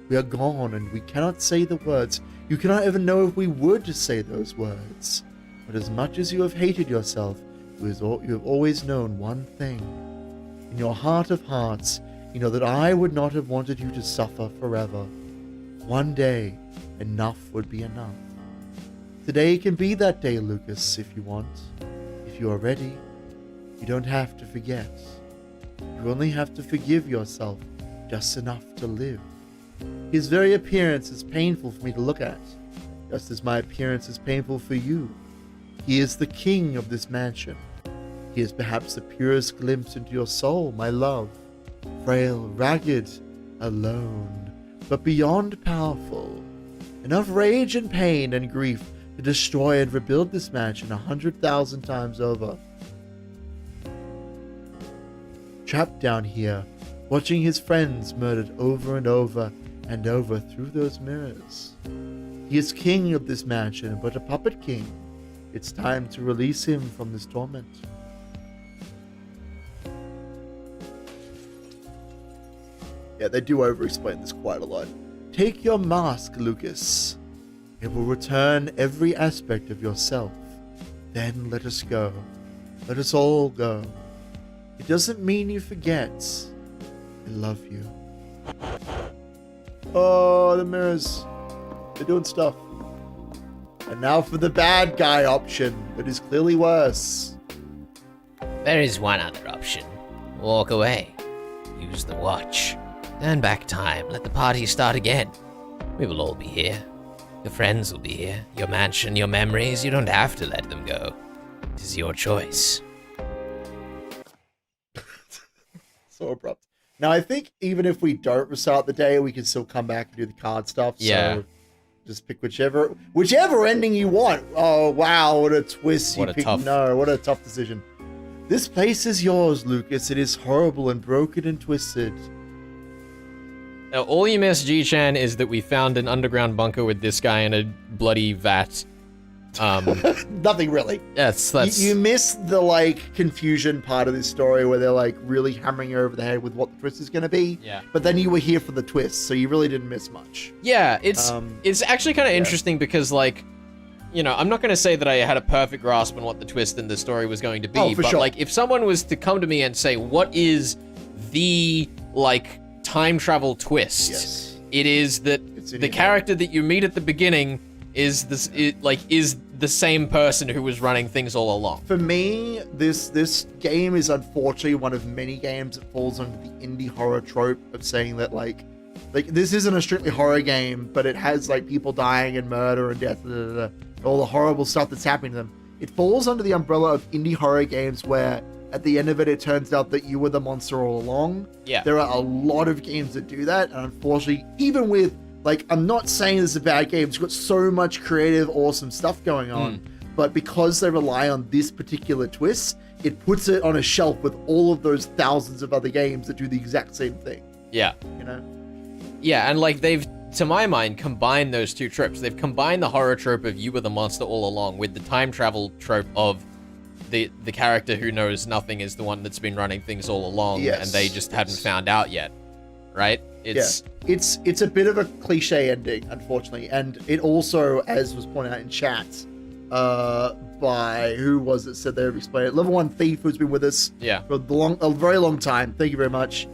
We are gone, and we cannot say the words. You cannot even know if we would to say those words. But as much as you have hated yourself, you have always known one thing. In your heart of hearts, you know that I would not have wanted you to suffer forever. One day, enough would be enough. Today can be that day, Lucas, if you want. If you are ready, you don't have to forget. You only have to forgive yourself just enough to live. His very appearance is painful for me to look at, just as my appearance is painful for you. He is the king of this mansion. He is perhaps the purest glimpse into your soul, my love. Frail, ragged, alone, but beyond powerful. Enough rage and pain and grief to destroy and rebuild this mansion 100,000 times over. Trapped down here, watching his friends murdered over and over and over through those mirrors. He is king of this mansion, but a puppet king. It's time to release him from this torment. Yeah, they do over-explain this quite a lot. Take your mask, Lucas. It will return every aspect of yourself. Then let us go. Let us all go. It doesn't mean you forget. I love you. Oh, the mirrors. They're doing stuff. And now for the bad guy option, that is clearly worse. There is one other option. Walk away. Use the watch. Turn back time. Let the party start again. We will all be here. Your friends will be here. Your mansion, your memories. You don't have to let them go. It is your choice. So abrupt. Now, I think even if we don't restart the day, we can still come back and do the card stuff. Yeah. So just pick whichever ending you want. Oh, wow. What a twist. What a tough decision. This place is yours, Lucas. It is horrible and broken and twisted. Now, all you miss, G-Chan, is that we found an underground bunker with this guy in a bloody vat. Nothing really. That's... You miss the, confusion part of this story where they're, really hammering you over the head with what the twist is going to be. Yeah. But then you were here for the twist, so you really didn't miss much. Yeah, it's actually kind of interesting because, I'm not going to say that I had a perfect grasp on what the twist in the story was going to be, but, sure. If someone was to come to me and say, what is the, time travel twist? Yes. It is that the character that you meet at the beginning is the same person who was running things all along. For me, this game is unfortunately one of many games that falls under the indie horror trope of saying that this isn't a strictly horror game, but it has people dying and murder and death, all the horrible stuff that's happening to them. It falls under the umbrella of indie horror games where at the end of it, it turns out that you were the monster all along. Yeah. There are a lot of games that do that, and unfortunately, even with, I'm not saying this is a bad game, it's got so much creative, awesome stuff going on, but because they rely on this particular twist, it puts it on a shelf with all of those thousands of other games that do the exact same thing. Yeah. Yeah, and they've, to my mind, combined those two tropes. They've combined the horror trope of you were the monster all along with the time travel trope of the character who knows nothing is the one that's been running things all along, and they just hadn't found out yet, right? It's a bit of a cliche ending, unfortunately, and it also, as was pointed out in chat, by who was it said they would explain it, Level 1 Thief, who's been with us for a very long time. Thank you very much.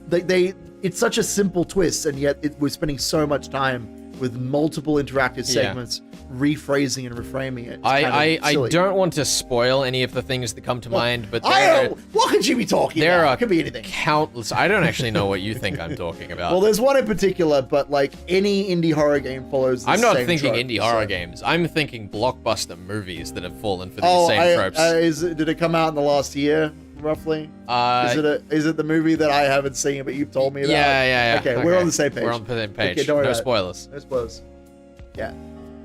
It's such a simple twist, and yet we're spending so much time with multiple interactive segments, rephrasing and reframing it. I don't want to spoil any of the things that come to mind, but what could you be talking about? It could be anything. Countless. I don't actually know what you think I'm talking about. Well, there's one in particular, but like any indie horror game follows. I'm not thinking indie horror games. I'm thinking blockbuster movies that have fallen for these same tropes. Did it come out in the last year, roughly? Is it the movie that I haven't seen but you've told me about? Yeah. Okay, we're on the same page. We're on the same page. Okay, don't worry no about spoilers. No spoilers. Yeah,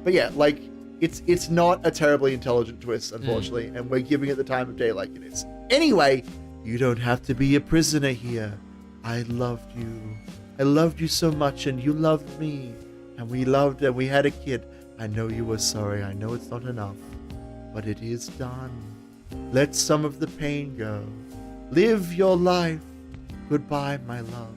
but yeah, like it's not a terribly intelligent twist, unfortunately, and we're giving it the time of day like it is. Anyway, you don't have to be a prisoner here. I loved you. I loved you so much, and you loved me, and we loved, and we had a kid. I know you were sorry. I know it's not enough, but it is done. Let some of the pain go. Live your life. Goodbye, my love.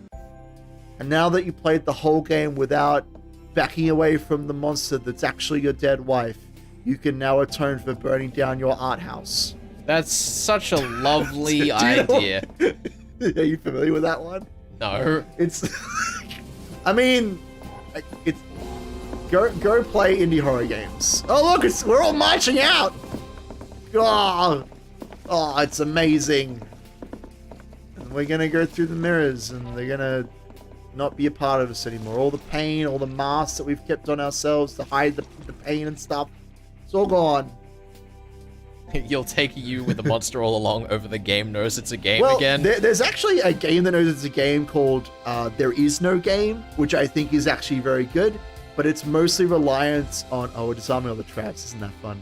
And now that you played the whole game without backing away from the monster that's actually your dead wife, you can now atone for burning down your art house. That's such a lovely idea. Are you familiar with that one? No. It's... I mean, it's... Go play indie horror games. Oh, look, we're all marching out! Oh, it's amazing. And we're gonna go through the mirrors, and they're gonna not be a part of us anymore. All the pain, all the masks that we've kept on ourselves to hide the pain and stuff, it's all gone. You'll take you with the monster all along over the game knows it's a game again. There's actually a game that knows it's a game called There Is No Game, which I think is actually very good, but it's mostly reliant on... Oh, we're disarming all the traps. Isn't that fun?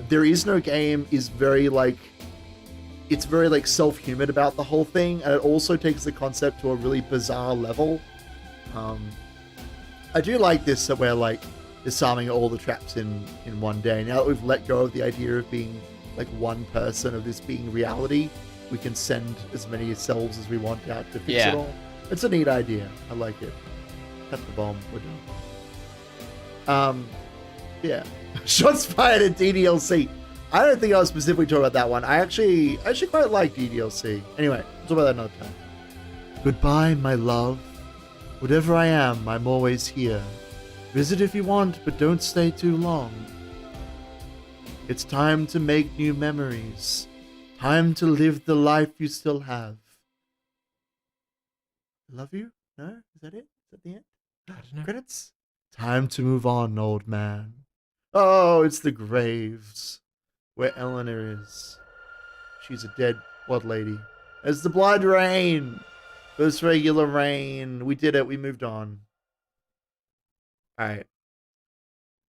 There Is No Game is very, like... It's very, like, self-humid about the whole thing, and it also takes the concept to a really bizarre level. I do like this, that we're, like, disarming all the traps in one day. Now that we've let go of the idea of being, like, one person, of this being reality, we can send as many selves as we want out to fix it all. It's a neat idea. I like it. Cut the bomb. We're done. Yeah. Shots fired at DDLC. I don't think I was specifically talking about that one. I actually quite like DDLC. Anyway, we'll talk about that another time. Goodbye, my love. Whatever I am, I'm always here. Visit if you want, but don't stay too long. It's time to make new memories. Time to live the life you still have. I love you? No? Is that it? Is that the end? I don't know. Credits? Time to move on, old man. Oh, it's the graves. Where Eleanor is. She's a dead blood lady. It's the blood rain. It's regular rain. We did it. We moved on. Alright.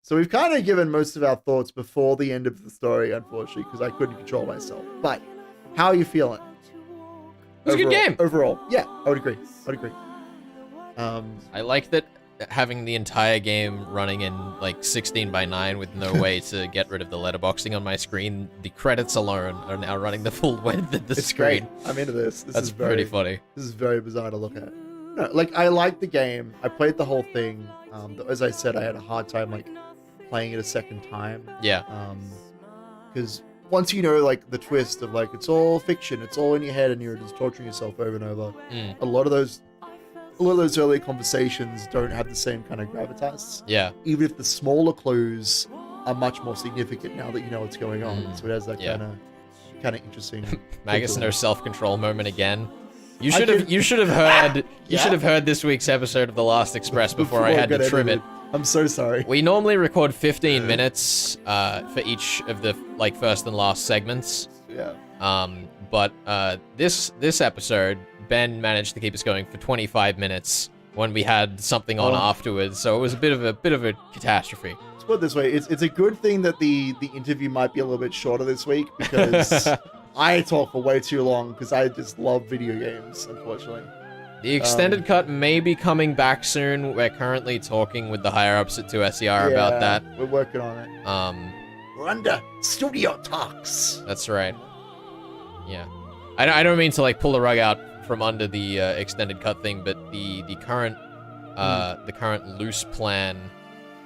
So we've kind of given most of our thoughts before the end of the story, unfortunately, because I couldn't control myself. But, how are you feeling? It was a good game. Overall. Yeah, I would agree. I like that having the entire game running in like 16:9 with no way to get rid of the letterboxing on my screen. The credits alone are now running the full width of the screen. Great. I'm into this. That's pretty funny. This is very bizarre to look at. No, like, I like the game. I played the whole thing. As I said, I had a hard time like playing it a second time. Yeah. Because once you know like the twist of like it's all fiction, it's all in your head, and you're just torturing yourself over and over. A lot of those early conversations don't have the same kind of gravitas. Yeah. Even if the smaller clues are much more significant now that you know what's going on. So it has that kind of interesting. Magus and her self-control moment again. You should have heard this week's episode of The Last Express before I had to trim it. I'm so sorry. We normally record 15 minutes for each of the like first and last segments. Yeah. But this episode, Ben managed to keep us going for 25 minutes when we had something on afterwards, so it was a bit of a catastrophe. Let's put it this way: it's a good thing that the interview might be a little bit shorter this week, because I talk for way too long because I just love video games, unfortunately. The extended cut may be coming back soon. We're currently talking with the higher ups at 2SER about that. We're working on it. We're under studio talks. That's right. Yeah. I don't mean to like pull the rug out from under the extended cut thing, but the current loose plan.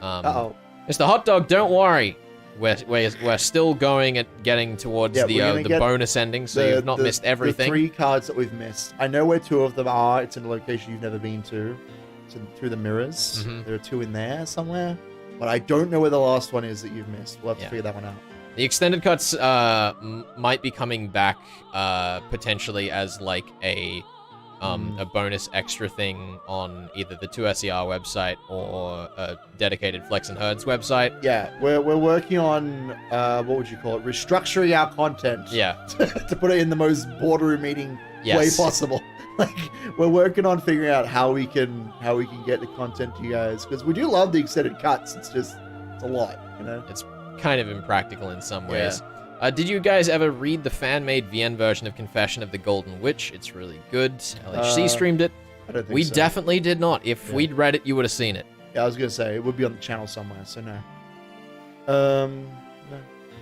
Mr. Hot Dog, don't worry. We're still going at getting towards the bonus ending, so you've not missed everything. The 3 cards that we've missed. I know where 2 of them are. It's in a location you've never been to. through the mirrors. Mm-hmm. There are 2 in there somewhere, but I don't know where the last one is that you've missed. We'll have to figure that one out. The extended cuts might be coming back potentially as like a bonus extra thing on either the 2SER website or a dedicated Flex and Herds website. Yeah, we're working on what would you call it? Restructuring our content. Yeah. To put it in the most boardroom meeting way possible. Like we're working on figuring out how we can get the content to you guys, because we do love the extended cuts. It's a lot, you know. It's kind of impractical in some ways. Did you guys ever read the fan-made VN version of Confession of the Golden Witch? It's really good. LHC streamed it. I don't think we so. definitely did not. If we'd read it, you would have seen it. Yeah, I was gonna say it would be on the channel somewhere. So no. No.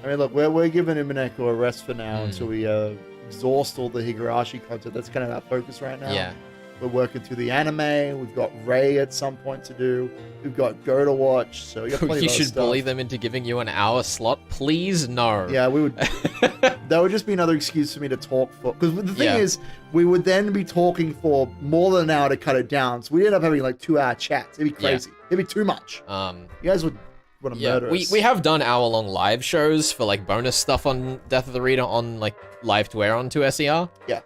I mean, look, we're giving Imaneko a rest for now until we exhaust all the Higurashi content. That's kind of our focus right now. Yeah. We're working through the anime. We've got Ray at some point to do. We've got Go to watch. So you should bully them into giving you an hour slot, please. No. Yeah, we would. That would just be another excuse for me to talk for. Because the thing is, we would then be talking for more than an hour to cut it down. So we end up having like 2-hour chats. It'd be crazy. It'd be too much. You guys would want to murder us. We have done hour-long live shows for like bonus stuff on Death of the Reader on like live to air on 2SER. Yeah.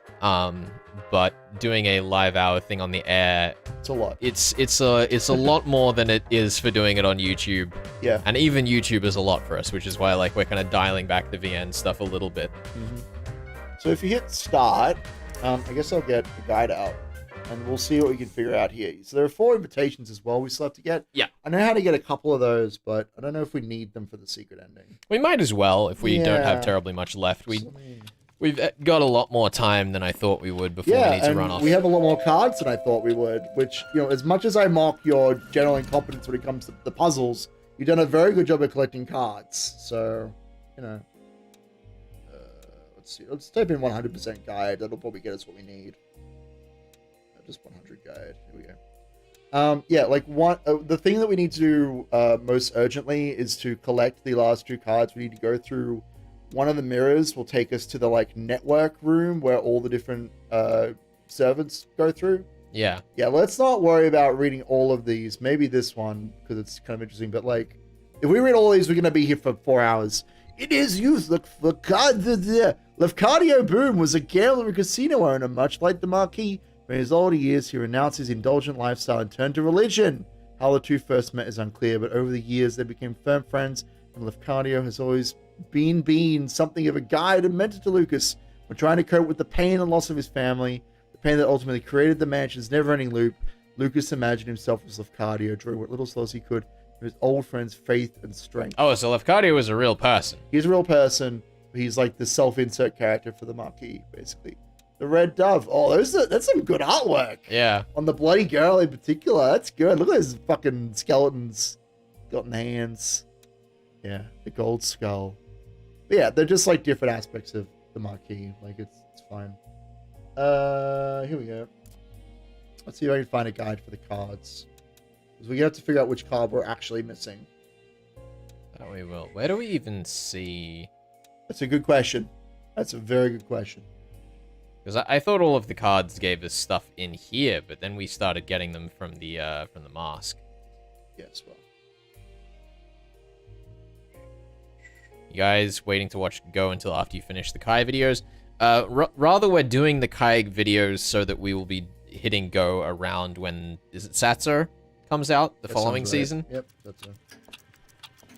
But doing a live hour thing on the air, it's a lot. It's a lot more than it is for doing it on YouTube. Yeah. And even YouTube is a lot for us, which is why like we're kind of dialing back the VN stuff a little bit. Mm-hmm. So if you hit start, I guess I'll get the guide out, and we'll see what we can figure out here. So there are 4 invitations as well we still have to get. Yeah. I know how to get a couple of those, but I don't know if we need them for the secret ending. We might as well if we don't have terribly much left. We've got a lot more time than I thought we would before we need to run off. We have a lot more cards than I thought we would, which, you know, as much as I mock your general incompetence when it comes to the puzzles, you've done a very good job of collecting cards. So, you know, let's see. Let's type in 100% guide. That'll probably get us what we need. Just 100 guide. Here we go. Yeah, like the thing that we need to do most urgently is to collect the last 2 cards. We need to go through. One of the mirrors will take us to the like network room where all the different servants go through. Yeah. Yeah, let's not worry about reading all of these. Maybe this one, because it's kind of interesting. But like, if we read all of these, we're going to be here for 4 hours. In his youth, Lefcadio Boom was a gambler and casino owner, much like the Marquis. In his older years, he renounced his indulgent lifestyle and turned to religion. How the 2 first met is unclear, but over the years, they became firm friends, and Lefcadio has always been something of a guide and mentor to Lucas when trying to cope with the pain and loss of his family, the pain that ultimately created the mansion's never-ending loop. Lucas imagined himself as Lefcadio, drawing what little solace he could from his old friend's faith and strength. Oh, so Lefcadio was a real person. He's a real person. He's like the self-insert character for the Marquis, basically. The Red Dove. Oh, that's some good artwork. Yeah. On the bloody girl in particular. That's good. Look at those fucking skeletons got in the hands. Yeah, the gold skull. But yeah, they're just like different aspects of the Marquis. Like it's fine. Here we go. Let's see if I can find a guide for the cards. Because we have to figure out which card we're actually missing. That we will. Where do we even see? That's a good question. That's a very good question. Because I thought all of the cards gave us stuff in here, but then we started getting them from the mask. Yes, well. You guys waiting to watch go until after you finish the Kai videos? Rather, we're doing the Kai videos so that we will be hitting go around when, is it Satsu comes out the following season? Yep, that's right.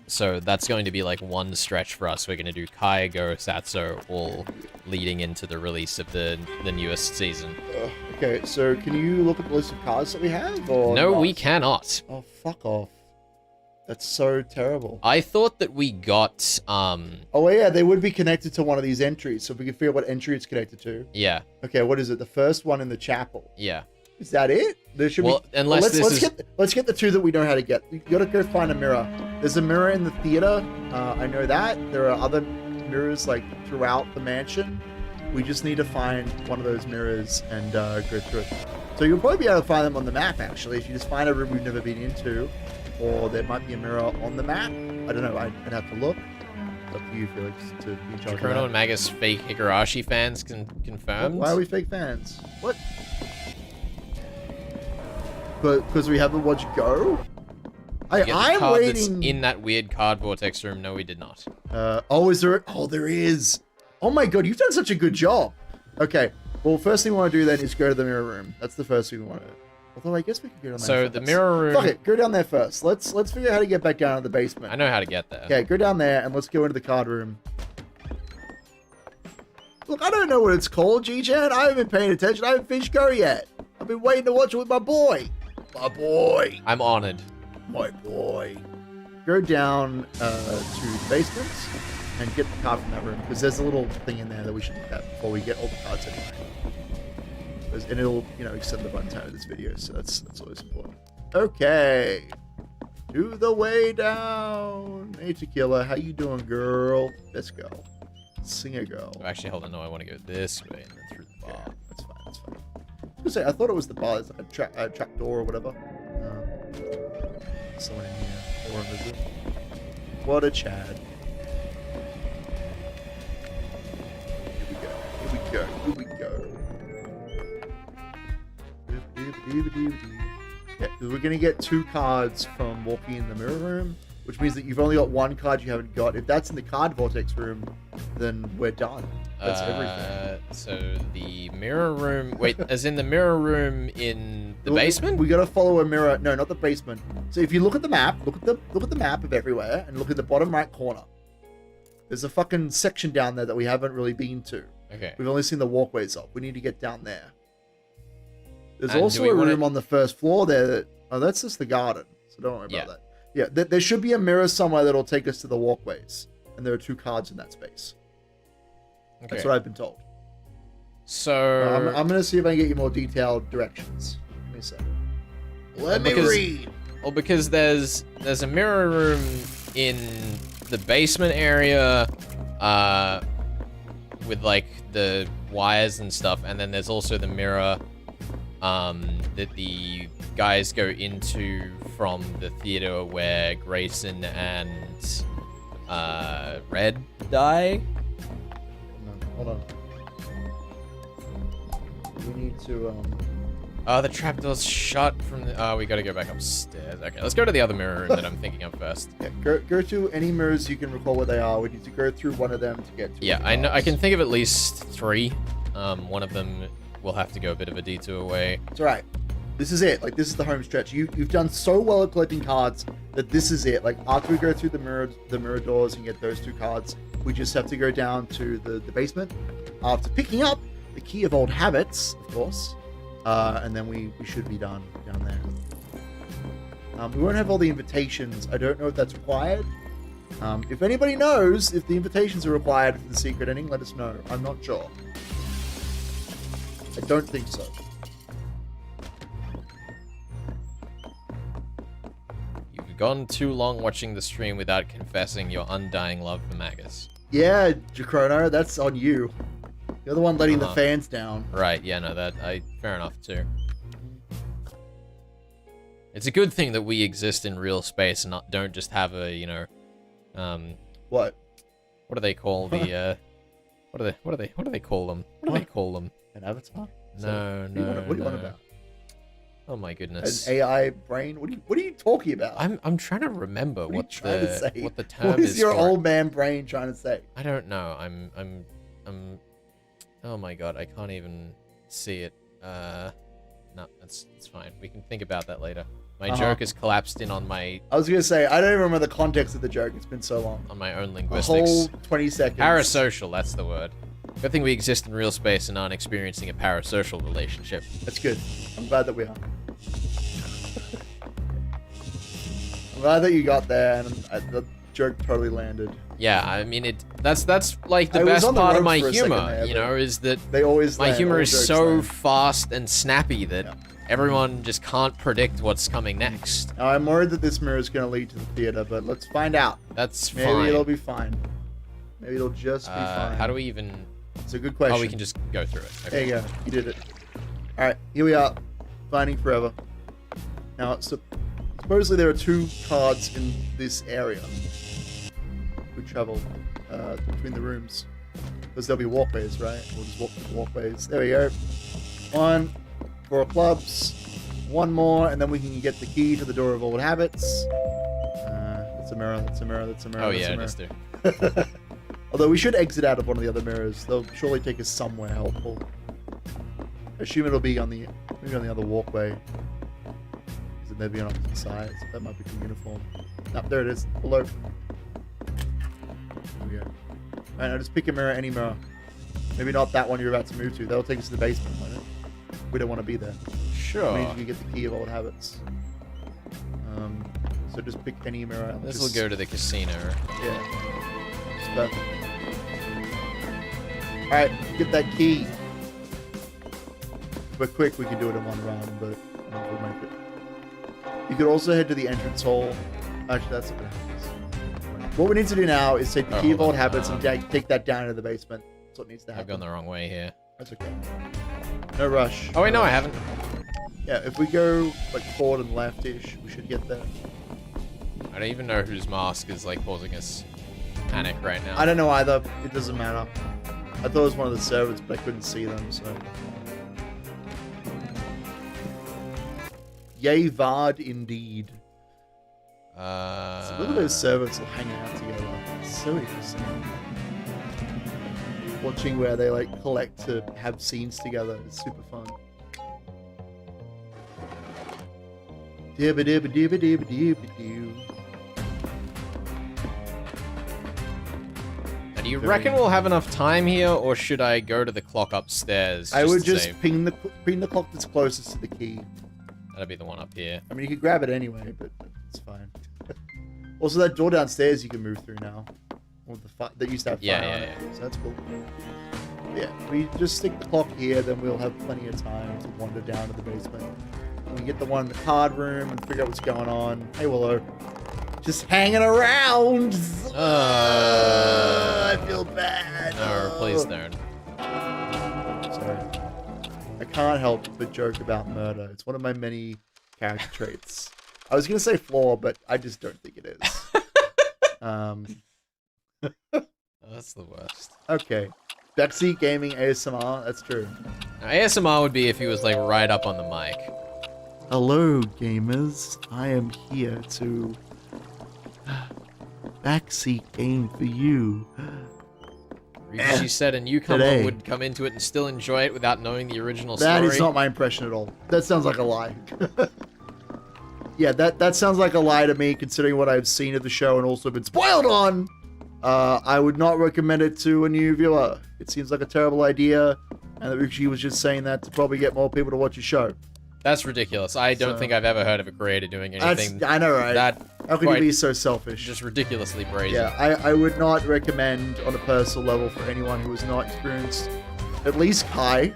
So that's going to be like one stretch for us. We're going to do Kai, Go, Satsu, all leading into the release of the newest season. Okay, so can you look at the list of cards that we have? Or no, not? we cannot. Oh, fuck off. That's so terrible. I thought that we got, Oh, yeah, they would be connected to one of these entries, so if we can figure out what entry it's connected to. Yeah. Okay, what is it? The first one in the chapel. Yeah. Is that it? There should be... unless let's get the 2 that we know how to get. You gotta go find a mirror. There's a mirror in the theater. I know that. There are other mirrors, like, throughout the mansion. We just need to find one of those mirrors and go through it. So you'll probably be able to find them on the map, actually, if you just find a room we've never been into. Or there might be a mirror on the map. I don't know. I'd have to look. It's up to you, Felix, to be in charge of that. Chrono and Magus fake Higurashi fans confirmed. Why are we fake fans? What? But because we haven't watched Go? Get the I'm card waiting. that's in that weird card vortex room. No, we did not. Oh, is there? Oh, there is. Oh my god, you've done such a good job. Okay, well, first thing we want to do then is go to the mirror room. That's the first thing we want to do. Although I guess we could go down there So first. the mirror room... Fuck it, go down there first. Let's figure out how to get back down to the basement. I know how to get there. Okay, go down there and let's go into the card room. Look, I don't know what it's called, G-Chan. I haven't been paying attention. I haven't finished Go yet. I've been waiting to watch it with my boy. My boy. I'm honored. My boy. Go down to the basement and get the card from that room, because there's a little thing in there that we should look at before we get all the cards anyway. And it'll, extend the runtime of this video, so that's always important. Okay. To the way down. Hey, Tequila, how you doing, girl? Let's go. Sing a girl. Oh, actually, hold on. No, I want to go this way and then through the bar. Yeah, that's fine, that's fine. I was gonna say, I thought it was the bar. There's like a trap door or whatever. Someone in here. Or a visit. What a Chad. Here we go. Here we go. Yeah, we're gonna get 2 cards from walking in the mirror room, which means that you've only got 1 card you haven't got. If that's in the card vortex room, then we're done. That's everything. So the mirror room... Wait, as in the mirror room in the basement? We gotta follow a mirror. No, not the basement. So if you look at the map, look at the map of everywhere, and look at the bottom right corner. There's a fucking section down there that we haven't really been to. Okay. We've only seen the walkways up. We need to get down there. There's And also a room on the first floor there that... Oh, that's just the garden. So don't worry about that. Yeah, there should be a mirror somewhere that'll take us to the walkways. And there are 2 cards in that space. Okay. That's what I've been told. So... I'm going to see if I can get you more detailed directions. Give me a second. Let me read. Well, because there's a mirror room in the basement area with, like, the wires and stuff. And then there's also the mirror that the guys go into from the theater where Grayson and Red die. Hold on. We need to Oh, the trapdoor's shut from the... Oh, we gotta go back upstairs. Okay, let's go to the other mirror room that I'm thinking of first. Yeah, go to any mirrors you can recall where they are. We need to go through one of them to get to Yeah, I know. I can think of at least 3. One of them will have to go a bit of a detour away. It's alright. This is it. Like, this is the home stretch. You've done so well at collecting cards that this is it. Like, after we go through the mirror doors and get those 2 cards, we just have to go down to the basement after picking up the Key of Old Habits, of course. And then we should be done down there. We won't have all the invitations. I don't know if that's required. If anybody knows if the invitations are required for the secret ending, let us know. I'm not sure. I don't think so. You've gone too long watching the stream without confessing your undying love for Magus. Yeah, Jacrono, that's on you. You're the one letting the fans down. Right, yeah, no, fair enough, too. It's a good thing that we exist in real space and don't just have a, What? What do they call the, what do they call them? What do they call them? An avatar? No. What do you want about? Oh my goodness. An AI brain? What are you talking about? I'm trying to remember what the term What is your for old man brain trying to say? I don't know. I'm oh my god, I can't even see it. No, it's fine. We can think about that later. My joke has collapsed in on my... I was going to say, I don't even remember the context of the joke. It's been so long. On my own linguistics. A whole 20 seconds. Parasocial, that's the word. Good thing we exist in real space and aren't experiencing a parasocial relationship. That's good. I'm glad that we are. I'm glad that you got there and the joke totally landed. Yeah, I mean, that's like the best part of my humor, you know, is that my humor is so fast and snappy that everyone just can't predict what's coming next. Now, I'm worried that this mirror is going to lead to the theater, but let's find out. That's fine. Maybe it'll be fine. Maybe it'll just be fine. How do we even... It's a good question. Oh, we can just go through it. Okay. There you go. You did it. Alright, here we are. Finding Forever. Now, supposedly there are 2 cards in this area. We travel between the rooms. Because there'll be walkways, right? We'll just walk through the walkways. There we go. 1, 4 clubs. One more, and then we can get the key to the door of old habits. That's a mirror. That's a mirror. That's a mirror. Oh that's yeah, a mirror. just do. Although we should exit out of one of the other mirrors. They'll surely take us somewhere helpful. I assume it'll be on the other walkway. Is it maybe on opposite sides? That might be the uniform. No, there it is. Below. There we go. Alright, now just pick a mirror, any mirror. Maybe not that one you're about to move to. That'll take us to the basement, won't it? We don't want to be there. Sure. Means you get the key of old habits. So just pick any mirror. This will go to the casino. Yeah. It's perfect. Alright, get that key. If we're quick, we can do it in one run, but we'll make it. You could also head to the entrance hall. Actually, that's what happens. What we need to do now is take the key of old habits and take that down into the basement. That's what needs to happen. I've gone the wrong way here. That's okay. No rush. Oh wait, no, I haven't. Yeah, if we go like forward and left-ish, we should get there. I don't even know whose mask is like causing us panic right now. I don't know either. It doesn't matter. I thought it was one of the servants, but I couldn't see them, so. Yay, Vard, indeed. So look at those servants all hanging out together. It's so interesting. Watching where they like collect to have scenes together is super fun. Dibba dibba dibba dibba dibba doo. Now, do you reckon we'll have enough time here, or should I go to the clock upstairs? I would to just save? ping the clock that's closest to the key. That'll be the one up here. I mean, you could grab it anyway, but it's fine. Also, that door downstairs you can move through now. That used to have fire on it. So that's cool. Yeah, we just stick the clock here, then we'll have plenty of time to wander down to the basement. We can get the one in the card room and figure out what's going on. Hey, Willow. Just hanging around! I feel bad. No, please don't. Sorry. I can't help but joke about murder. It's one of my many character traits. I was going to say flaw, but I just don't think it is. That's the worst. Okay. Backseat gaming ASMR, that's true. Now, ASMR would be if he was like right up on the mic. Hello, gamers. I am here to backseat game for you. She said a newcomer Today. would come into it and still enjoy it without knowing the original story. That is not my impression at all. That sounds like a lie. Yeah, that sounds like a lie to me, considering what I've seen of the show and also been spoiled on. I would not recommend it to a new viewer. It seems like a terrible idea, and that she was just saying that to probably get more people to watch your show. That's ridiculous. I don't think I've ever heard of a creator doing anything. I know, right? How can you be so selfish? Just ridiculously brazen. Yeah, I would not recommend on a personal level for anyone who has not experienced at least Kai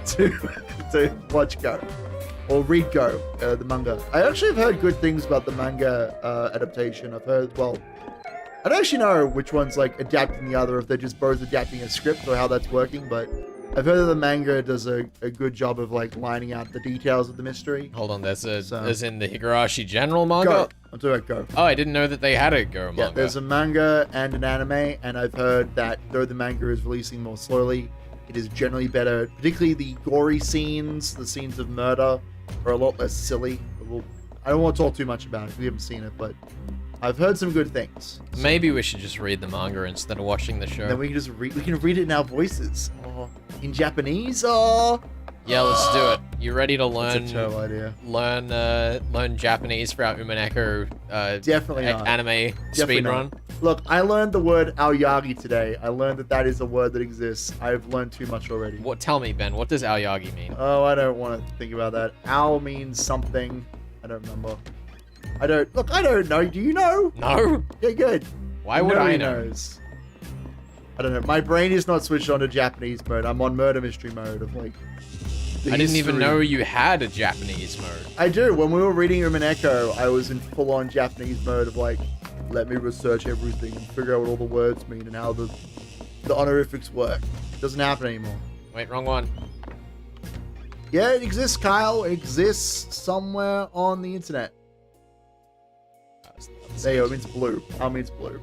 to watch Go. Or read Go, the manga. I actually have heard good things about the manga adaptation. I've heard, well, I don't actually know which one's like adapting the other, if they're just both adapting a script or how that's working, but I've heard that the manga does a good job of like lining out the details of the mystery. Hold on, there's in the Higurashi General manga? Go. I'm talking about Go. Oh, I didn't know that they had a Go manga. Yeah, there's a manga and an anime, and I've heard that though the manga is releasing more slowly, it is generally better, particularly the gory scenes, the scenes of murder, are a lot less silly. I don't want to talk too much about it, we haven't seen it, but I've heard some good things. So maybe we should just read the manga instead of watching the show. then we can just read it in our voices. Or in Japanese, or... Yeah, let's do it. You ready to learn? That's a terrible idea. Learn Japanese for our Umaneko Definitely not. Anime speedrun. Look, I learned the word aoyagi today. I learned that is a word that exists. I've learned too much already. What? Tell me, Ben. What does aoyagi mean? Oh, I don't want to think about that. Ao means something. I don't remember. I don't know. Do you know? No. Yeah, good. Why would I know? Knows. I don't know. My brain is not switched on to Japanese mode. I'm on murder mystery mode of like. I didn't even know you had a Japanese mode. I do. When we were reading Umaneko, I was in full-on Japanese mode of like, let me research everything and figure out what all the words mean and how the honorifics work. It doesn't happen anymore. Wait, wrong one. Yeah, it exists, Kyle. It exists somewhere on the internet. There you go. It means blue. Al means blue.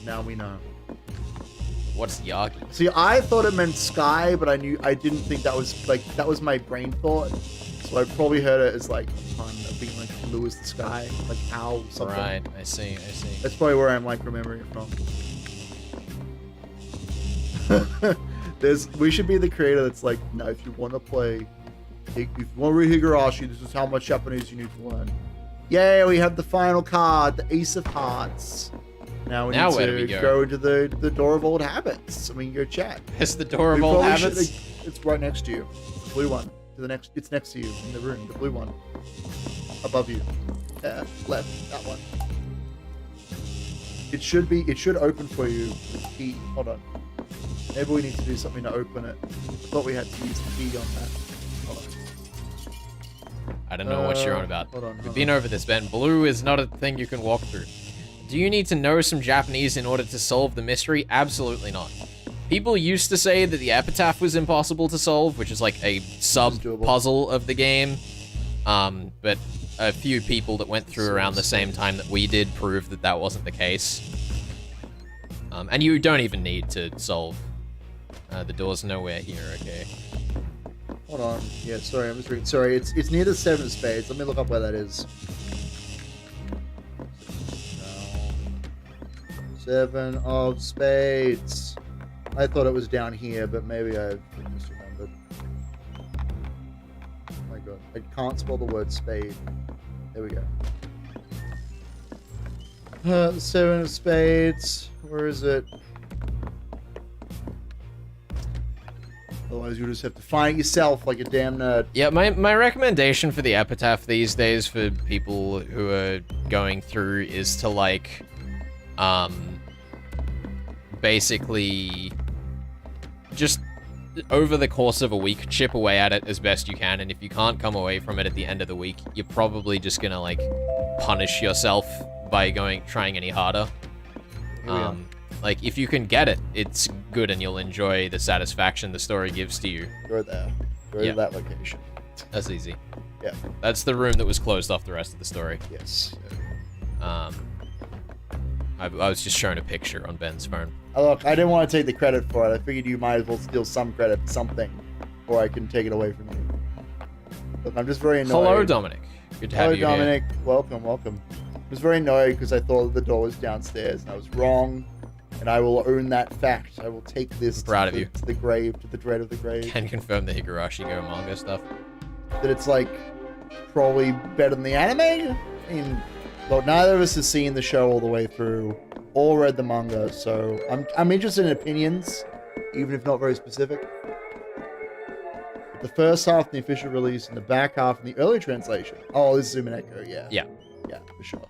Now we know. What's yagi? See, I thought it meant sky, but I didn't think that was my brain thought. So I probably heard it as like a pun of being like blue as the sky, like owl something. Right, I see. That's probably where I'm like remembering it from. We should be the creator that's like, no, if you want to play, if you want to read Higurashi, this is how much Japanese you need to learn. Yay, we have the final card, the Ace of Hearts. Now we need to go into the door of old habits, so we can go chat. It's the door of old habits? It's right next to you. The blue one. It's next to you in the room. The blue one. Above you. Left. That one. It should open for you with the key. Hold on. Maybe we need to do something to open it. I thought we had to use the key on that. Hold on. I don't know what you're on about. Hold on. We've been over this, Ben. Blue is not a thing you can walk through. Do you need to know some Japanese in order to solve the mystery? Absolutely not. People used to say that the epitaph was impossible to solve, which is like a sub-puzzle of the game. But a few people that went through around the same time that we did proved that that wasn't the case. And you don't even need to solve. The door's nowhere here, okay? Hold on. Yeah, sorry, I'm just reading. Sorry, it's near the 7 of spades. Let me look up where that is. 7 of spades. I thought it was down here, but maybe I misremembered. Oh my god. I can't spell the word spade. There we go. The 7 of spades. Where is it? Otherwise, you just have to find it yourself like a damn nerd. Yeah, my recommendation for the epitaph these days for people who are going through is to, like, basically just over the course of a week, chip away at it as best you can, and if you can't come away from it at the end of the week, you're probably just gonna, like, punish yourself by trying any harder. Like, if you can get it, it's good and you'll enjoy the satisfaction the story gives to you. Go there. Go to that location. That's easy. Yeah. That's the room that was closed off the rest of the story. Yes. I was just showing a picture on Ben's phone. Oh, look, I didn't want to take the credit for it. I figured you might as well steal some credit for something, or I can take it away from you. Look, I'm just very annoyed. Hello, Dominic. Good to have you Hello, Dominic. here. Welcome. I was very annoyed because I thought the door was downstairs, and I was wrong. And I will own that fact. I will take this to the grave, to the dread of the grave. Can confirm the Higurashi Go manga stuff. That it's, like, probably better than the anime? I mean, look, neither of us has seen the show all the way through, or read the manga, so I'm interested in opinions, even if not very specific. But the first half in the official release, and the back half in the early translation. Oh, this is Umineko, yeah. Yeah. Yeah, for sure.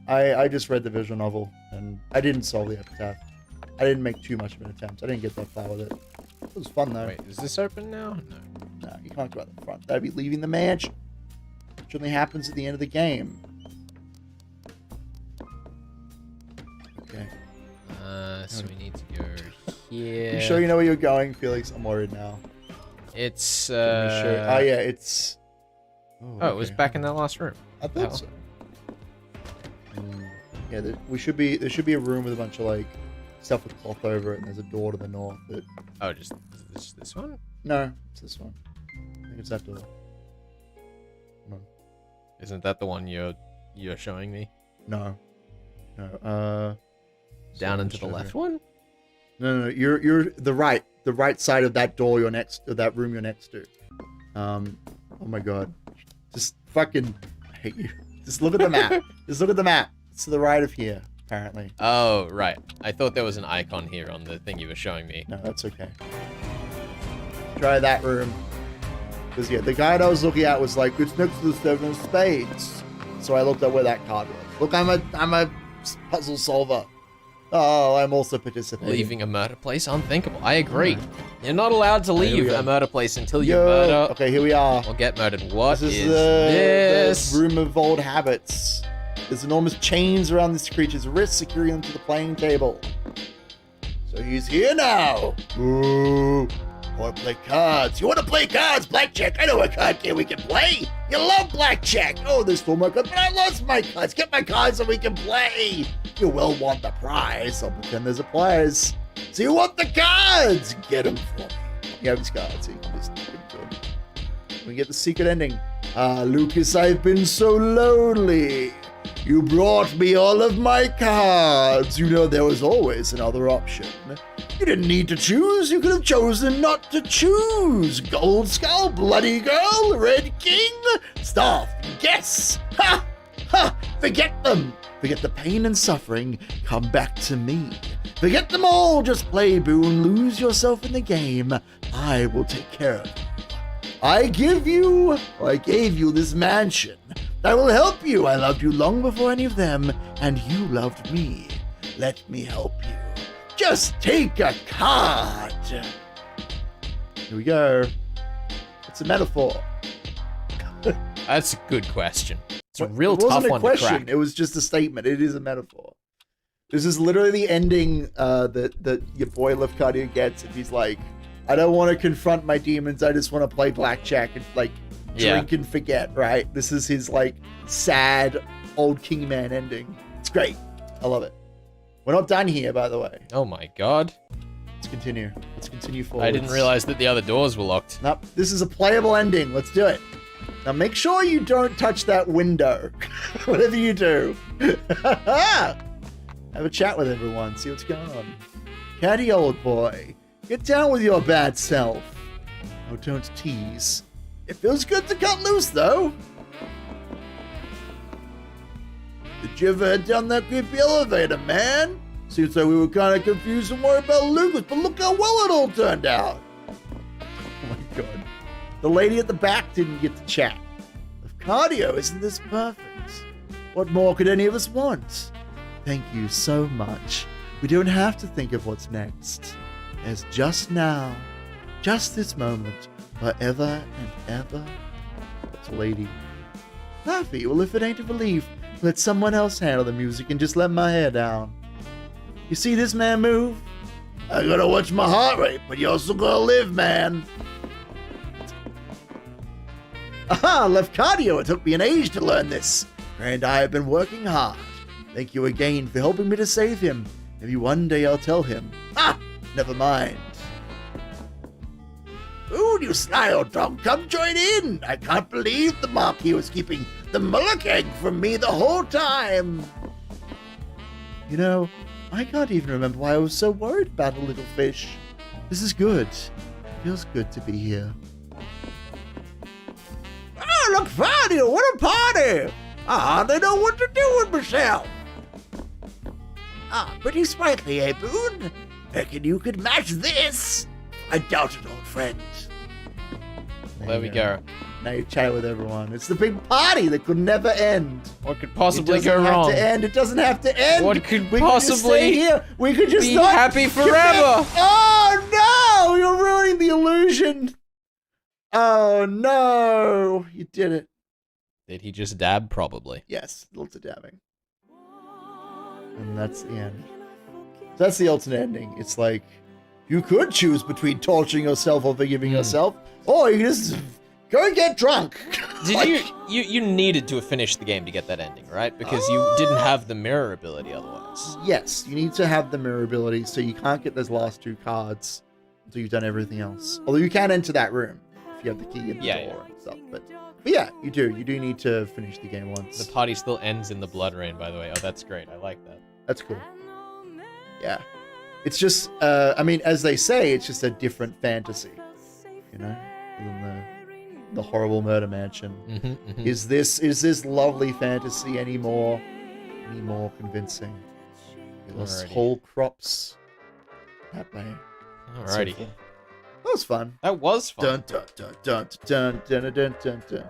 I just read the visual novel, and I didn't solve the epitaph. I didn't make too much of an attempt. I didn't get that far with it. It was fun, though. Wait, is this open now? No. No, you can't go out the front. That'd be leaving the mansion. Which only happens at the end of the game. Okay. So we need to go here. You sure you know where you're going, Felix? I'm worried now. It's, Oh, yeah, it's... Oh, it was back in that last room. I thought so. Yeah, there should be a room with a bunch of, like, stuff with cloth over it, and there's a door to the north that... Oh, just this one? No, it's this one. I think it's that door. Come on. Isn't that the one you're showing me? No. Down into the left one? No, you're the right side of that door that room you're next to. Oh my god. Just fucking I hate you. Just look at the map. Just look at the map. It's to the right of here, apparently. Oh, right. I thought there was an icon here on the thing you were showing me. No, that's okay. Try that room. Because, yeah, the guide I was looking at was like, it's next to the 7 of spades. So I looked at where that card was. Look, I'm a puzzle solver. Oh, I'm also participating. Leaving a murder place? Unthinkable. I agree. You're not allowed to leave a murder place until you murder. Okay, here we are. Or get murdered. What this? is this? The room of old habits. There's enormous chains around this creature's wrists, securing them to the playing table. So he's here now. Ooh. I want to play cards. You want to play cards? Blackjack. I know a card game we can play. You love blackjack. Oh, they stole my cards, but I lost my cards. Get my cards so we can play. You will want the prize. I'll pretend there's a prize. So you want the cards? Get them for me. You have his cards, so you can just give them to him. We get the secret ending. Lucas, I've been so lonely. You brought me all of my cards. You know, there was always another option. You didn't need to choose. You could have chosen not to choose. Gold Skull, Bloody Girl, Red King, Staff, Guess. Ha! Ha! Forget them. Forget the pain and suffering. Come back to me. Forget them all. Just play, Boone. Lose yourself in the game. I will take care of you. I gave you this mansion. I will help you. I loved you long before any of them, and you loved me. Let me help you. Just take a card. Here we go. It's a metaphor. That's a good question. It's a real it tough wasn't a one question. to crack. It was just a statement. It is a metaphor. This is literally the ending that your boy Lefkadio gets if he's like, I don't want to confront my demons. I just want to play blackjack and like drink and forget. Right? This is his like sad old king man ending. It's great. I love it. We're not done here, by the way. Oh my god. Let's continue. Let's continue forward. I didn't realize that the other doors were locked. Nope. This is a playable ending. Let's do it. Now make sure you don't touch that window. Whatever you do. Have a chat with everyone. See what's going on. Caddy, old boy. Get down with your bad self. Oh, don't tease. It feels good to cut loose, though. Did you ever head down that creepy elevator, man? Seems like we were kind of confused and worried about Lucas, but look how well it all turned out. Oh my god. The lady at the back didn't get to chat. Of cardio, isn't this perfect? What more could any of us want? Thank you so much. We don't have to think of what's next. There's just now, just this moment, forever and ever. It's a lady. Laffy, well, if it ain't a relief, let someone else handle the music and just let my hair down. You see this man move? I gotta watch my heart rate, but you also gotta live, man. Aha, left cardio. It took me an age to learn this. And I have been working hard. Thank you again for helping me to save him. Maybe one day I'll tell him. Ah, never mind. Ooh, you sly old dog, come join in. I can't believe the Marquis was keeping the mullock egg from me the whole time. You know, I can't even remember why I was so worried about a little fish. This is good. Feels good to be here. Oh, look, Fanny, what a party! I hardly know what to do with myself. Ah, pretty sprightly, eh, Boone? Reckon you could match this? I doubt it, old friend. There we go. Now you're chatting with everyone. It's the big party that could never end. What could possibly It go doesn't have wrong? to end. It doesn't have to end. What could we could just stay possibly here. We could just be not happy commit. forever? Oh no! You're ruining the illusion. Oh no! You did it. Did he just dab? Probably. Yes, lots of dabbing. And that's the end. So that's the ultimate ending. It's like, you could choose between torturing yourself or forgiving yourself, or you just go and get drunk. Did Like, you needed to have finished the game to get that ending, right? Because you didn't have the mirror ability otherwise. Yes, you need to have the mirror ability, so you can't get those last two cards until you've done everything else. Although you can enter that room if you have the key in the door and stuff. But yeah, you do. You do need to finish the game once. The party still ends in the blood rain, by the way. Oh, that's great. I like that. That's cool. Yeah. It's just, I mean, as they say, it's just a different fantasy, you know, than the horrible murder mansion. Is this lovely fantasy any more convincing? It lost Alrighty. whole crops that way. Alrighty. That was fun. That was fun. Dun dun dun dun dun dun dun dun dun.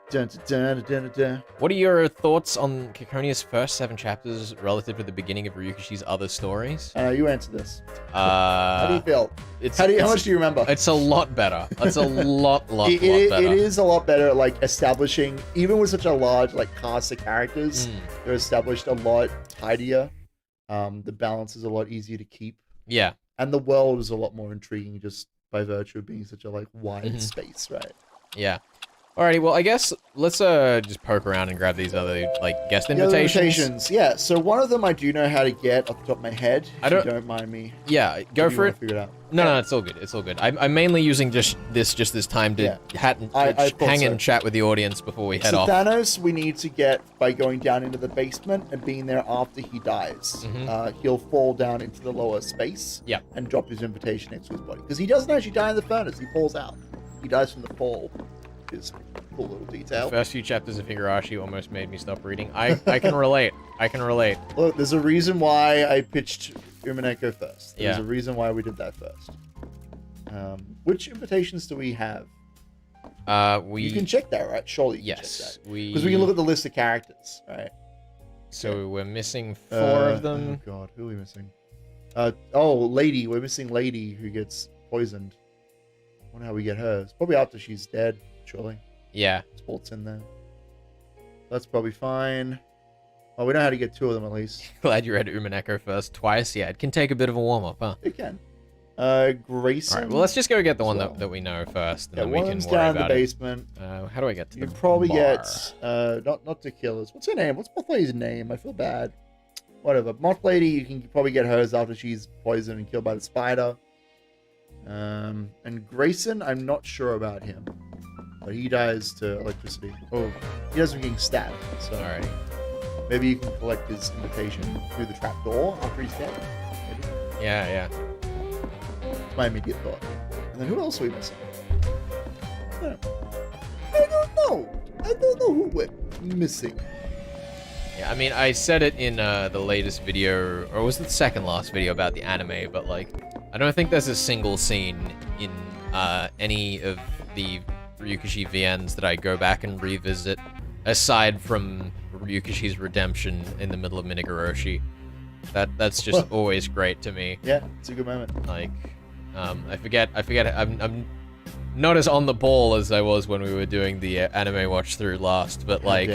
Dun, dun, dun, dun, dun. What are your thoughts on Kikonia's first 7 chapters relative to the beginning of Ryukishi's other stories? You answer this. How do you feel? How much do you remember? It's a lot better. It's a lot better. It is a lot better, like, establishing, even with such a large, like, cast of characters, they're established a lot tidier. The balance is a lot easier to keep. Yeah. And the world is a lot more intriguing just by virtue of being such a, like, wide space, right? Yeah. Alrighty, well, I guess let's just poke around and grab these other like guest The other invitations, yeah. So one of them I do know how to get off the top of my head. If you don't mind me. Yeah, go for it. Figure it out. No, it's all good. It's all good. I'm mainly using just this time to hang and chat with the audience before we head off. Thanos, we need to get by going down into the basement and being there after he dies. He'll fall down into the lower space. And drop his invitation next to his body because he doesn't actually die in the furnace. He falls out. He dies from the fall. Is a cool little detail. The first few chapters of Higurashi almost made me stop reading. I can relate. I can relate. Look, there's a reason why I pitched Umineko first. There's a reason why we did that first. Which invitations do we have? You can check that, right? Surely you can check that. Because we can look at the list of characters, right? So we're missing 4 of them. Oh god, who are we missing? Lady. We're missing Lady who gets poisoned. I wonder how we get hers. Probably after she's dead. Surely. Yeah. Sports in there. That's probably fine. Well, we know how to get 2 of them at least. Glad you read Umineko first twice. Yeah, it can take a bit of a warm-up, huh? It can. Grayson. Alright, well, let's just go get the one that we know first, and then we can worry down about the basement. How do I get to the probably bar? Get, not Tequila's. What's her name? What's Moth Lady's name? I feel bad. Whatever. Moth Lady, you can probably get hers after she's poisoned and killed by the spider. And Grayson, I'm not sure about him. But he dies to electricity. Oh, he dies from getting stabbed. So alrighty. Maybe you can collect his invitation through the trap door after he's dead. Maybe. Yeah. That's my immediate thought. And then who else are we missing? I don't know. I don't know who we're missing. Yeah, I mean, I said it in the latest video, or was it the second last video about the anime, but like, I don't think there's a single scene in any of the Ryukishi VNs that I go back and revisit, aside from Ryukishi's redemption in the middle of Minigoroshi. That's just always great to me. Yeah, it's a good moment. Like, I forget. I'm not as on the ball as I was when we were doing the anime watch through last, but like,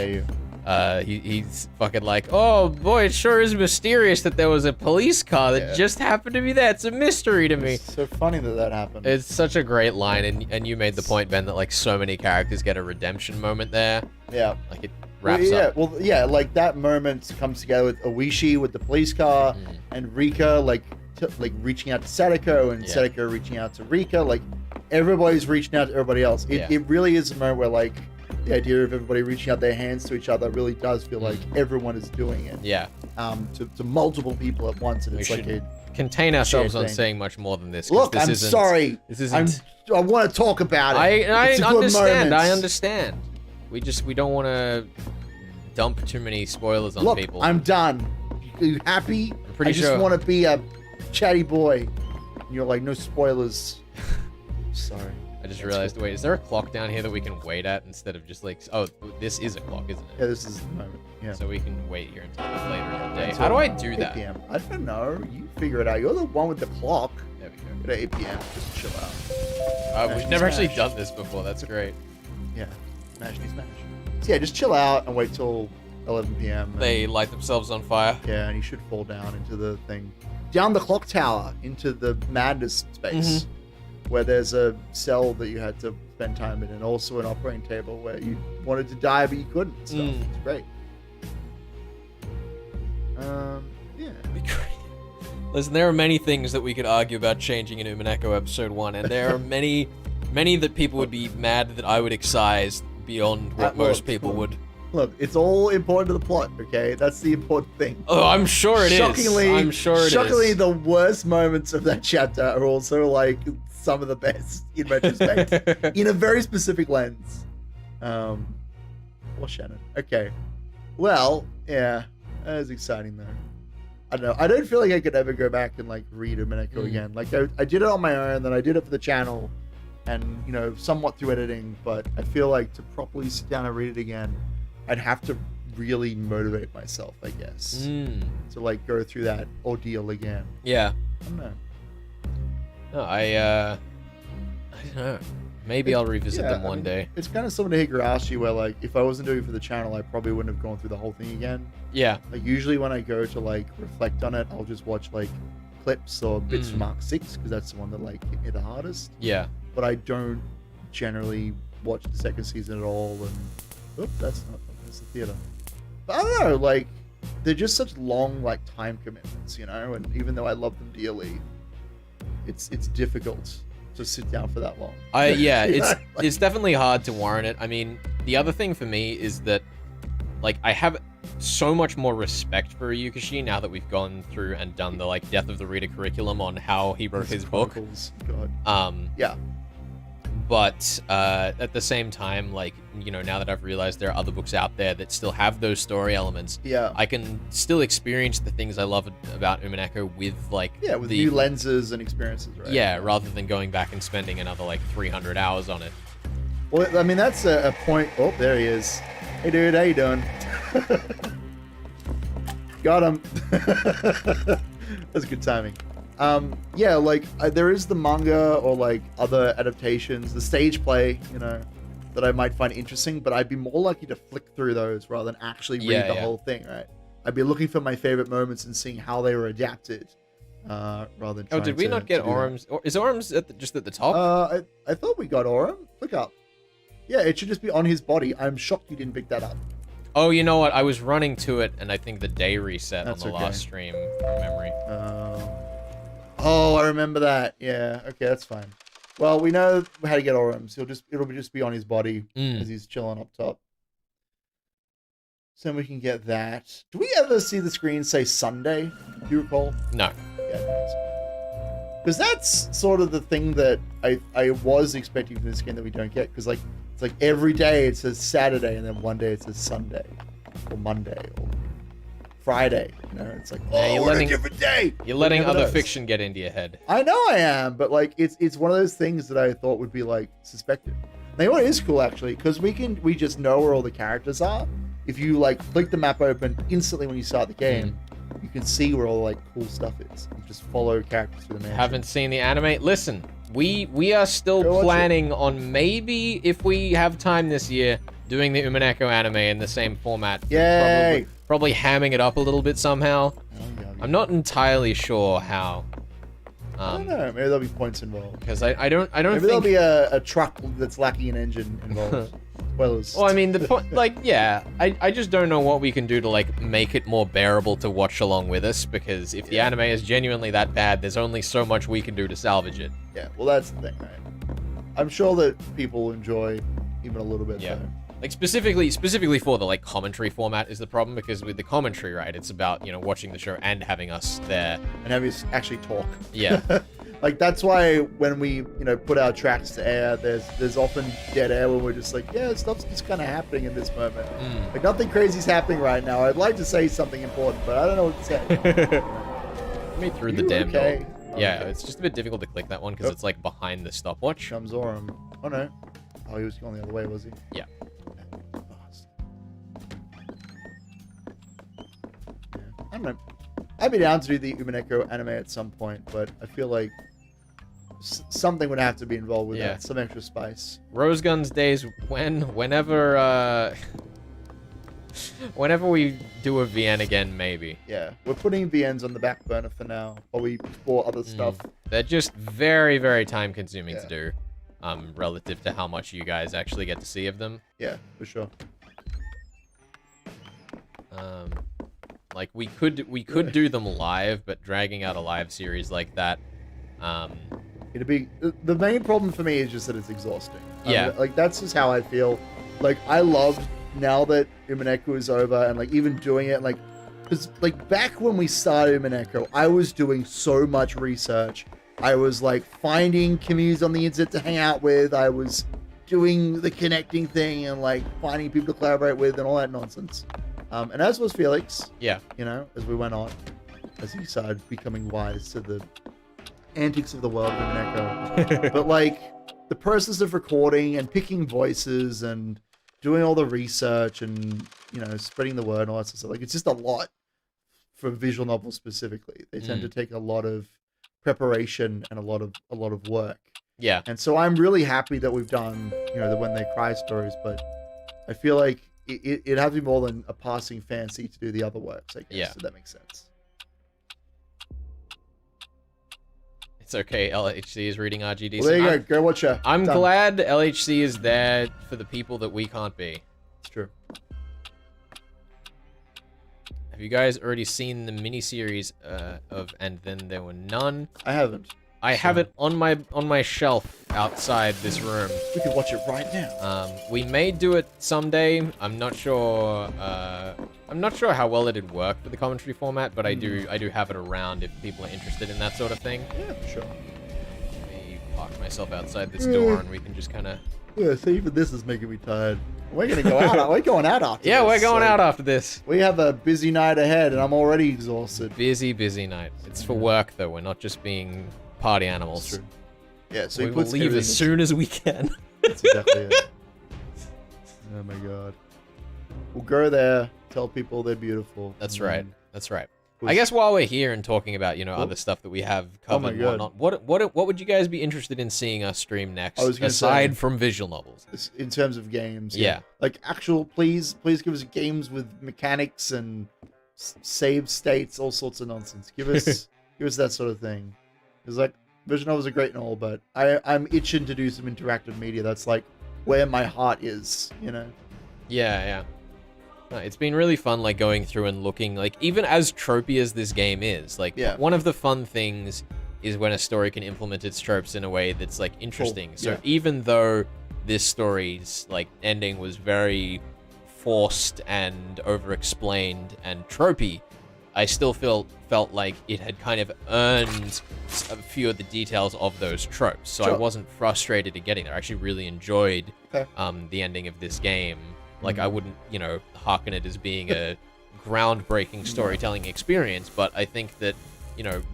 he's fucking like, oh boy, it sure is mysterious that there was a police car that just happened to be there. It's a mystery to me. It's so funny that happened. It's such a great line, and you made the point, Ben, that like so many characters get a redemption moment there. Yeah. Like it wraps up. Well, yeah, like that moment comes together with Oishi with the police car and Rika like reaching out to Sadako and Sadako reaching out to Rika. Like everybody's reaching out to everybody else. It really is a moment where like the idea of everybody reaching out their hands to each other really does feel like everyone is doing it. Yeah. To multiple people at once, and it's like a contain ourselves on saying much more than this. Look, this I'm sorry. This isn't. I want to talk about it. I understand. I understand. We don't want to dump too many spoilers on people. I'm done. Are you happy? I'm pretty sure. I just want to be a chatty boy. And you're like, no spoilers. Sorry. I just realized, wait, is there a clock down here that we can wait at instead of just like, oh, this is a clock, isn't it? Yeah, this is the moment. Yeah. So we can wait here until later in the day. How do I do that? 8 p.m. I don't know. You figure it out. You're the one with the clock. There we go. At 8 p.m. Just chill out. We've never actually done this before. That's great. Yeah. Smash. So yeah, just chill out and wait till 11 p.m. They light themselves on fire. Yeah, and you should fall down into the thing. Down the clock tower into the madness space. Where there's a cell that you had to spend time in, and also an operating table where you wanted to die but you couldn't. So it's great. Yeah. Listen, there are many things that we could argue about changing in Umineko Episode 1, and there are many that people would be mad that I would excise beyond what most people would. Look, it's all important to the plot, okay? That's the important thing. Oh, I'm sure it is. I'm sure it is. Shockingly, the worst moments of that chapter are also like some of the best in retrospect, in a very specific lens. Or Shannon. Okay. Well, yeah, that was exciting though. I don't know. I don't feel like I could ever go back and like read Umineko again. Like I did it on my own, then I did it for the channel, and somewhat through editing. But I feel like to properly sit down and read it again, I'd have to really motivate myself, I guess, to like go through that ordeal again. Yeah. I don't know. No, I don't know. Maybe I'll revisit them one day. It's kind of similar to Higurashi, where like if I wasn't doing it for the channel, I probably wouldn't have gone through the whole thing again. Yeah. Like usually when I go to like reflect on it, I'll just watch like clips or bits from Arc 6 because that's the one that like hit me the hardest. Yeah. But I don't generally watched the second season at all, and that's the theater. But I don't know, like they're just such long like time commitments, you know. And even though I love them dearly, it's difficult to sit down for that long. Yeah, it's definitely hard to warrant it. I mean, the other thing for me is that like I have so much more respect for Yukishi now that we've gone through and done the like Death of the Reader curriculum on how he wrote his book. God. Yeah. But at the same time, like, you know, now that I've realized there are other books out there that still have those story elements, yeah, I can still experience the things I love about Umineko with like with new lenses and experiences, right? Yeah, rather than going back and spending another like 300 hours on it. Well, I mean, that's a point. Oh, there he is. Hey, dude, how you doing? Got him. That's good timing. Yeah, like there is the manga or like other adaptations, the stage play, you know, that I might find interesting, but I'd be more likely to flick through those rather than actually read the whole thing, right? I'd be looking for my favorite moments and seeing how they were adapted, rather than. Did we not get Orum's? Is Orum's just at the top? I thought we got Orum. Click up. Yeah, it should just be on his body. I'm shocked you didn't pick that up. Oh, you know what? I was running to it, and I think the day reset on the last stream from memory. Oh, I remember that. Yeah. Okay, that's fine. Well, we know how to get Orums. It'll just be on his body as he's chilling up top. So we can get that. Do we ever see the screen say Sunday? Do you recall? No. Yeah. Because that's sort of the thing that I was expecting from this game that we don't get. Because like it's like every day it says Saturday, and then one day it says Sunday, or Monday, or Friday. You know, it's like, you're letting a different day. You're letting other fiction get into your head. I know I am, but like it's one of those things that I thought would be like suspected. Now, you know what is cool actually, because we just know where all the characters are. If you like flick the map open instantly when you start the game, you can see where all the like cool stuff is. You just follow characters through the mansion. Haven't seen the anime? Listen, we are still planning on maybe, if we have time this year, doing the Umineko anime in the same format. Yay! Probably hamming it up a little bit somehow. I'm not entirely sure how. I don't know. Maybe there'll be points involved. Because I don't Maybe think there'll be a truck that's lacking an engine involved. Well, I mean, the point, like, yeah, I just don't know what we can do to like make it more bearable to watch along with us. Because if the anime is genuinely that bad, there's only so much we can do to salvage it. Yeah, well, that's the thing, right? I'm sure that people enjoy even a little bit. Yeah. Like specifically for the like commentary format is the problem, because with the commentary, right, it's about, you know, watching the show and having us there and having us actually talk. Yeah. Like that's why when we, you know, put our tracks to air, there's often dead air when we're just like, yeah, stuff's just kind of happening in this moment. Like nothing crazy's happening right now. I'd like to say something important, but I don't know what to say. Let me through the damn door. Yeah, it's just a bit difficult to click that one because it's like behind the stopwatch. Comes Orum. Oh no. Oh, he was going the other way, was he? Yeah. I don't know. I'd be down to do the Umineko anime at some point, but I feel like something would have to be involved with that. Some extra spice. Rose Guns days whenever we do a VN again, maybe. Yeah, we're putting VNs on the back burner for now while we explore other stuff. They're just very, very time consuming to do, relative to how much you guys actually get to see of them. Yeah, for sure. Like we could do them live, but dragging out a live series like that, it'd be the main problem for me is just that it's exhausting. Yeah, like that's just how I feel. Like I loved now that Umineko is over, and like even doing it, like because like back when we started Umineko, I was doing so much research. I was like finding communities on the internet to hang out with. I was doing the connecting thing and like finding people to collaborate with and all that nonsense. And as was Felix, you know, as we went on, as he started becoming wise to the antics of the world of Umineko. But like the process of recording and picking voices and doing all the research and, you know, spreading the word and all that stuff, like it's just a lot for visual novels specifically. They tend to take a lot of preparation and a lot of work. Yeah. And so I'm really happy that we've done, you know, the When They Cry stories, but I feel like it'd have to be more than a passing fancy to do the other works, I guess, if that makes sense. I It's okay, LHC is reading RGD. Well, there you go. Go watch her. I'm Done. glad LHC is there for the people that we can't be. It's true. Have you guys already seen the miniseries of And Then There Were None? I haven't. I have it on my shelf outside this room. We could watch it right now. We may do it someday. I'm not sure. I'm not sure how well it'd work for the commentary format, but I do have it around if people are interested in that sort of thing. Yeah, for sure. Let me park myself outside this door, and we can just kind of. Yeah, so even this is making me tired. We're gonna go out. We're going out after. Yeah, this. we're going out after this. We have a busy night ahead, and I'm already exhausted. Busy night. It's for work though. We're not just being party animals. That's true. Yeah, so we will leave as soon as we can. That's exactly it. Oh my god. We'll go there, tell people they're beautiful. That's right. That's right. I guess while we're here and talking about, other stuff that we have covered and whatnot, what would you guys be interested in seeing us stream next, aside from visual novels? In terms of games. Yeah. Like actual, please give us games with mechanics and save states, all sorts of nonsense. Give us that sort of thing. Because like visual novels are great and all, but I'm itching to do some interactive media. That's like where my heart is, Yeah. No, it's been really fun, like, going through and looking, like, even as tropey as this game is, like, one of the fun things is when a story can implement its tropes in a way that's, like, interesting. Cool. So even though this story's, like, ending was very forced and over-explained and tropey, I still felt like it had kind of earned a few of the details of those tropes. So I wasn't frustrated at getting there. I actually really enjoyed the ending of this game. Like, I wouldn't, hearken it as being a groundbreaking storytelling experience, but I think that,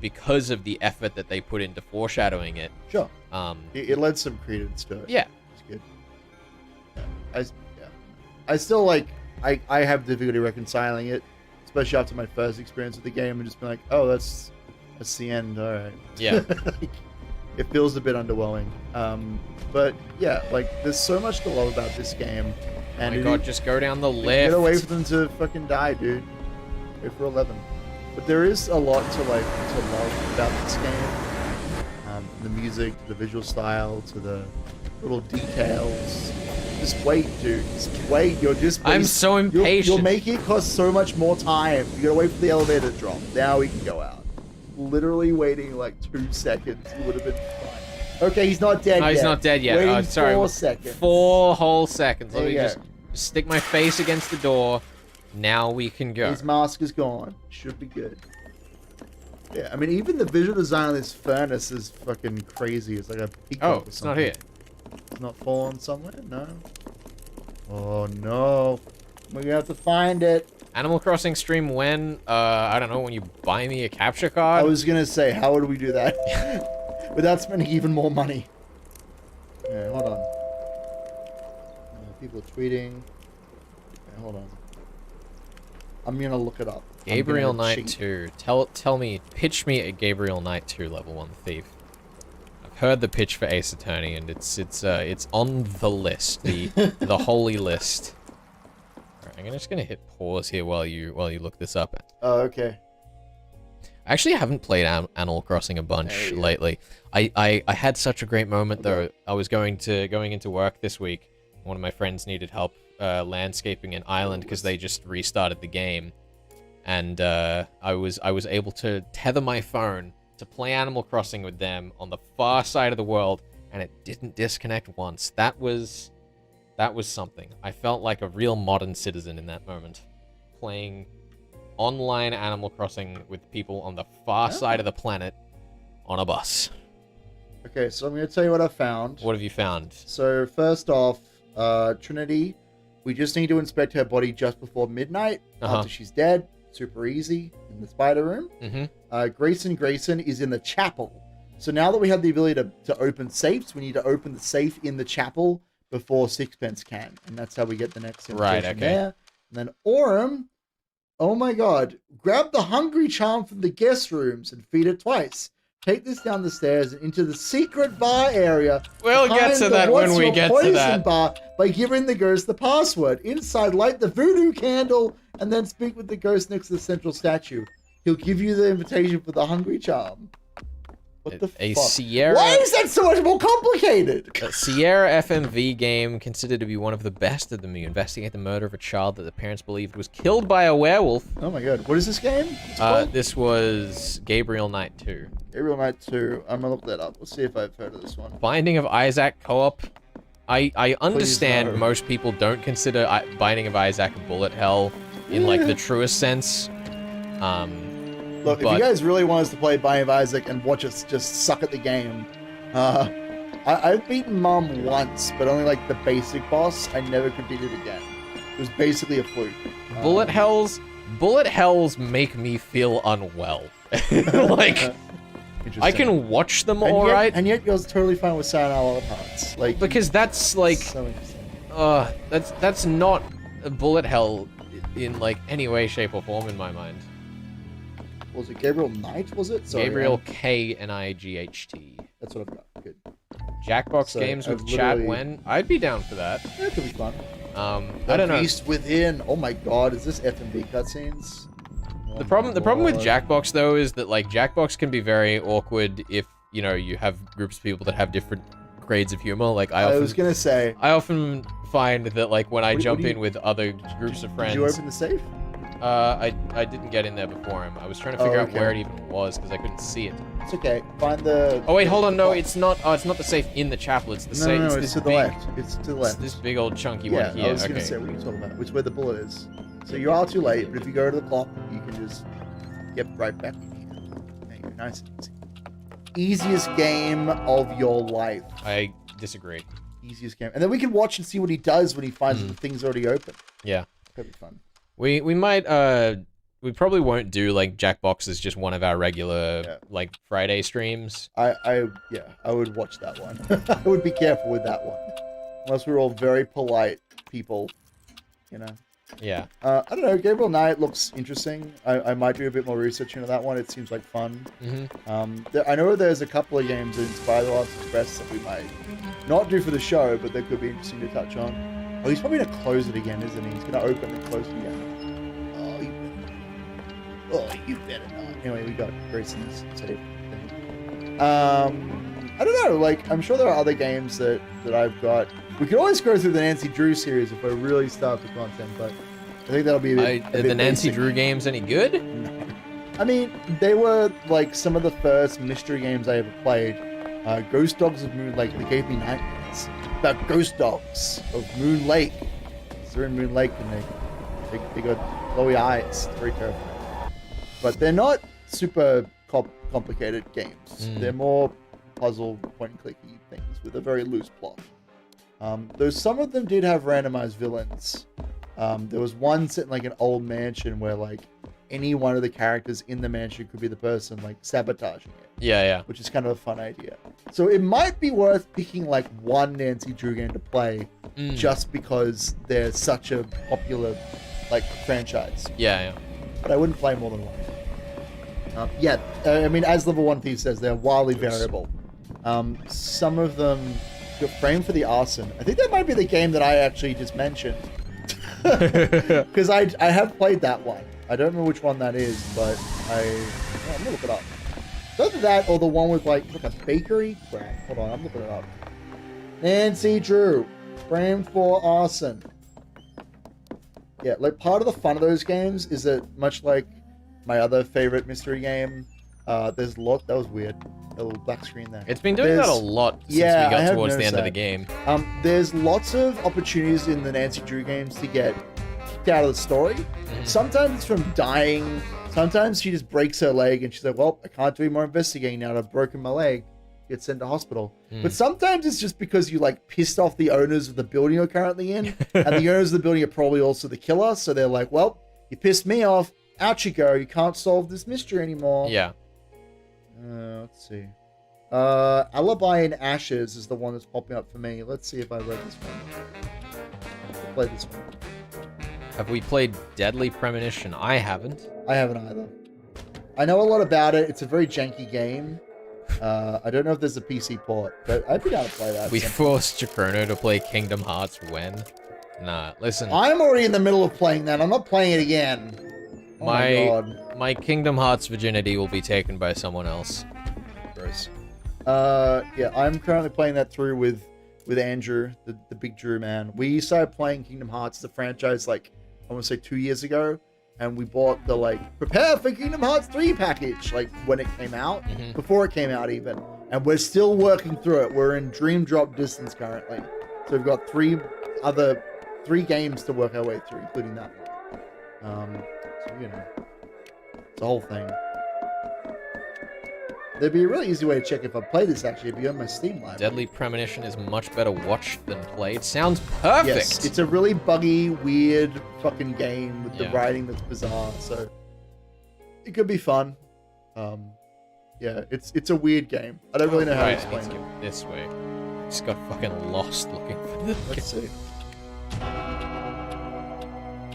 because of the effort that they put into foreshadowing it. Sure. It led some credence to it. Yeah. It's good. Yeah. I still, like, I have difficulty reconciling it, especially after my first experience with the game, and just been like, oh, that's the end, alright. Yeah. It feels a bit underwhelming. But, yeah, like, there's so much to love about this game. And oh my god, just go down the left. Get away for them to fucking die, dude. Go for 11. But there is a lot to love about this game. The music, the visual style, to the little details. Just wait, dude. Just wait. I'm so impatient. You're making it cost so much more time. You gotta wait for the elevator to drop. Now we can go out. Literally waiting like 2 seconds. It would have been fine. Okay, he's not dead yet. No, he's not dead yet. Waiting sorry. 4 seconds. 4 whole seconds. Let me There you just stick my face against the door. Now we can go. His mask is gone. Should be good. Yeah, I mean, even the visual design of this furnace is fucking crazy. It's like a peacock or it's something. not here. It's not fallen somewhere? No. Oh, no. We're gonna have to find it. Animal Crossing stream when? I don't know, when you buy me a capture card? I was gonna say, how would we do that? Without spending even more money. Yeah, hold on. People are tweeting. Okay, hold on. I'm gonna look it up. Gabriel Knight 2. Tell me, pitch me a Gabriel Knight 2 level 1 thief. I've heard the pitch for Ace Attorney, and it's on the list, the holy list. Alright, I'm just gonna hit pause here while you look this up. Oh, okay. I actually haven't played Animal Crossing a bunch lately. I had such a great moment though. I was going into work this week. One of my friends needed help landscaping an island because they just restarted the game, and I was able to tether my phone to play Animal Crossing with them on the far side of the world, and it didn't disconnect once. That was something. I felt like a real modern citizen in that moment, playing online Animal Crossing with people on the far side of the planet on a bus. Okay, so I'm going to tell you what I found. What have you found? So first off, Trinity, we just need to inspect her body just before midnight after she's dead. Super easy in the spider room. Grayson is in the chapel. So now that we have the ability to open safes, we need to open the safe in the chapel before Sixpence can. And that's how we get the next invitation there. And then Aurum, oh my god, grab the hungry charm from the guest rooms and feed it twice. Take this down the stairs and into the secret bar area. We'll get to that when we get to that. Bar by giving the ghost the password. Inside, light the voodoo candle and then speak with the ghost next to the central statue. He'll give you the invitation for the hungry charm. What the a fuck? Sierra. Why is that so much more complicated? A Sierra FMV game considered to be one of the best of them. You investigate the murder of a child that the parents believed was killed by a werewolf. Oh my god, what is this game? What's it called? This was Gabriel Knight 2. Gabriel Knight 2. I'm gonna look that up. Let's see if I've heard of this one. Binding of Isaac co-op. I understand no. most people don't consider Binding of Isaac bullet hell in like the truest sense. Look, if you guys really want us to play Binding of Isaac and watch us just suck at the game, I've beaten Mom once, but only like the basic boss. I never could beat it again. It was basically a fluke. Bullet hells make me feel unwell. Like, I can watch them alright. And yet you're totally fine with Sayonara Wild Hearts. Like, because that's like, so interesting. that's not a bullet hell in like any way, shape, or form in my mind. Was it Gabriel Knight, was it? Sorry, Gabriel Knight. That's what I've got. Good. Jackbox So, games with I've Chad literally- Wen. I'd be down for that. Yeah, it could be fun. I don't know. Beast Within. Oh my god, is this FMV cutscenes? The problem with Jackbox though is that like Jackbox can be very awkward if you know you have groups of people that have different grades of humor. Like I was gonna say. I often find that like when I jump what do you- in with other groups of friends. Did you open the safe? I didn't get in there before him. I was trying to figure out okay. where it even was because I couldn't see it. It's okay. Find the. Oh wait, hold on. No, it's not. Oh, it's not the safe in the chapel. It's the safe. No, it's it's this to the big, left. It's to the It's left. this big old chunky Yeah, one here. I was Okay. gonna say, what are you talking about? Which way the bullet is. So you are too late, but if you go to the clock, you can just get right back in. There you go, nice and easy. Easiest game of your life. I disagree. Easiest game. And then we can watch and see what he does when he finds that the thing's already open. Yeah. That'd be fun. We might we probably won't do like Jackbox as just one of our regular like Friday streams. I would watch that one. I would be careful with that one. Unless we're all very polite people, you know. Yeah. I don't know, Gabriel Knight looks interesting. I might do a bit more research into that one. It seems like fun. I know there's a couple of games that inspire the Last Express that we might not do for the show, but that could be interesting to touch on. Oh, he's probably gonna close it again, isn't he? He's gonna open and close it again. Oh, you better not. Anyway, we got Grayson's save thing. I don't know, like, I'm sure there are other games that I've got. We could always go through the Nancy Drew series if we really start the content, but I think that'll be a bit Are the Nancy basic. Drew games any good? No. I mean, they were, like, some of the first mystery games I ever played. Ghost Dogs of Moon Lake, they gave me nightmares about Ghost Dogs of Moon Lake. They're in Moon Lake and they got glowy eyes. It's very terrifying. But they're not super complicated games. They're more puzzle, point-and-clicky things with a very loose plot. Though some of them did have randomized villains. There was one set in like an old mansion where like any one of the characters in the mansion could be the person like sabotaging it. Yeah. Which is kind of a fun idea. So it might be worth picking like one Nancy Drew game to play just because they're such a popular like franchise. Yeah. But I wouldn't play more than one. I mean, as Level 1 Thief says, they're wildly variable. Some of them got framed for the arson. I think that might be the game that I actually just mentioned. Because I have played that one. I don't know which one that is, but I'm gonna look it up. It's either that or the one with like a bakery. Crap. Hold on, I'm looking it up. Nancy Drew, framed for arson. Yeah, like part of the fun of those games is that much like my other favorite mystery game, there's a lot. That was weird. A little black screen there. It's been doing that a lot since we got towards the end of the game. There's lots of opportunities in the Nancy Drew games to get kicked out of the story. Sometimes it's from dying. Sometimes she just breaks her leg and she's like, well, I can't do any more investigating now. I've broken my leg. Get sent to hospital. But sometimes it's just because you like pissed off the owners of the building you're currently in. And the owners of the building are probably also the killer. So they're like, well, you pissed me off. Out you go. You can't solve this mystery anymore. Yeah. Let's see. Alibi in Ashes is the one that's popping up for me. Let's see if I read this one. I'll play this one. Have we played Deadly Premonition? I haven't. I haven't either. I know a lot about it. It's a very janky game. I don't know if there's a PC port, but I'd be down to play that. We forced Chrono to play Kingdom Hearts when? Nah, listen. I'm already in the middle of playing that. I'm not playing it again. Oh my God. My Kingdom Hearts virginity will be taken by someone else. Very gross. Yeah, I'm currently playing that through with Andrew, the big Drew man. We started playing Kingdom Hearts, the franchise, like, I want to say 2 years ago, and we bought the, like, prepare for Kingdom Hearts 3 package, like, when it came out, before it came out even. And we're still working through it. We're in Dream Drop distance currently. So we've got three games to work our way through, including that one. So, you know, it's the whole thing. There'd be a really easy way to check if I played this, actually. It'd be on my Steam library. Deadly Premonition is much better watched than played. Sounds perfect! Yes, it's a really buggy, weird fucking game with the writing that's bizarre, so it could be fun. Yeah, it's a weird game. I don't really know how to explain it. This way. Just got fucking lost looking for this. Let's see.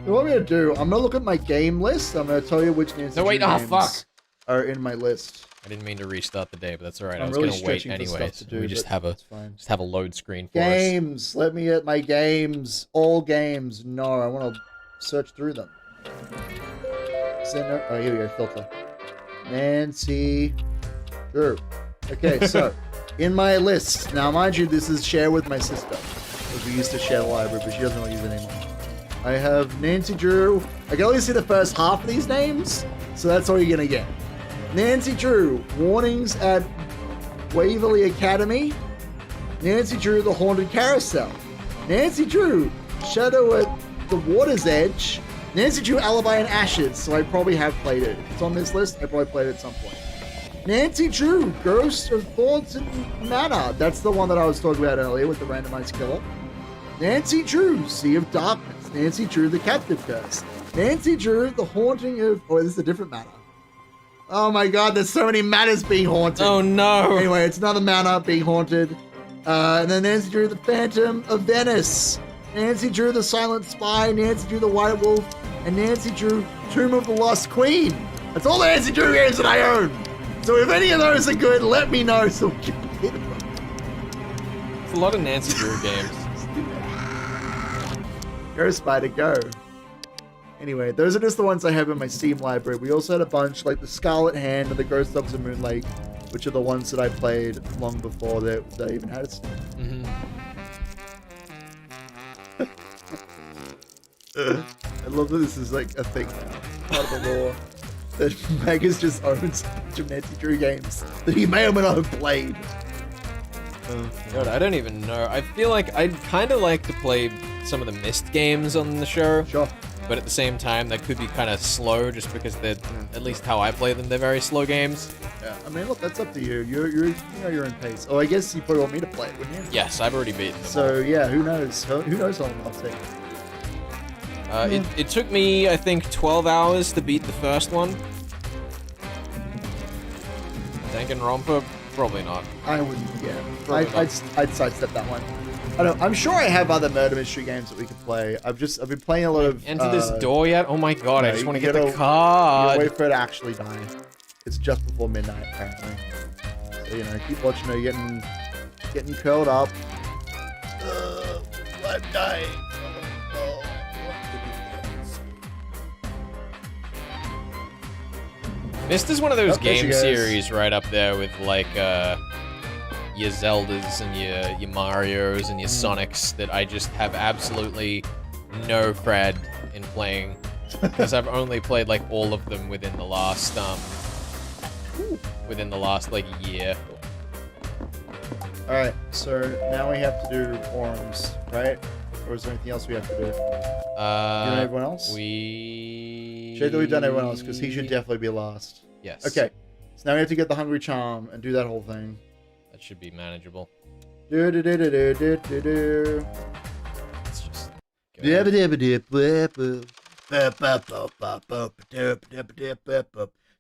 What I'm going to do, I'm going to look at my game list. I'm going to tell you which games are in my list. I didn't mean to restart the day, but that's alright. I was going to wait anyways. We just have a load screen for us. Games! Let me get my games. All games. No, I want to search through them. Oh, here we go. Filter. Nancy Drew. Okay, so, in my list. Now, mind you, this is share with my sister. Because we used to share the library, but she doesn't want to use it anymore. I have Nancy Drew. I can only see the first half of these names, so that's all you're going to get. Nancy Drew, Warnings at Waverly Academy. Nancy Drew, The Haunted Carousel. Nancy Drew, Shadow at the Water's Edge. Nancy Drew, Alibi in Ashes, so I probably have played it. It's on this list, I probably played it at some point. Nancy Drew, Ghost of Thornton Manor. That's the one that I was talking about earlier with the randomized killer. Nancy Drew, Sea of Darkness. Nancy Drew, The Captive Curse. Nancy Drew, The Haunting of... Oh, this is a different manor. Oh my god, there's so many manors being haunted. Oh no! Anyway, it's another manor being haunted. And then Nancy Drew, The Phantom of Venice. Nancy Drew, The Silent Spy. Nancy Drew, The White Wolf. And Nancy Drew, Tomb of the Lost Queen. That's all the Nancy Drew games that I own. So if any of those are good, let me know so we can get them. It's a lot of Nancy Drew games. Go, Spider, go. Anyway, those are just the ones I have in my Steam library. We also had a bunch, like the Scarlet Hand and the Ghost Dogs of Moon Lake, which are the ones that I played long before they even had a Steam. I love that this is like a thing now, part of the lore. That Megas just owns a bunch of Nancy Drew games that he may or may not have played. God, I don't even know. I feel like I'd kind of like to play some of the Myst games on the show. Sure. But at the same time, they could be kind of slow just because they're, at least how I play them, they're very slow games. Yeah, I mean, look, that's up to you. You know your own pace. Oh, I guess you probably want me to play it, wouldn't you? Yes, I've already beaten them. So, yeah, who knows? Who knows how long I'll take? It took me, I think, 12 hours to beat the first one. Danganronpa? Probably not. I wouldn't, yeah. I'd sidestep that one. I don't know. I'm sure I have other murder mystery games that we could play. I've been playing a lot of... Enter this door yet? Oh my god, I just want to get the card. Wait for it to actually die. It's just before midnight, apparently. So, you know, keep watching her getting curled up. I'm dying. Myst is one of those game series right up there with, like, your Zeldas and your Marios and your Sonics that I just have absolutely no cred in playing because I've only played like all of them within the last like year. All right, so now we have to do Orms, right? Or is there anything else we have to do? You know everyone else? Should we've done everyone else because he should definitely be last. Yes. Okay, so now we have to get the Hungry Charm and do that whole thing. That should be manageable. Let's just Did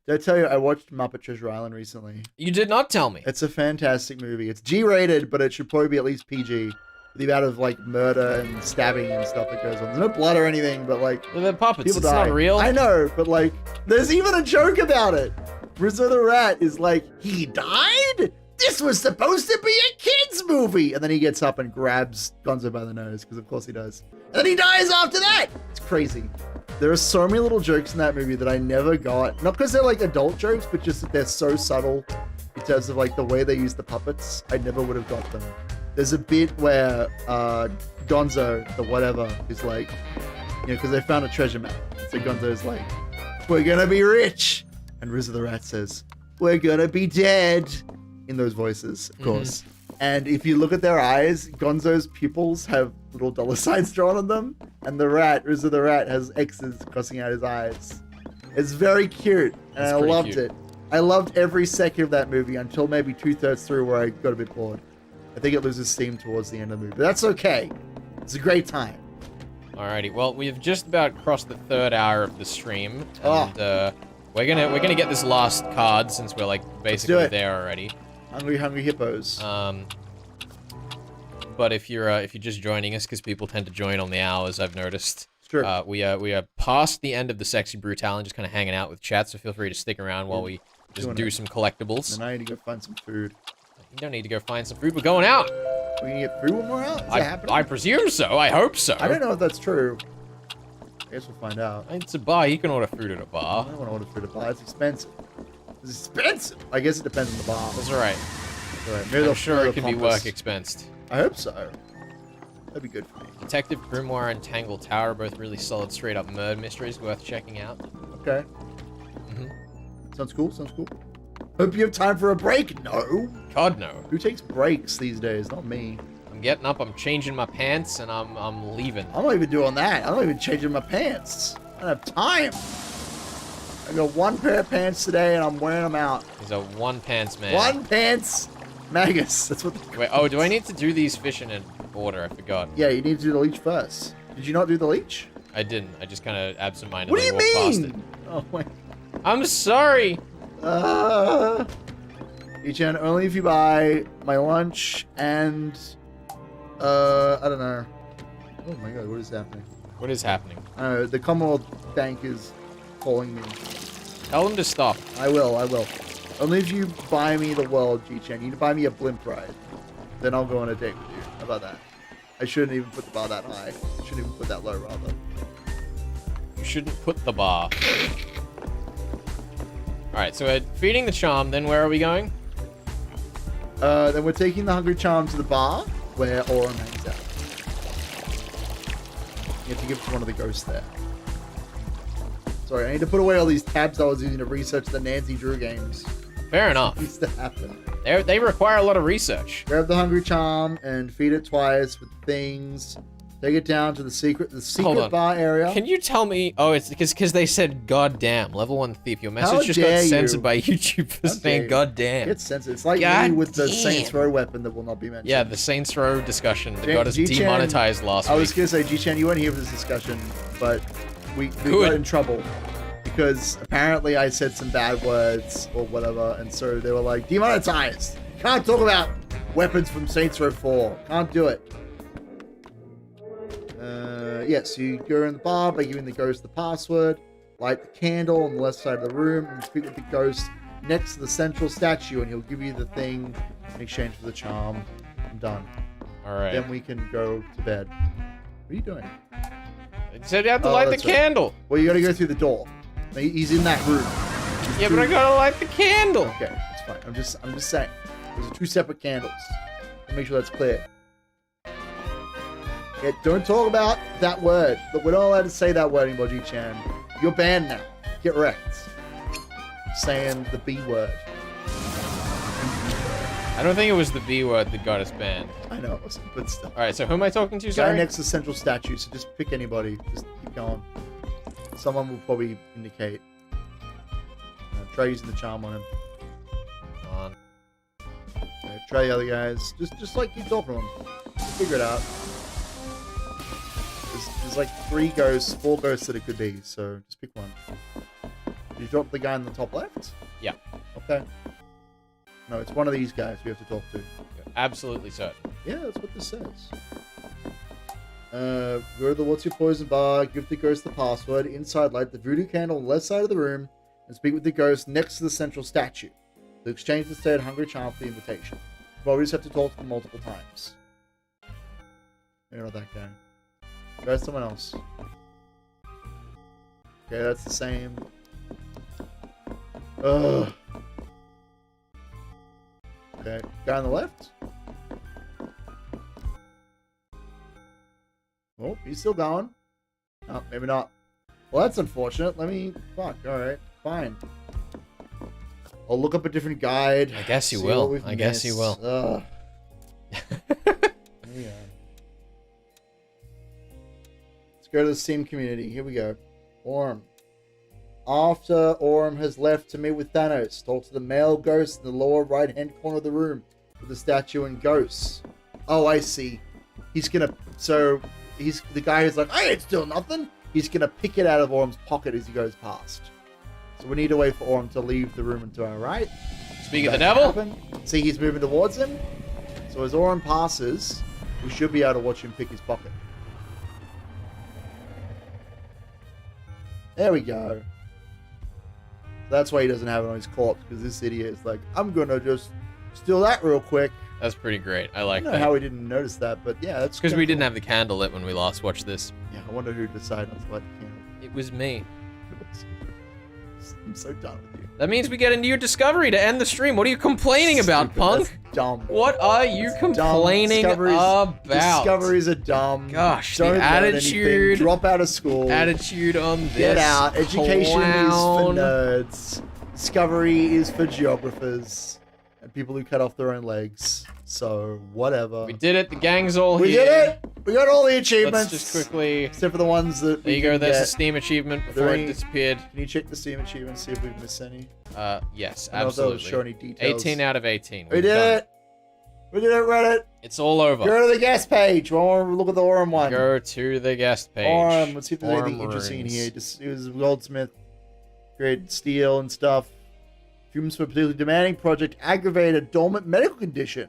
I tell you I watched Muppet Treasure Island recently? You did not tell me. It's a fantastic movie. It's G-rated, but it should probably be at least PG. The amount of like murder and stabbing and stuff that goes on. There's no blood or anything, but like they're puppets. People It's die. not real. I know, but like there's even a joke about it. Rizzo the Rat is like, he died? This was supposed to be a kid's movie. And then he gets up and grabs Gonzo by the nose, because of course he does. And then he dies after that. It's crazy. There are so many little jokes in that movie that I never got. Not because they're like adult jokes, but just that they're so subtle. terms of like the way they use the puppets, I never would have got them. There's a bit where Gonzo, the whatever, is like, you know, because they found a treasure map. So Gonzo's like, we're gonna be rich. And Rizzo the Rat says, we're gonna be dead. In those voices, of course. And if you look at their eyes, Gonzo's pupils have little dollar signs drawn on them. And the rat, Rizzo the Rat, has X's crossing out his eyes. It's very cute. And I loved it. I loved every second of that movie until maybe 2/3 through where I got a bit bored. I think it loses steam towards the end of the movie. But that's okay. It's a great time. Alrighty, well, we've just about crossed the 3rd hour of the stream. And we're gonna get this last card since we're like basically there already. Hungry hippos. But if you're just joining us, because people tend to join on the hours, I've noticed. Sure. We are past the end of the Sexy Brutale and just kind of hanging out with chat, so feel free to stick around while we just do some collectibles. And I need to go find some food. You don't need to go find some food. We're going out. We can get food when we're out? Is that happening? I presume so. I hope so. I don't know if that's true. I guess we'll find out. It's a bar. You can order food at a bar. I don't want to order food at a bar. It's expensive. It's expensive. I guess it depends on the bar. That's all right. Maybe I'm sure it can be work expensed. I hope so. That'd be good for me. Detective Grimoire and Tangle Tower, both really solid straight-up murder mysteries worth checking out. Okay. Sounds cool. Sounds cool. Hope you have time for a break. No. God, no. Who takes breaks these days? Not me. I'm getting up, I'm changing my pants, and I'm leaving. I'm not even doing that. I'm not even changing my pants. I don't have time. I got one pair of pants today, and I'm wearing them out. He's a one-pants man. One pants Magus. That's what they Wait, oh, do I need to do these fish in an order? I forgot. Yeah, you need to do the leech first. Did you not do the leech? I didn't. I just kind of absentmindedly What do you walked past it. mean? Oh, my. I'm sorry. Ichan, only if you buy my lunch and, I don't know. Oh my god, what is happening? What is happening? The Commonwealth Bank is calling me. Tell them to stop. I will. Only if you buy me the world, G-Chan. You need to buy me a blimp ride. Then I'll go on a date with you. How about that? I shouldn't even put the bar that high. I shouldn't even put that low, rather. You shouldn't put the bar. Alright, so we're feeding the charm, then where are we going? Then we're taking the Hungry Charm to the bar, where Aurum hangs out. You have to give it to one of the ghosts there. Sorry, I need to put away all these tabs I was using to research the Nancy Drew games. Fair enough. It used to happen. They require a lot of research. Grab the Hungry Charm and feed it twice with things. Take it down to the secret bar area. Can you tell me? Oh, it's because they said "goddamn." Level 1 thief. Your message just got censored by YouTube for saying "goddamn." It's censored. It's like me with the Saints Row weapon that will not be mentioned. Yeah, the Saints Row discussion that got us demonetized last week. I was gonna say, G-Chan, you weren't here for this discussion, but we got in trouble because apparently I said some bad words or whatever, and so they were like, demonetized. Can't talk about weapons from Saints Row 4. Can't do it. Yes, you go in the bar by giving the ghost the password, light the candle on the left side of the room, and speak with the ghost next to the central statue, and he'll give you the thing in exchange for the charm. I'm done. Alright. Then we can go to bed. What are you doing? It said you have to light the candle. Well, you gotta go through the door. He's in that room. Yeah, but I gotta light the candle. Okay, it's fine. I'm just saying. Those are two separate candles. I'll make sure that's clear. Yeah, don't talk about that word. But we're not allowed to say that word anymore, G-Chan. You're banned now. Get wrecked. Saying the B word. I don't think it was the B word that got us banned. I know it wasn't, but still. Alright, so who am I talking to, sorry? Guy next to the central statue, so just pick anybody. Just keep going. Someone will probably indicate. Try using the charm on him. Come on. Try the other guys. Just like keep talking to them. Figure it out. There's like 4 ghosts that it could be, so just pick one. Did you drop the guy in the top left? Yeah. Okay. No, it's one of these guys we have to talk to. You're absolutely certain. Yeah, that's what this says. Go to the What's Your Poison bar, give the ghost the password, inside light the voodoo candle on the left side of the room, and speak with the ghost next to the central statue. To exchange the said Hungry Charm for the invitation. Well, we just have to talk to them multiple times. You're not that guy. Try someone else. Okay, that's the same. Ugh. Okay, guy on the left. Oh, he's still going. Oh, maybe not. Well, that's unfortunate. Let me... Fuck, alright. Fine. I'll look up a different guide. I guess you will. I guess you will. Yeah. Let's go to the Steam community. Here we go. Orm. After Orm has left to meet with Thanos, talk to the male ghost in the lower right-hand corner of the room with the statue and ghosts. Oh, I see. He's gonna... So, he's the guy who's like, I ain't still nothing. He's gonna pick it out of Orm's pocket as he goes past. So we need to wait for Orm to leave the room and to our right. Speak of the devil. See, he's moving towards him. So as Orm passes, we should be able to watch him pick his pocket. There we go. That's why he doesn't have it on his corpse, because this idiot is like, I'm gonna just steal that real quick. That's pretty great. I like I don't that. know how we didn't notice that, but yeah, that's because we didn't have the candle lit when we last watched this. Yeah, I wonder who decided not to light the candle. It was me. I'm so done with you. That means we get a new discovery to end the stream. What are you complaining about, Stupid. punk? That's dumb. What are you complaining about? Discoveries are dumb. Gosh, Don't the learn anything. attitude. Drop out of school. Attitude on this. Get out. Education is for clown. nerds. Discovery is for geographers and people who cut off their own legs. So whatever. We did it. The gang's all We here. did it. We got all the achievements. Let's just quickly. Except for the ones that. There you go. There's a Steam achievement before it disappeared. Can you check the Steam achievements, see if we've missed any? Yes, I don't know if they'll absolutely. show any details. 18 out of 18. We We've did done it. We did it, Reddit. It's all over. Go to the guest page. I want to look at the Orm one. Go to the guest page. Orm. Let's see if there's anything Orm interesting in runes. here. Just, it was Goldsmith, created steel and stuff. Humans for a particularly demanding project aggravated a dormant medical condition.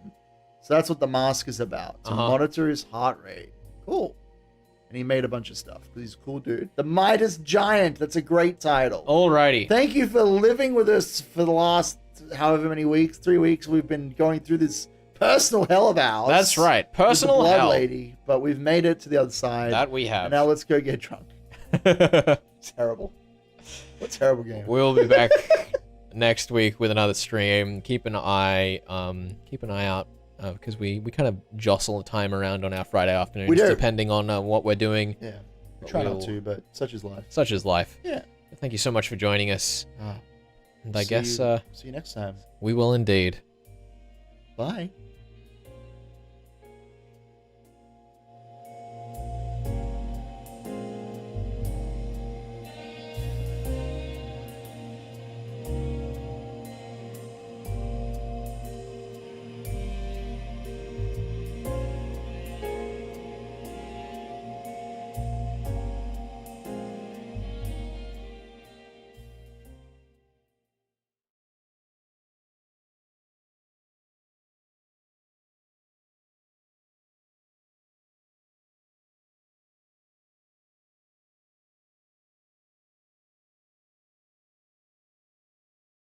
So that's what the mask is about. To monitor his heart rate. Cool. And he made a bunch of stuff because he's a cool dude. The Midas Giant. That's a great title. Alrighty. Thank you for living with us for the last however many weeks, 3 weeks. We've been going through this personal hell of ours. That's right. Personal with the blood hell. lady, but we've made it to the other side. That we have. And now let's go get drunk. Terrible. What a terrible game. We'll be back next week with another stream. Keep an eye out because we kind of jostle the time around on our Friday afternoons, We do. depending on what we're doing. Yeah. We try not to, but such is life. Such is life. Yeah. Thank you so much for joining us. And I guess see you next time. we will indeed. Bye.